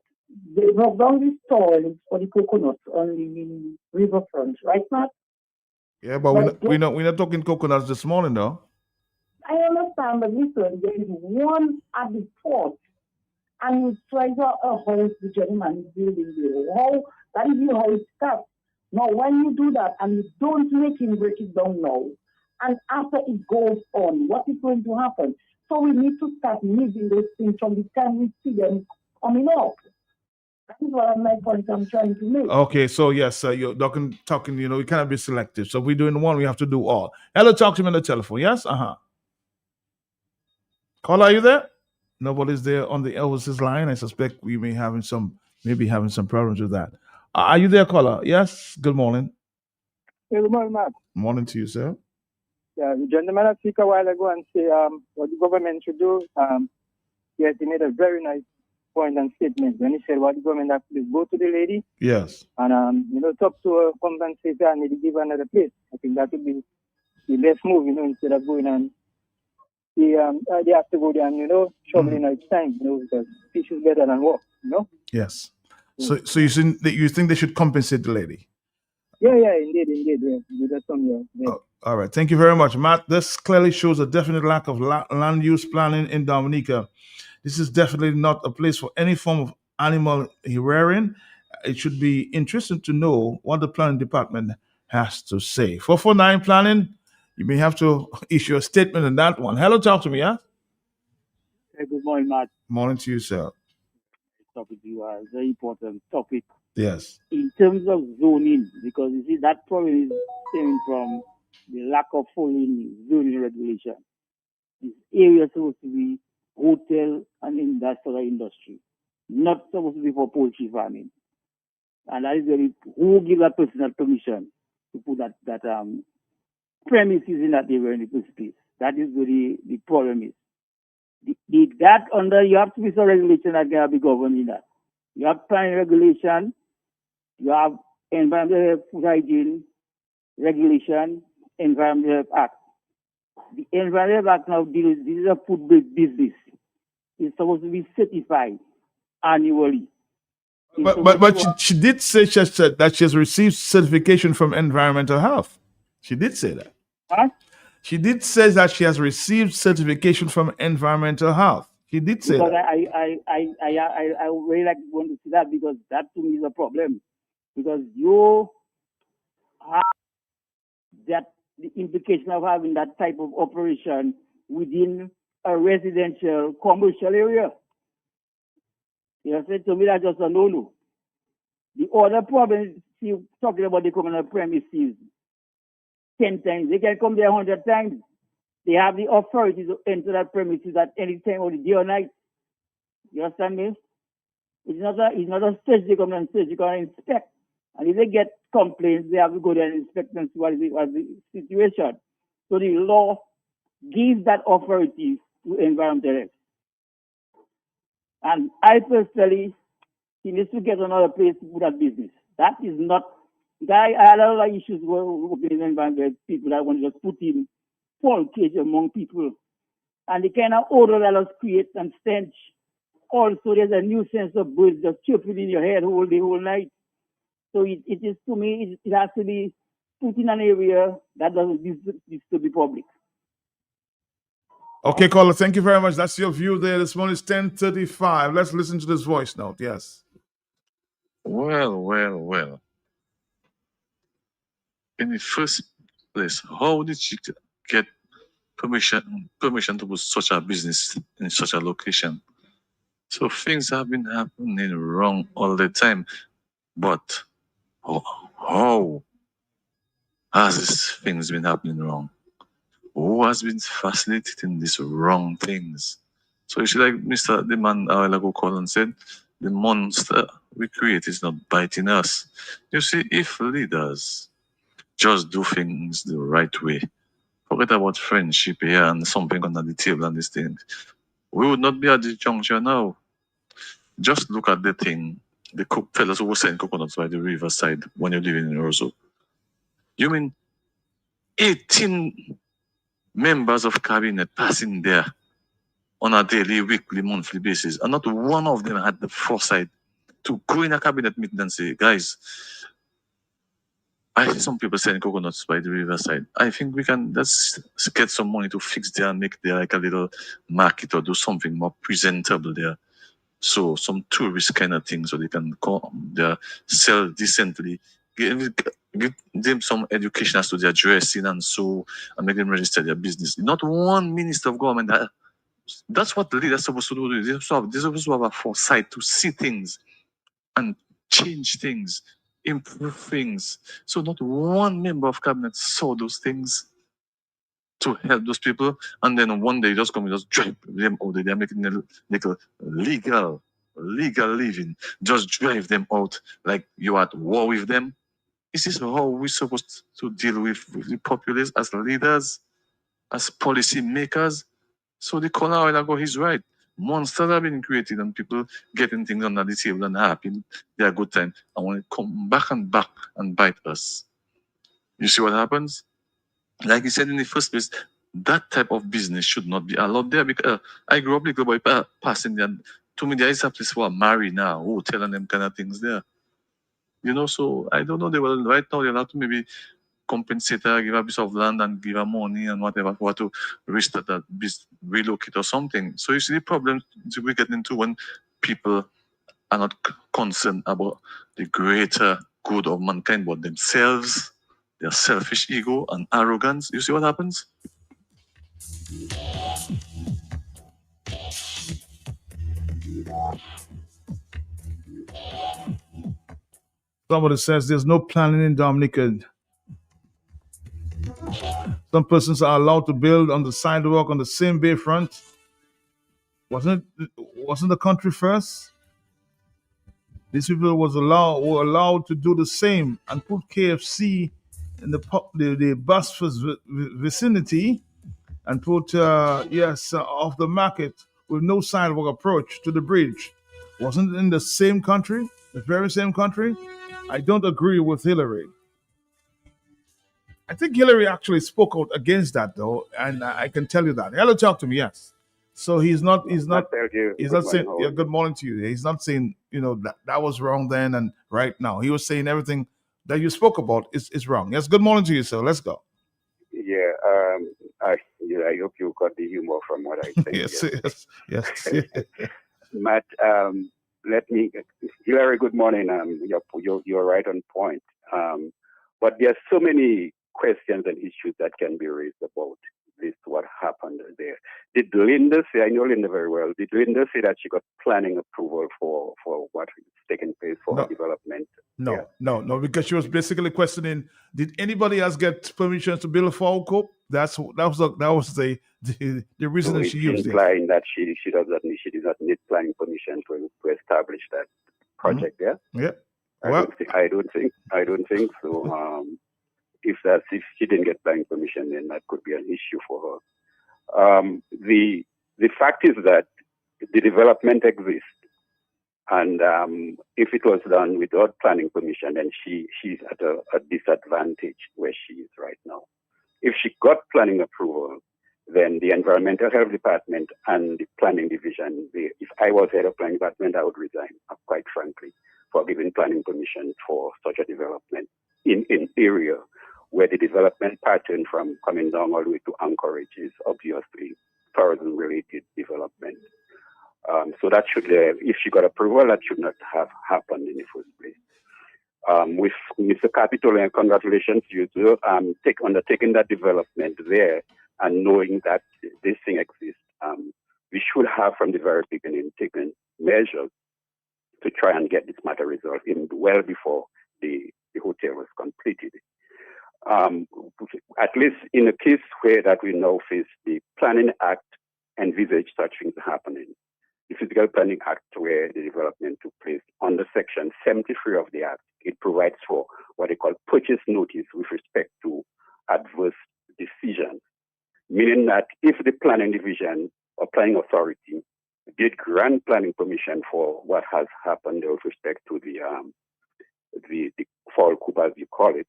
they broke down the stall for the coconuts on the riverfront, right, Mark? Yeah, but we're not talking coconuts this morning, though. I understand, but listen, there is one at the port, and you try to a house the gentleman is building there. How that is how it starts. Now, when you do that and you don't make him break it down now, and after it goes on, what is going to happen? So we need to start moving those things from the time we see them coming up. That's what my point I'm trying to make. Okay, so yes, you're talking, you cannot be selective. So if we're doing one, we have to do all. Hello, talk to me on the telephone. Yes? Uh-huh. Caller, are you there? Nobody's there on the Elvis's line. I suspect we may maybe having some problems with that. Are you there, caller? Yes. Good morning. Hey, good morning, Mark. Morning to you, sir. Yeah, the gentleman that speak a while ago and say what the government should do. Yes, he made a very nice point and statement when he said what the government has to do, go to the lady Yes. and talk to her, compensate her, and maybe give her another place. I think that would be the best move, instead of going and they have to go there and shoveling out time, because fish is better than walk, Yes. So you think they should compensate the lady? Yeah, indeed, yeah. That's some, yeah. All right. Thank you very much, Matt. This clearly shows a definite lack of land use planning in Dominica. This is definitely not a place for any form of animal rearing. It should be interesting to know what the planning department has to say. 449 planning, you may have to issue a statement on that one. Hello, talk to me, yeah? Hey, good morning, Matt. Morning to you, sir. Topic you are very important topic. Yes. In terms of zoning, because you see that problem is stemming from the lack of following zoning regulation. This area is supposed to be hotel and industrial industry, not supposed to be for poultry farming. And that is who give that person that permission to put that premises in that area in the first place. That is where the problem is. You have to be some regulation that can be governing that. You have planning regulation, you have environmental food hygiene regulation, environmental health act. The environmental act now deals, this is a food-based business. It's supposed to be certified annually. But she did say that she has received certification from environmental health. She did say that. Huh? She did say that she has received certification from environmental health. She did say because that. I really like want to see that, because that to me is a problem. Because you have the implication of having that type of operation within a residential commercial area. To me that's just a no-no. The other problem is, see, talking about the communal premises 10 times. They can come there 100 times. They have the authority to enter that premises at any time of the day or night. You understand me? It's not a search. They come and search. They come and inspect. And if they get complaints, they have to go there and inspect and see what is the situation. So the law gives that authority to environmental health. And I personally, he needs to get another place to put that business. That is not. I had a lot of issues with environmental people that want to just put in fall cage among people. And the kind of odor that was create and stench. Also, there's a nuisance of birds just chirping in your head all day, all night. So it is, to me, it has to be put in an area that doesn't disturb the public. Okay, caller, thank you very much. That's your view there. This morning is 10:35. Let's listen to this voice note. Yes. Well. In the first place, how did she get permission to put such a business in such a location? So things have been happening wrong all the time. But how has these things been happening wrong? Who has been facilitating these wrong things? So you see, like Mr. The man a while ago called and said, the monster we create is not biting us. You see, if leaders just do things the right way, forget about friendship here and something under the table and these things, we would not be at this juncture now. Just look at the thing, the fellas who were selling coconuts by the riverside when you're living in Roseau. You mean 18 members of cabinet passing there on a daily, weekly, monthly basis, and not one of them had the foresight to go in a cabinet meeting and say, guys, I see some people selling coconuts by the riverside. I think we can let's get some money to fix there and make there like a little market or do something more presentable there. So some tourist kind of things so they can come there, sell decently, give them some education as to their dressing and so, and make them register their business. Not one minister of government. That's what the leaders are supposed to do. They're supposed to have a foresight to see things and change things, improve things. So not one member of cabinet saw those things to help those people, and then one day just come and just drive them out. They're making a little legal living. Just drive them out like you are at war with them. Is this how we're supposed to deal with the populace as leaders, as policy makers? So the caller while ago, he's right. Monsters have been created and people getting things under the table and happy. They are good time. And when it come back and bite us, you see what happens? Like you said in the first place, that type of business should not be allowed there because I grew up little boy passing there. To me, there is a place for marry now, hotel and them kind of things there. You know, so I don't know. They will right now they'll have to maybe compensate her, give her a piece of land and give her money and whatever for her to restart that business, relocate or something. So you see the problem we get into when people are not concerned about the greater good of mankind, but themselves, their selfish ego and arrogance. You see what happens? Somebody says there's no planning in Dominica. Some persons are allowed to build on the sidewalk on the same bayfront. Wasn't the country first? These people were allowed to do the same and put KFC in the Bosphorus vicinity and put off the market with no sidewalk approach to the bridge. Wasn't it in the same country, the very same country? I don't agree with Hillary. I think Hillary actually spoke out against that though, and I can tell you that. Hello, talk to me. Yes. So he's not Thank you. he's Good not morning. saying How are yeah, you? good morning to you. He's not saying that was wrong then and right now. He was saying everything that you spoke about is wrong. Yes. Good morning to you, sir. Let's go. Yeah, I hope you got the humor from what I said yes, yesterday. yes. Matt, Hillary, good morning. You're right on point. But there's so many questions and issues that can be raised about this, what happened there. Did Linda say, I know Linda very well, did Linda say that she got planning approval for what is taking place for her development? No, because she was basically questioning: did anybody else get permission to build a fall coop? That was the reason So that it's she used it. implying that she did not need planning permission to establish that project there. Yeah. I don't think so. If she didn't get planning permission, then that could be an issue for her. The fact is that the development exists, and if it was done without planning permission, then she's at a disadvantage where she is right now. If she got planning approval, then the Environmental Health Department and the Planning Division, if I was head of Planning Department, I would resign, quite frankly, for giving planning permission for such a development in an area where the development pattern from coming down all the way to Anchorage is obviously tourism-related development. So that should, if she got approval, that should not have happened in the first place. With Mr. Capitol, and congratulations to you too, undertaking that development there and knowing that this thing exists. We should have from the very beginning taken measures to try and get this matter resolved well before the hotel was completed. At least in a case where that we now face the Planning Act envisaged such things happening. The Physical Planning Act, where the development took place, under Section 73 of the Act, it provides for what they call purchase notice with respect to adverse decisions, meaning that if the planning division or planning authority did grant planning permission for what has happened with respect to the fall coop, as you call it,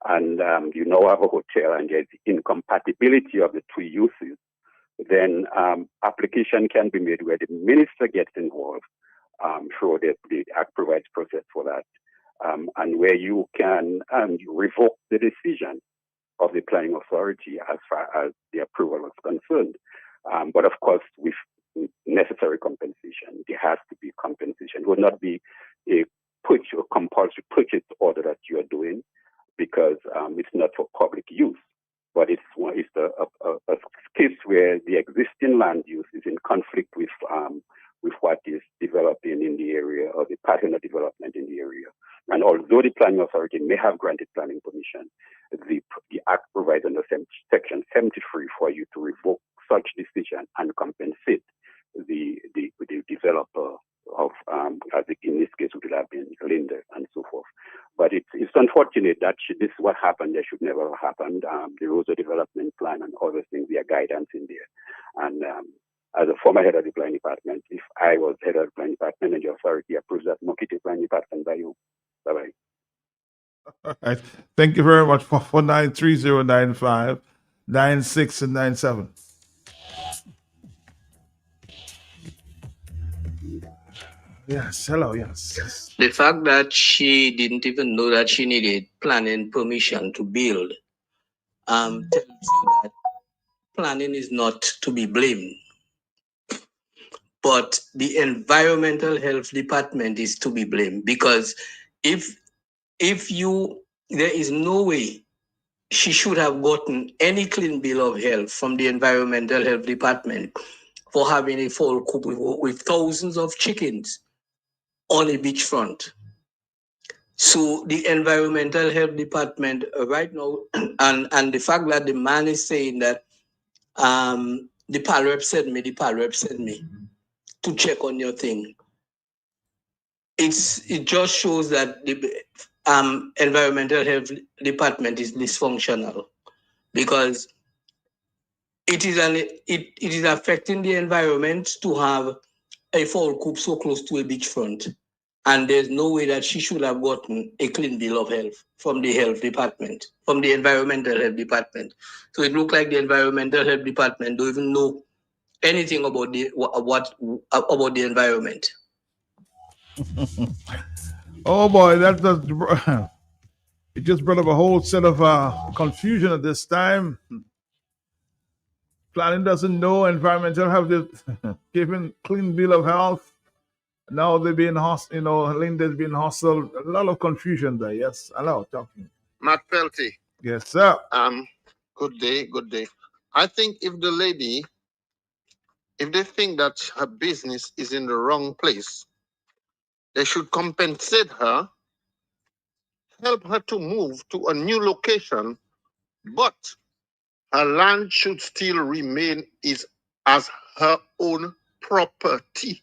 and you now have a hotel and there's incompatibility of the two uses, then application can be made where the minister gets involved. Sure, the Act provides process for that, and where you can revoke the decision of the planning authority as far as the approval is concerned. But of course, with necessary compensation, there has to be compensation. It will not be a compulsory purchase order that you are doing because it's not for public use. But it's a case where the existing land use is in conflict with what is developing in the area of the pattern of development in the area. And although the planning authority may have granted planning permission, the Act provides under Section 73 for you to revoke such decision and compensate the developer of, in this case, would have been Linda and so forth. But it's unfortunate that this is what happened. That should never have happened. The rules of development plan and other things, there are guidance in there. And as a former head of the planning department, if I was head of the planning department and the authority approves that, knock it to planning department by you. Bye-bye. All right. Thank you very much for 493095 96 and 97. Yes, hello, yes. The fact that she didn't even know that she needed planning permission to build tells you that planning is not to be blamed. But the environmental health department is to be blamed, because if there is no way she should have gotten any clean bill of health from the environmental health department for having a full coop with thousands of chickens on a beachfront. So the environmental health department right now, and the fact that the man is saying that the PAL rep sent me to check on your thing. It just shows that the environmental health department is dysfunctional, because it is affecting the environment to have a fowl coop so close to a beachfront, and there's no way that she should have gotten a clean bill of health from the health department, from the environmental health department. So it looks like the environmental health department don't even know anything about about the environment. Oh boy, it just brought up a whole set of confusion at this time. Planning doesn't know, environmental have given clean bill of health. Now they're being hostile, Linda's being hostile. A lot of confusion there. Yes, hello, talking. Matt Pelty. Yes, sir. Good day. I think if they think that her business is in the wrong place, they should compensate her, help her to move to a new location, but her land should still remain as her own property.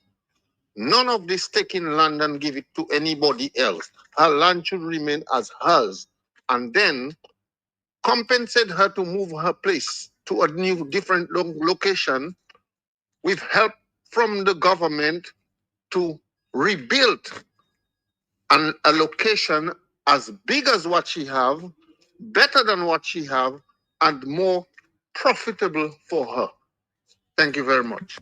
None of this taking land and give it to anybody else. Her land should remain as hers. And then compensate her to move her place to a new, different location with help from the government to rebuild a location as big as what she have, better than what she have, and more profitable for her. Thank you very much.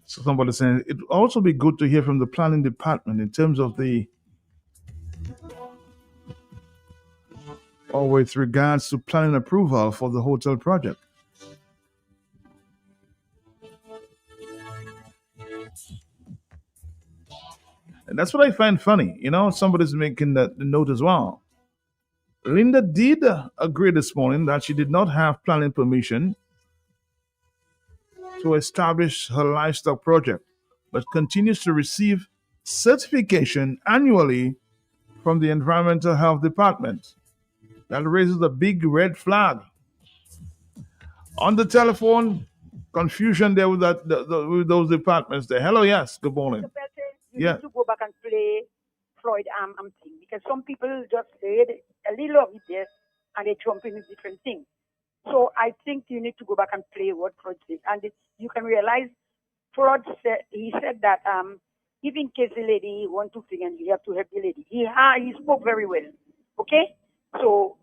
So somebody saying it would also be good to hear from the planning department in terms of with regards to planning approval for the hotel project. And that's what I find funny. Somebody's making the note as well. Linda did agree this morning that she did not have planning permission to establish her livestock project, but continues to receive certification annually from the Environmental Health Department. That raises a big red flag. On the telephone, confusion there with with those departments there. Hello, yes, good morning. You need to go back and play Floyd thing, because some people just say a little of it there and they jump in a different thing. So I think you need to go back and play what Floyd said, and you can realize Floyd said that if in case the lady want to sing and you have to help the lady, he spoke very well. Okay, so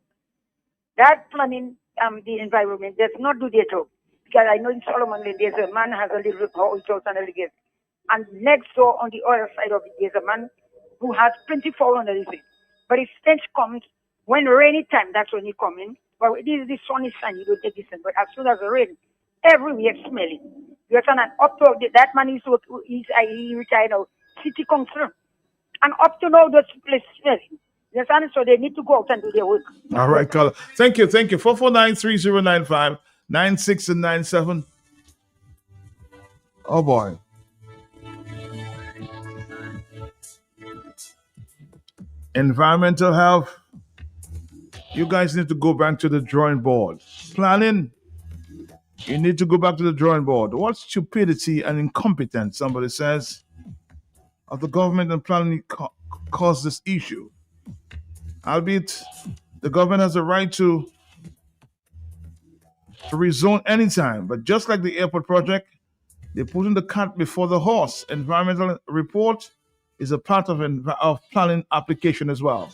that planning the environment does not do their job, because I know in Solomon Lane there's a man has a little house and a little. And next door on the other side of it, there's a man who has 24 under his head. But his stench comes when rainy time, that's when he comes in. But the sun is shining, you don't take this in. But as soon as the rain, everywhere smelling. You understand? And up to that man he retired now, city council. And up to now, those places smelling. You understand? So they need to go out and do their work. All right, caller. Thank you. 449-3095 96 and 97. Oh boy. Environmental health. You guys need to go back to the drawing board. Planning. You need to go back to the drawing board. What stupidity and incompetence, somebody says, of the government and planning caused this issue. Albeit, the government has a right to rezone anytime. But just like the airport project, they're putting the cart before the horse. Environmental report is a part of planning application as well.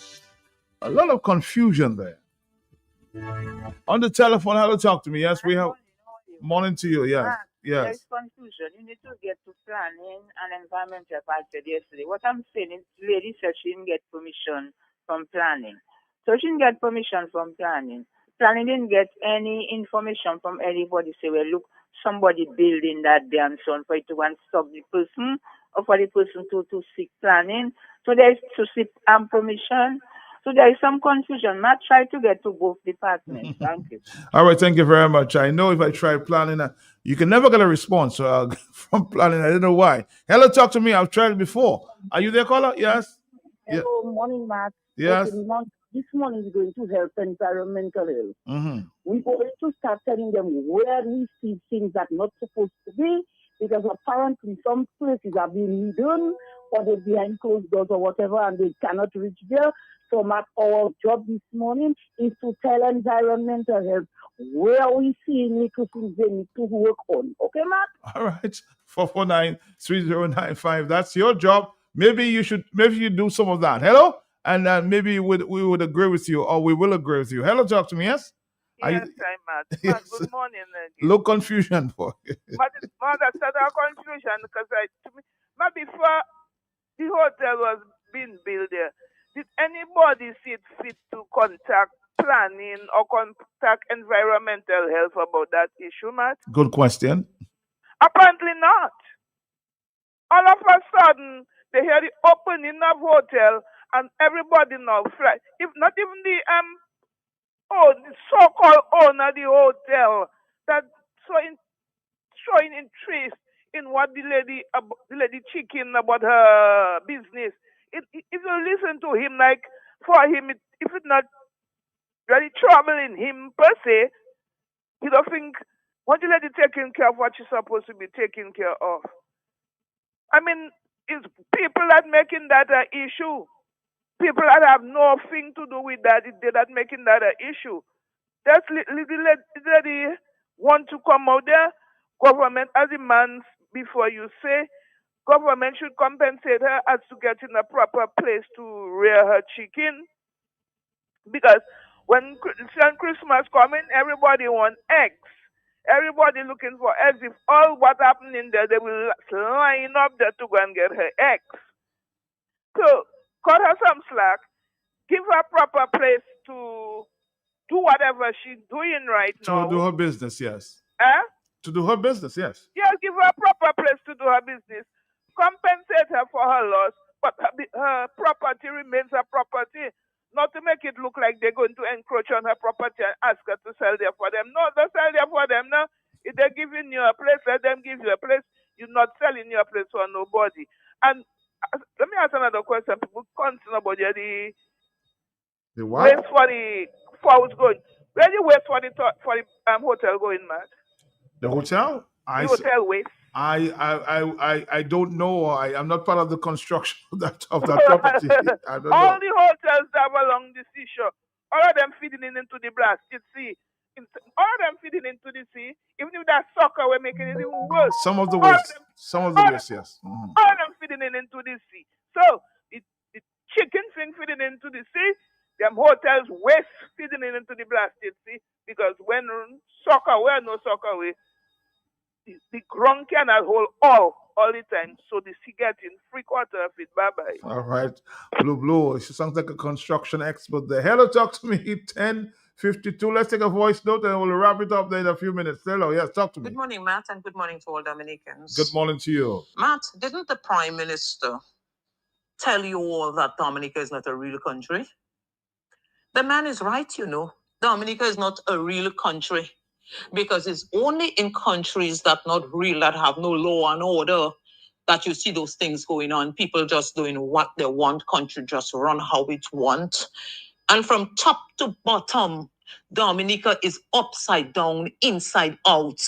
A lot of confusion there. On the telephone, hello, talk to me. Yes, we have. Morning to you. Yes, There yes. is confusion. You need to get to planning and environmental, as I said yesterday. What I'm saying is, lady said she didn't get permission from planning. So she didn't get permission from planning. Planning didn't get any information from anybody. Say, well, look, somebody building that damn son for it to go and stop the person or for the person to seek planning. So there is to seek permission. So there is some confusion. Not try to get to both departments. Thank you. All right, thank you very much. I know if I try planning, you can never get a response from planning. I don't know why. Hello, talk to me. I've tried it before. Are you there, caller? Yes. Yeah. Hello, morning, Matt. Yes. Okay, this morning is going to help environmental health. Mm-hmm. We're going to start telling them where we see things that not supposed to be, because apparently some places are being hidden or they're behind closed doors or whatever, and they cannot reach there. So, Matt, our job this morning is to tell environmental health where we see little things they need to work on. Okay, Matt? All right. 449-3095. That's your job. Maybe you do some of that. Hello? And maybe we would agree with you, or we will agree with you. Hello, talk to me, yes? Yes, I'm Matt. Yes. Good morning again. Low confusion for you. But that's a confusion because before the hotel was being built there, did anybody see it fit to contact planning or contact environmental health about that issue, Matt? Good question. Apparently not. All of a sudden, they hear the opening of hotel and everybody now fly. If not even the so-called owner of the hotel that showing interest in what the lady chicken about her business. If you listen to him, like for him, if it's not really troubling him per se, you don't think what the lady taking care of what she's supposed to be taking care of. I mean, it's people that making that an issue. People that have nothing to do with that, they're not making that an issue. That's the lady want to come out there. Government as demands before you say government should compensate her as to get in a proper place to rear her chicken. Because when Christmas coming, everybody want eggs. Everybody looking for eggs. If all what happened in there, they will line up there to go and get her eggs. So cut her some slack. Give her a proper place to do whatever she's doing right now. To do her business, yes. Eh? To do her business, yes. Yeah, give her a proper place to do her business. Compensate her for her loss, but her property remains her property. Not to make it look like they're going to encroach on her property and ask her to sell there for them. No, don't sell there for them now. If they're giving you a place, let them give you a place. You're not selling your place for nobody. And let me ask another question. People concerned about the what? waste for the fouls going. Where the waste for the hotel going, Matt? The hotel? The hotel waste. I don't know. I'm not part of the construction of that property. I don't All know. the hotels that are along the seashore, all of them feeding into the blasted sea. All of them feeding into the sea. Even if that sucker we're making it even worse. Some of the All waste. Some of the waste, yes. Mhm. All of them feeding into the sea. So the chicken thing feeding into the sea, them hotels waste feeding into the blasted sea. Because when soccer, where no soccer way, the ground cannot hold all the time. So the sea getting 3/4 of it. Bye-bye. All right. Blue. She sounds like a construction expert there. Hello, talk to me. 10:52. Let's take a voice note and we'll wrap it up there in a few minutes. Hello, yes, talk to me. Good morning, Matt, and good morning to all Dominicans. Good morning to you. Matt, didn't the Prime Minister tell you all that Dominica is not a real country. The man is right, you know. Dominica is not a real country because it's only in countries that not real, that have no law and order, that you see those things going on. People just doing what they want, country just run how it want. And from top to bottom, Dominica is upside down, inside out.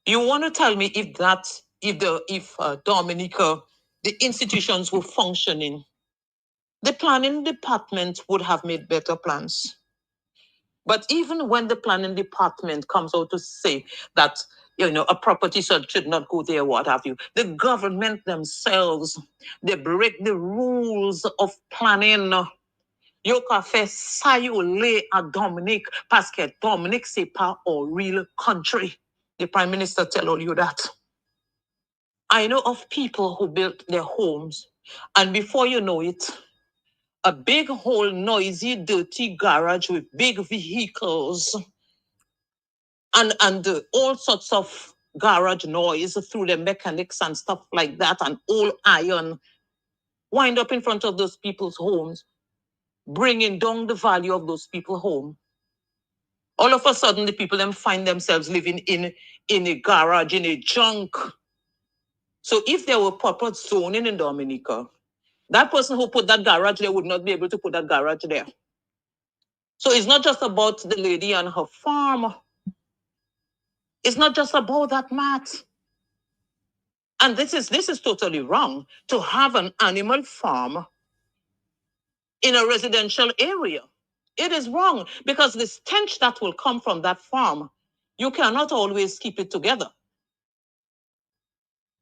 You want to tell me if Dominica, the institutions were functioning, the planning department would have made better plans. But even when the planning department comes out to say that, you know, a property should not go there, what have you, the government themselves, they break the rules of planning. Yo ka fe sa yo le a Dominique parce que Dominique c'est pas a real country. The Prime Minister tell all you that. I know of people who built their homes, and before you know it, a big whole noisy, dirty garage with big vehicles and all sorts of garage noise through the mechanics and stuff like that, and all iron wind up in front of those people's homes, bringing down the value of those people's home. All of a sudden, the people then find themselves living in a garage, in a junk. So if there were proper zoning in Dominica, that person who put that garage there would not be able to put that garage there. So it's not just about the lady and her farm. It's not just about that, Matt. And this is totally wrong to have an animal farm in a residential area. It is wrong because the stench that will come from that farm, you cannot always keep it together.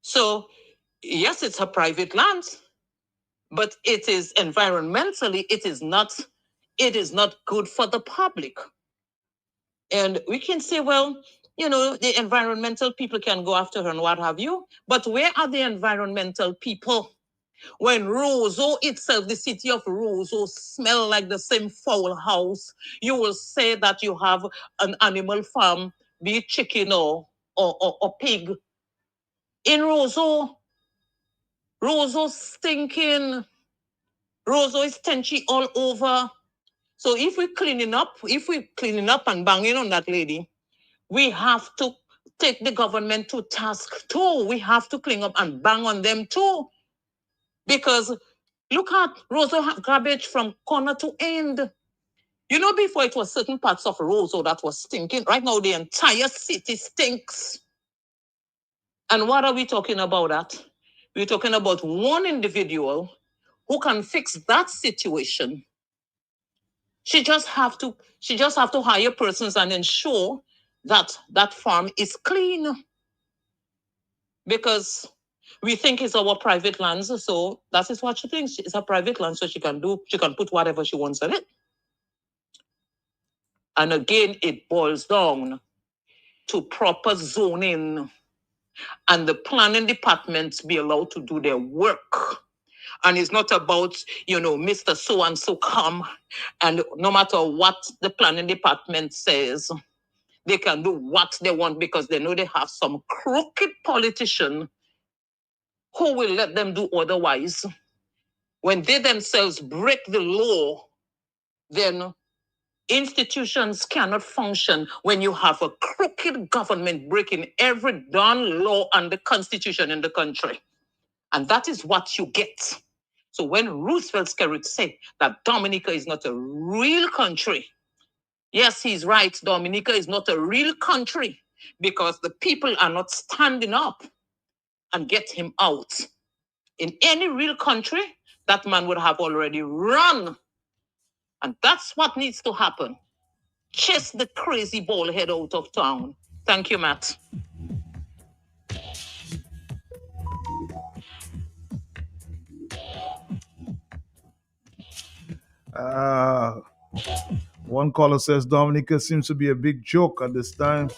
So yes, it's a private land, but it is environmentally, it is not good for the public. And we can say, well, you know, the environmental people can go after her and what have you, but where are the environmental people? When Roseau itself, the city of Roseau, smell like the same foul house, you will say that you have an animal farm, be it chicken or pig. In Roseau, Roseau stinking. Roseau is stenchy all over. So if we're cleaning up and banging on that lady, we have to take the government to task too. We have to clean up and bang on them too. Because look at Roseau garbage from corner to end. You know, before it was certain parts of Roseau that was stinking. Right now, the entire city stinks. And what are we talking about that? We're talking about one individual who can fix that situation. She just have to hire persons and ensure that that farm is clean. Because we think it's our private lands, so that is what she thinks. It's her private land, so she can put whatever she wants on it. And again, it boils down to proper zoning and the planning departments be allowed to do their work. And it's not about, you know, Mr. So-and-so come, and no matter what the planning department says, they can do what they want because they know they have some crooked politician who will let them do otherwise. When they themselves break the law, then institutions cannot function when you have a crooked government breaking every darn law and the constitution in the country. And that is what you get. So when Roosevelt Skerrit said that Dominica is not a real country, yes, he's right. Dominica is not a real country because the people are not standing up and get him out. In any real country, that man would have already run. And that's what needs to happen. Chase the crazy bald head out of town. Thank you, Matt. One caller says Dominica seems to be a big joke at this time.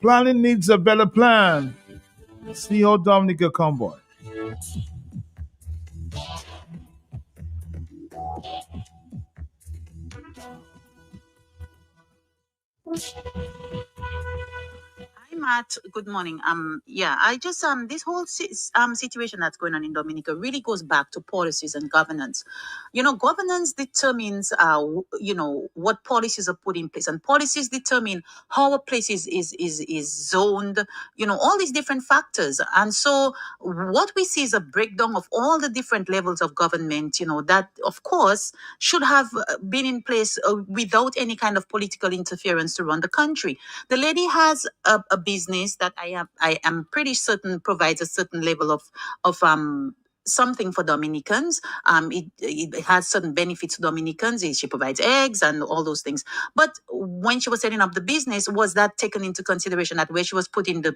Planning needs a better plan. See how Dominica come, boy. Matt. Good morning. Yeah, I just this whole situation that's going on in Dominica really goes back to policies and governance. You know, governance determines what policies are put in place, and policies determine how a place is zoned. You know, all these different factors, and so what we see is a breakdown of all the different levels of government. You know, that of course should have been in place without any kind of political interference to run the country. The lady has a business that I am pretty certain provides a certain level of something for Dominicans. It has certain benefits to Dominicans. She provides eggs and all those things. But when she was setting up the business, was that taken into consideration that where she was putting the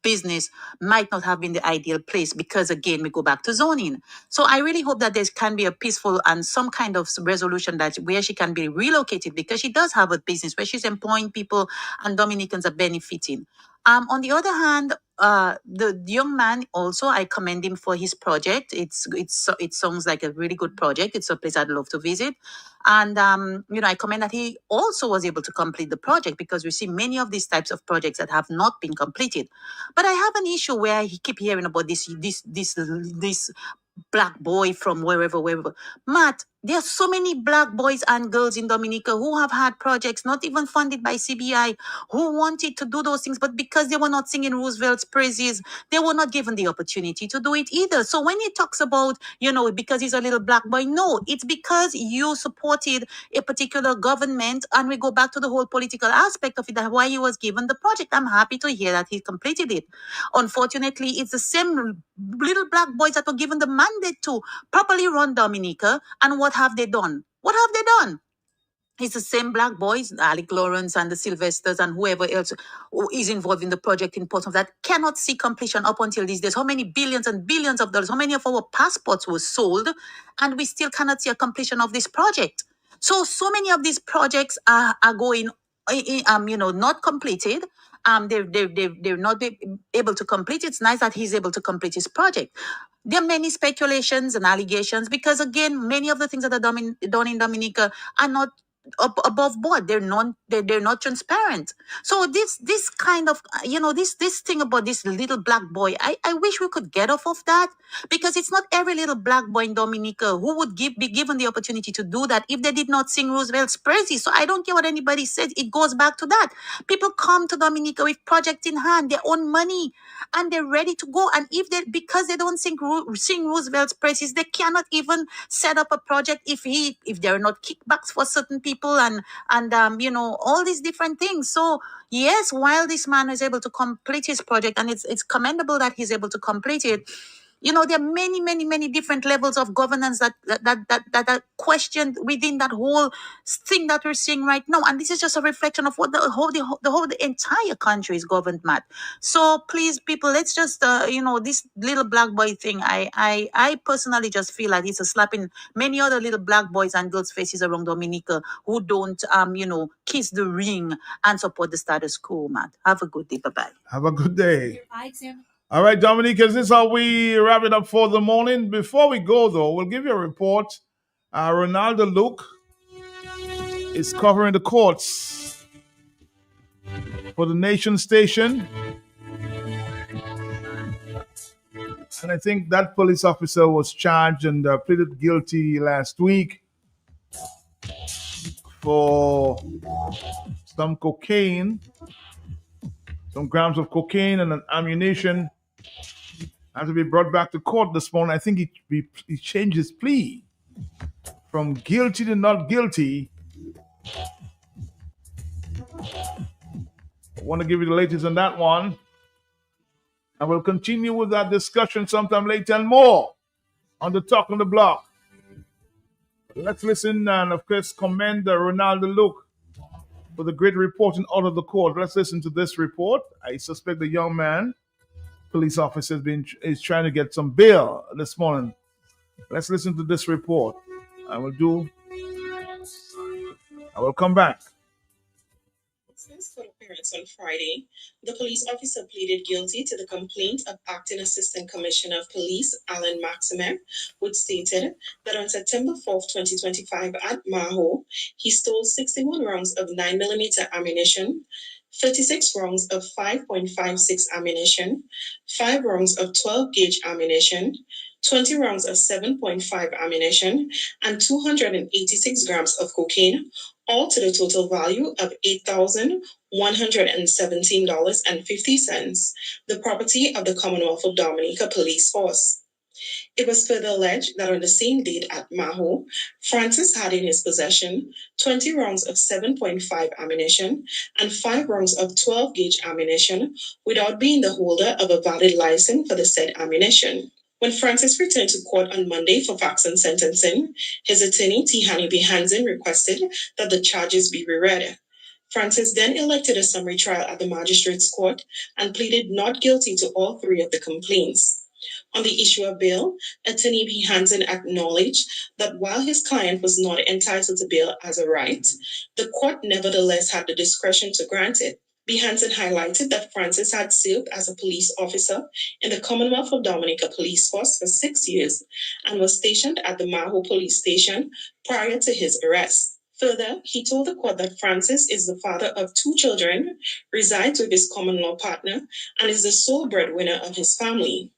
business might not have been the ideal place, because again we go back to zoning. So I really hope that there can be a peaceful and some kind of resolution that where she can be relocated, because she does have a business where she's employing people and Dominicans are benefiting. On the other hand, the young man also, I commend him for his project. It sounds like a really good project. It's a place I'd love to visit. And, I commend that he also was able to complete the project, because we see many of these types of projects that have not been completed. But I have an issue where he keep hearing about this black boy from wherever. Matt, there are so many black boys and girls in Dominica who have had projects not even funded by CBI, who wanted to do those things, but because they were not singing Roosevelt's praises, they were not given the opportunity to do it either. So when he talks about, because he's a little black boy, no, it's because you supported a particular government, and we go back to the whole political aspect of it, that why he was given the project. I'm happy to hear that he completed it. Unfortunately, it's the same little black boys that were given the mandate to properly run Dominica, and what have they done? What have they done? It's the same black boys, Alec Lawrence and the Sylvesters and whoever else who is involved in the project in Portsmouth, that cannot see completion up until these days. How many billions and billions of dollars, how many of our passports were sold, and we still cannot see a completion of this project? So many of these projects are going, not completed. They're not able to complete. It's nice that he's able to complete his project. There are many speculations and allegations, because again, many of the things that are done in Dominica are not above board. They're not transparent. So this kind of this thing about this little black boy, I wish we could get off of that, because it's not every little black boy in Dominica who would be given the opportunity to do that if they did not sing Roosevelt's praises. So I don't care what anybody says. It goes back to that. People come to Dominica with projects in hand, their own money, and they're ready to go. And because they don't sing Roosevelt's praises, they cannot even set up a project if there are not kickbacks for certain people and all these different things. So yes, while this man is able to complete his project, and it's commendable that he's able to complete it, there are many different levels of governance that are questioned within that whole thing that we're seeing right now. And this is just a reflection of what the entire country is governed, Matt. So please, people, let's just this little black boy thing, I personally just feel like it's a slap in many other little black boys and girls' faces around Dominica who don't kiss the ring and support the status quo, Matt. Have a good day. Bye-bye. Have a good day. All right, Dominique, is this how we wrap it up for the morning? Before we go, though, we'll give you a report. Ronaldo Luke is covering the courts for the Nation Station. And I think that police officer was charged and pleaded guilty last week for some cocaine, some grams of cocaine and an ammunition. Has to be brought back to court this morning. I think he changed his plea from guilty to not guilty. I want to give you the latest on that one. And we'll continue with that discussion sometime later and more on the Talk on the Block. Let's listen and, of course, commend Ronaldo Luke for the great reporting out of the court. Let's listen to this report. I suspect the young man, police officer, is trying to get some bail this morning. Let's listen to this report. I will come back. Court appearance on Friday, the police officer pleaded guilty to the complaint of Acting Assistant Commissioner of Police Alan Maximer, which stated that on September 4th, 2025 at Maho, he stole 61 rounds of 9mm ammunition, 36 rounds of 5.56 ammunition, 5 rounds of 12 gauge ammunition, 20 rounds of 7.5 ammunition, and 286 grams of cocaine, all to the total value of $8,117.50, the property of the Commonwealth of Dominica Police Force. It was further alleged that on the same date at Maho, Francis had in his possession 20 rounds of 7.5 ammunition and 5 rounds of 12 gauge ammunition without being the holder of a valid license for the said ammunition. When Francis returned to court on Monday for facts and sentencing, his attorney Tihani B. Hansen requested that the charges be reread. Francis then elected a summary trial at the magistrate's court and pleaded not guilty to all 3 of the complaints. On the issue of bail, Attorney B. Hansen acknowledged that while his client was not entitled to bail as a right, the court nevertheless had the discretion to grant it. B. Hansen highlighted that Francis had served as a police officer in the Commonwealth of Dominica Police Force for 6 years and was stationed at the Maho Police Station prior to his arrest. Further, he told the court that Francis is the father of 2 children, resides with his common law partner, and is the sole breadwinner of his family.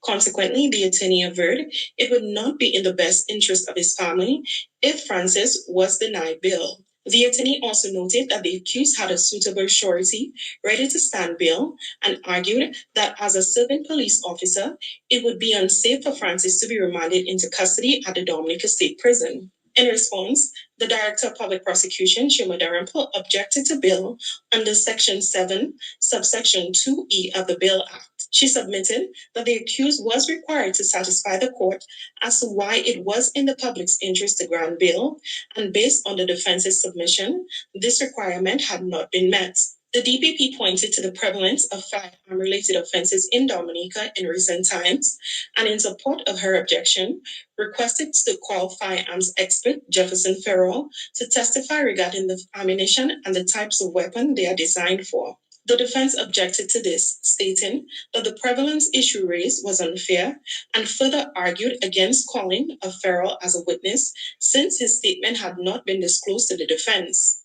Consequently, the attorney averred it would not be in the best interest of his family if Francis was denied bail. The attorney also noted that the accused had a suitable surety ready to stand bail and argued that as a serving police officer, it would be unsafe for Francis to be remanded into custody at the Dominica State Prison. In response, the Director of Public Prosecution, Shuma Darampo, objected to bail under Section 7, subsection 2E of the Bail Act. She submitted that the accused was required to satisfy the court as to why it was in the public's interest to grant bail, and based on the defense's submission, this requirement had not been met. The DPP pointed to the prevalence of firearm-related offenses in Dominica in recent times, and in support of her objection, requested to call firearms expert Jefferson Farrell to testify regarding the ammunition and the types of weapon they are designed for. The defense objected to this, stating that the prevalence issue raised was unfair, and further argued against calling of Farrell as a witness since his statement had not been disclosed to the defense.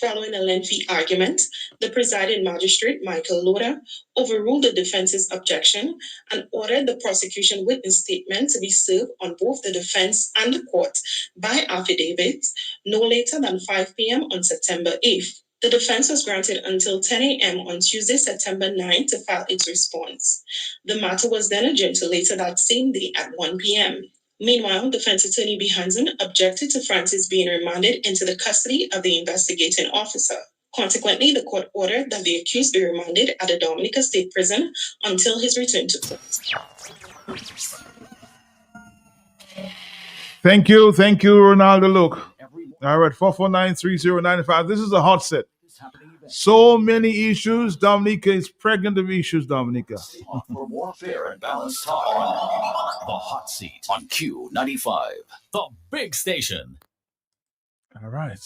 Following a lengthy argument, the presiding magistrate, Michael Loda, overruled the defense's objection and ordered the prosecution witness statement to be served on both the defense and the court by affidavit no later than 5 p.m. on September 8th. The defense was granted until 10 a.m. on Tuesday, September 9th to file its response. The matter was then adjourned to later that same day at 1 p.m. Meanwhile, defense attorney B. Hansen objected to Francis being remanded into the custody of the investigating officer. Consequently, the court ordered that the accused be remanded at the Dominica State Prison until his return to court. Thank you, Ronaldo. Look. All right, 449-3095. This is a hot set. So many issues. Dominica is pregnant of issues, Dominica. For more fair and balanced talk on the hot seat on Q95, the big station. All right.